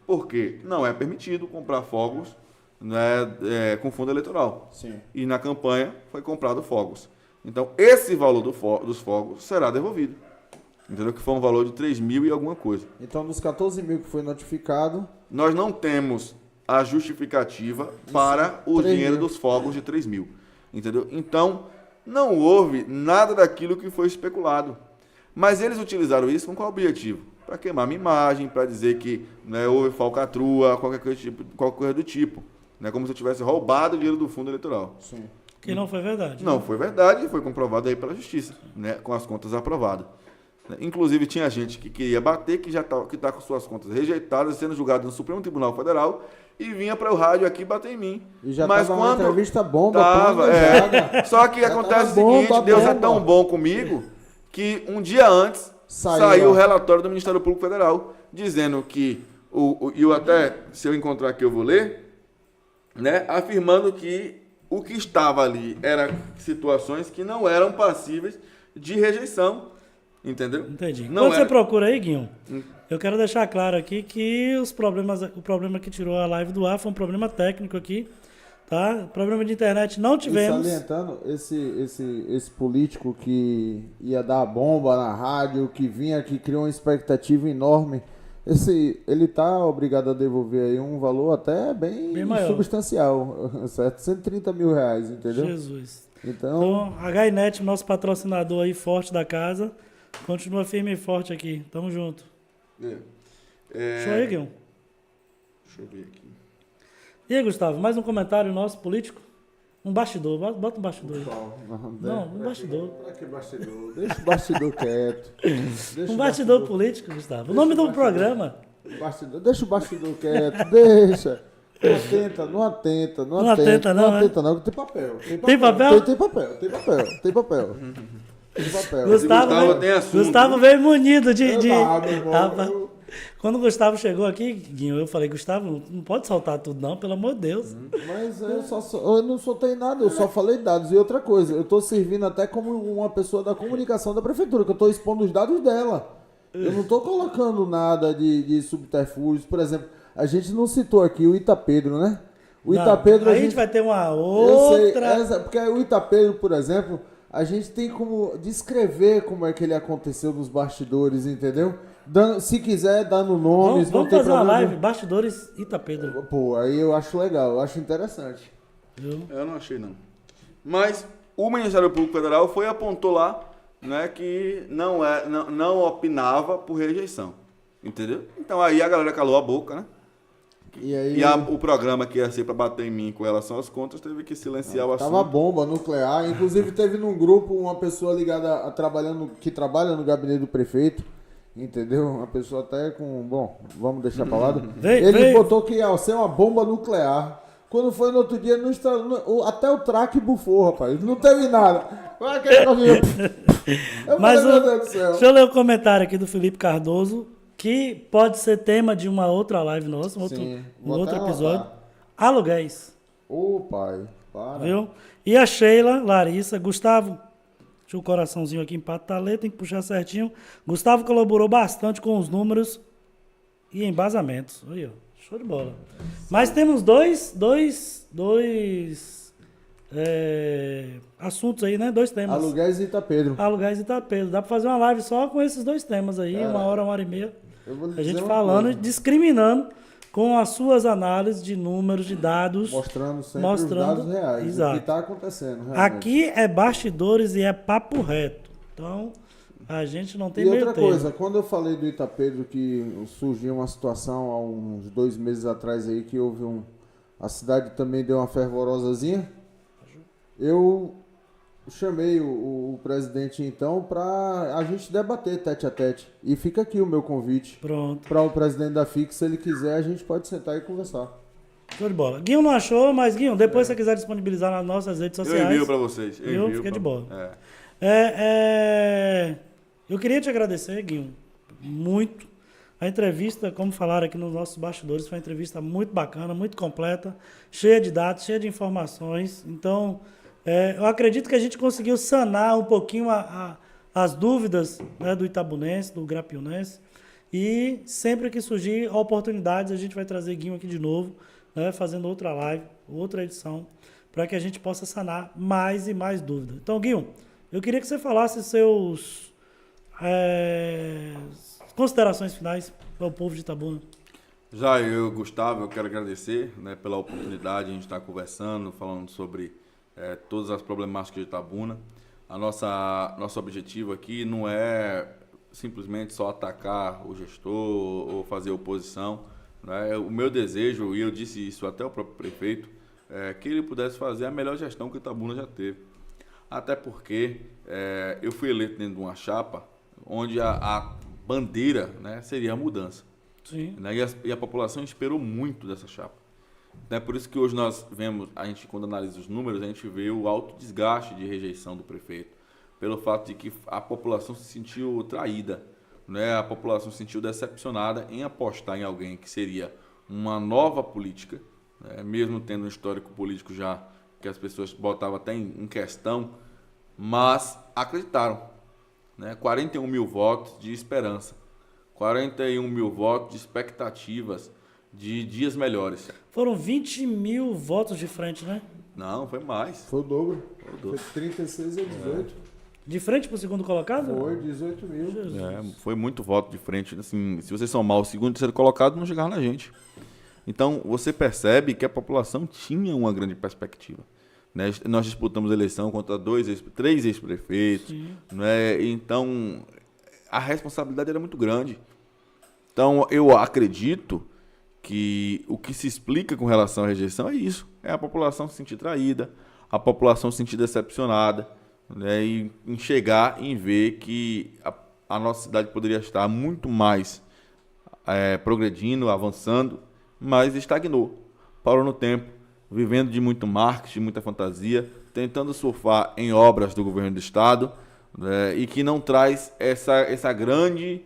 Porque não é permitido comprar fogos, né, com fundo eleitoral. Sim. E na campanha foi comprado fogos. Então, esse valor dos fogos será devolvido. Entendeu? Que foi um valor de 3 mil e alguma coisa. Então, dos 14 mil que foi notificado... Nós não temos a justificativa para o 3 dinheiro mil. dos fogos de 3 mil. Entendeu? Então, não houve nada daquilo que foi especulado. Mas eles utilizaram isso com qual objetivo? Para queimar minha imagem, para dizer que, né, houve falcatrua, qualquer coisa do tipo. Né, como se eu tivesse roubado o dinheiro do fundo eleitoral. Sim. Que não foi verdade. Não foi verdade e foi comprovado aí pela justiça, né, com as contas aprovadas. Inclusive, tinha gente que queria bater, que está com suas contas rejeitadas, sendo julgado no Supremo Tribunal Federal, e vinha para o rádio aqui bater em mim. E já Mas estava uma quando entrevista bomba, tava, planejada. Só que Já acontece o tava seguinte, bomba, Deus é bomba. tão bom comigo, que um dia antes saiu o relatório do Ministério Público Federal, dizendo que, se eu encontrar aqui eu vou ler, né, afirmando que o que estava ali eram situações que não eram passíveis de rejeição. Entendeu? Entendi. Não Quando você era. procura aí, Guinho, eu quero deixar claro aqui que o problema que tirou a live do ar foi um problema técnico aqui, tá? Problema de internet não E tivemos. salientando, esse político que ia dar a bomba na rádio, que vinha, que criou uma expectativa enorme, ele tá obrigado a devolver aí um valor até bem maior. substancial, certo? 130 mil reais, entendeu? Jesus. Então, Então, HNet, nosso patrocinador aí forte da casa, continua firme e forte aqui. Tamo junto. Show aí, Guilherme. Deixa eu ver aqui. E aí, Gustavo, mais um comentário nosso político? Um bastidor, bota um bastidor aí. Não, um bastidor. Pra que bastidor? Deixa o bastidor quieto. Deixa Um o bastidor político, Gustavo. O nome do programa. Deixa o bastidor quieto, deixa. Não atenta, Não atenta, não, é? Tem papel. Tem papel? Tem papel. Gustavo tem assunto. Gustavo veio munido de... Meu irmão. Rapaz, quando o Gustavo chegou aqui, Guinho, eu falei, Gustavo, não pode soltar tudo não, pelo amor de Deus. Mas eu não soltei nada, eu só falei dados. E outra coisa, eu tô servindo até como uma pessoa da comunicação da prefeitura, que eu tô expondo os dados dela. Eu não tô colocando nada de subterfúgios. Por exemplo, a gente não citou aqui o Itapedro, né? O Não, Itapedro a gente vai ter uma Eu sei, outra... porque o Itapedro, por exemplo, a gente tem como descrever como é que ele aconteceu nos bastidores, entendeu? Se quiser, dando nomes, não Vamos tem fazer uma problema. live, bastidores Itapedro. Pô, aí eu acho legal, eu acho interessante. Viu? Eu não achei, não. Mas o Ministério Público Federal apontou lá, né, que não opinava por rejeição. Entendeu? Então aí a galera calou a boca, né? E aí O programa que ia ser para bater em mim com relação às contas teve que silenciar o assunto. tava bomba nuclear. Inclusive teve num grupo uma pessoa ligada que trabalha no gabinete do prefeito. Entendeu? Uma pessoa até com... Bom, vamos deixar pra lá. Ele botou que ia ser uma bomba nuclear. Quando foi no outro dia, até o traque bufou, rapaz. Não teve nada. Mas meu Deus do céu. deixa eu ler o comentário aqui do Felipe Cardoso, que pode ser tema de uma outra live nossa, Sim, um vou outro até episódio. anotar. Aluguéis, Ô, pai, para. viu? E a Sheila, Larissa, Gustavo, deixa Deixa o coraçãozinho aqui em pataleta, tem que puxar certinho. Gustavo colaborou bastante com os números e embasamentos. Aí, ó, show de bola. Mas temos dois assuntos aí, né? 2 temas. Aluguéis e Itapedro. Aluguéis e Itapedro. Dá pra fazer uma live só com esses 2 temas aí, Cara, 1 hora e meia. Eu vou lhe A dizer gente uma falando, coisa. discriminando com as suas análises de números, de dados. Mostrando sempre Mostrando, os dados reais. exato. O que está acontecendo, realmente. Aqui é bastidores e é papo reto. Então, a gente não tem E meio outra termo. coisa, quando eu falei do Itapedro que surgiu uma situação há uns 2 meses atrás aí que houve a cidade também deu uma fervorosazinha, eu chamei o presidente então para a gente debater tete a tete. E fica aqui o meu convite Pronto, para o presidente da FIC, se ele quiser, a gente pode sentar e conversar. show de bola. Guinho não achou, mas Guinho, depois se você quiser disponibilizar nas nossas redes Eu sociais. envio para vocês. Eu envio fiquei de pra- boa. É. Eu queria te agradecer, Guinho, muito. A entrevista, como falaram aqui nos nossos bastidores, foi uma entrevista muito bacana, muito completa, cheia de dados, cheia de informações. Então, eu acredito que a gente conseguiu sanar um pouquinho as dúvidas, né, do itabunense, do grapiunense. E sempre que surgir oportunidades, a gente vai trazer Guinho aqui de novo, né, fazendo outra live, outra edição, para que a gente possa sanar mais e mais dúvidas. Então, Guinho, eu queria que você falasse seus considerações finais para o povo de Itabuna. Já eu, Gustavo, eu quero agradecer, né, pela oportunidade de a gente estar conversando, falando sobre todas as problemáticas de Itabuna. Nosso objetivo aqui não é simplesmente só atacar o gestor ou fazer oposição, né? O meu desejo, e eu disse isso até ao próprio prefeito, é que ele pudesse fazer a melhor gestão que Itabuna já teve. Até porque eu fui eleito dentro de uma chapa onde a bandeira, né, seria a mudança. Sim. Né? E a população esperou muito dessa chapa. É por isso que hoje nós vemos, a gente quando analisa os números, a gente vê o alto desgaste de rejeição do prefeito, pelo fato de que a população se sentiu traída, né? A população se sentiu decepcionada em apostar em alguém que seria uma nova política, né? Mesmo tendo um histórico político já que as pessoas botavam até em questão, mas acreditaram, né? 41 mil votos de esperança, 41 mil votos de expectativas de dias melhores. Foram 20 mil votos de frente, né? Não, foi mais. Foi o dobro. o dobro. Foi 36 a 18. De frente para o segundo colocado? Foi 18 mil. Foi muito voto de frente. Assim, se você somar o segundo e terceiro colocado, não chegava na gente. Então, você percebe que a população tinha uma grande perspectiva. Né? Nós disputamos a eleição contra 3 ex-prefeitos. Né? Então, a responsabilidade era muito grande. Então, eu acredito que o que se explica com relação à rejeição é isso. É a população se sentir traída, a população se sentir decepcionada, né? E em chegar e ver que a nossa cidade poderia estar muito mais progredindo, avançando, mas estagnou, parou no tempo, vivendo de muito marketing, de muita fantasia, tentando surfar em obras do governo do estado, né? E que não traz essa grande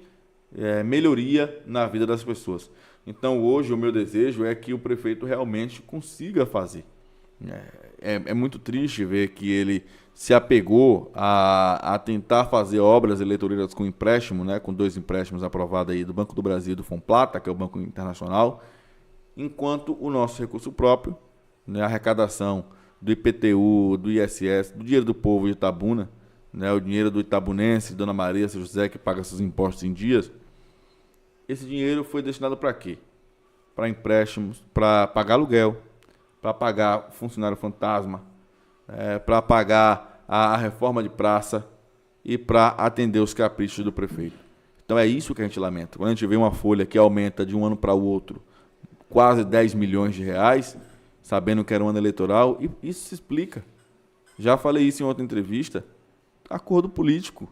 melhoria na vida das pessoas. Então, hoje, o meu desejo é que o prefeito realmente consiga fazer. É muito triste ver que ele se apegou a tentar fazer obras eleitoreiras com empréstimo, né, com 2 empréstimos aprovados aí do Banco do Brasil e do Fomplata, que é o Banco Internacional, enquanto o nosso recurso próprio, né, a arrecadação do IPTU, do ISS, do dinheiro do povo de Itabuna, né, o dinheiro do itabunense, Dona Maria, seu José, que paga seus impostos em dias, esse dinheiro foi destinado para quê? Para empréstimos, para pagar aluguel, para pagar funcionário fantasma, para pagar a reforma de praça e para atender os caprichos do prefeito. Então é isso que a gente lamenta. Quando a gente vê uma folha que aumenta de um ano para o outro quase 10 milhões de reais, sabendo que era um ano eleitoral, e isso se explica. Já falei isso em outra entrevista, acordo político.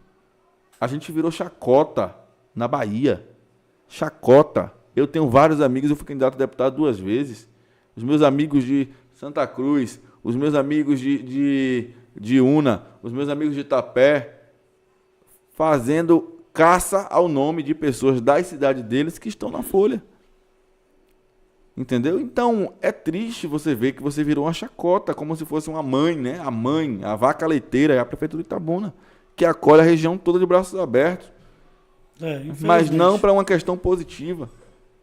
A gente virou chacota na Bahia. Chacota. Eu tenho vários amigos, eu fui candidato a deputado 2 vezes. Os meus amigos de Santa Cruz, os meus amigos de Una, os meus amigos de Itapé, fazendo caça ao nome de pessoas da cidade deles que estão na folha. Entendeu? Então, é triste você ver que você virou uma chacota, como se fosse uma mãe, né? A mãe, a vaca leiteira, é a prefeitura de Itabuna, que acolhe a região toda de braços abertos. Mas não infelizmente. para uma questão positiva,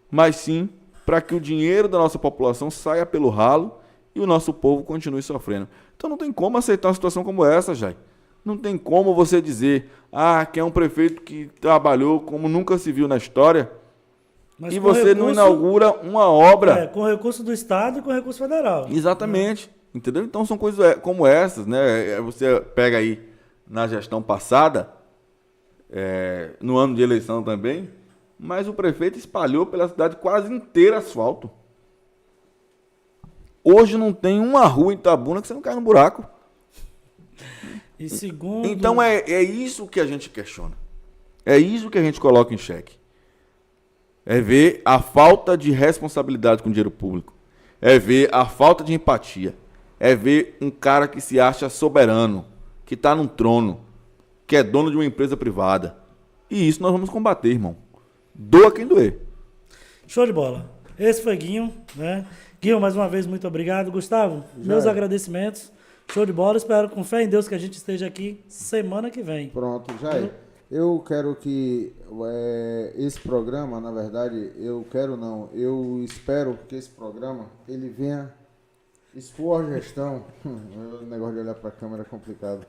mas sim para que o dinheiro da nossa população saia pelo ralo e o nosso povo continue sofrendo. Então não tem como aceitar uma situação como essa, Jai. Não tem como você dizer que é um prefeito que trabalhou como nunca se viu na história Mas e com você não recurso- inaugura uma obra. com recurso do Estado e com recurso federal. Exatamente. Entendeu? Então são coisas como essas, né? Você pega aí na gestão passada, no ano de eleição também, mas o prefeito espalhou pela cidade quase inteira asfalto. Hoje não tem uma rua em Itabuna que você não cai no buraco. E segundo... Então é isso que a gente questiona. É isso que a gente coloca em xeque. É ver a falta de responsabilidade com o dinheiro público. É ver a falta de empatia. É ver um cara que se acha soberano, que está num trono, que é dono de uma empresa privada. E isso nós vamos combater, irmão. Doa quem doer. Show de bola. Esse foi Guinho, né? Guinho, mais uma vez, muito obrigado. Gustavo, meus agradecimentos. Show de bola. Espero com fé em Deus que a gente esteja aqui semana que vem. Pronto, Jair. Eu quero que esse programa, na verdade, eu espero que esse programa, ele venha expor a gestão. O negócio de olhar para a câmera é complicado.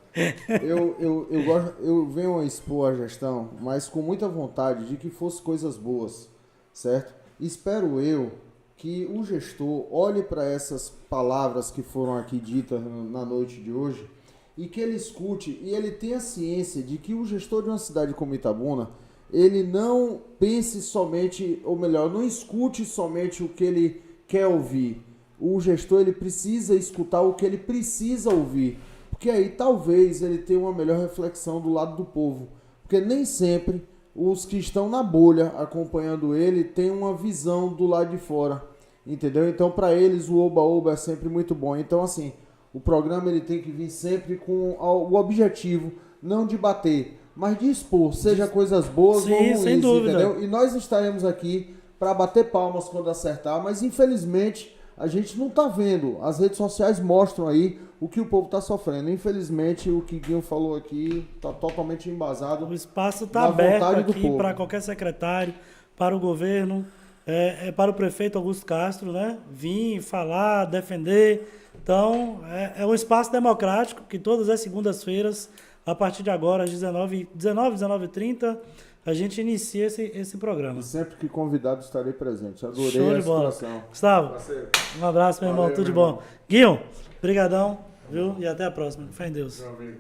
Eu venho a expor a gestão, mas com muita vontade de que fosse coisas boas, certo? Espero eu que o gestor olhe para essas palavras que foram aqui ditas na noite de hoje e que ele escute e ele tenha ciência de que o gestor de uma cidade como Itabuna, ele não pense somente, ou melhor, não escute somente o que ele quer ouvir. O gestor, ele precisa escutar o que ele precisa ouvir, porque aí talvez ele tenha uma melhor reflexão do lado do povo, porque nem sempre os que estão na bolha acompanhando ele têm uma visão do lado de fora, entendeu? Então, para eles, o oba-oba é sempre muito bom. Então, assim, o programa ele tem que vir sempre com o objetivo, não de bater, mas de expor, seja coisas boas Sim, ou ruins, sem dúvida. entendeu? E nós estaremos aqui para bater palmas quando acertar, mas infelizmente a gente não está vendo. As redes sociais mostram aí o que o povo está sofrendo. Infelizmente, o que Guinho falou aqui está totalmente embasado. O espaço está na aberto vontade do aqui povo. para qualquer secretário, para o governo, para o prefeito Augusto Castro, né? Vir falar, defender. Então, é um espaço democrático que todas as segundas-feiras, a partir de agora, às 19h30, a gente inicia esse programa. E sempre que convidado estarei presente. Adorei Show a de bola. situação. Gustavo, Parceiro. um abraço, meu irmão. Valeu, Tudo de meu bom. Guinho, brigadão, viu? E até a próxima. Fé em Deus. Meu amigo.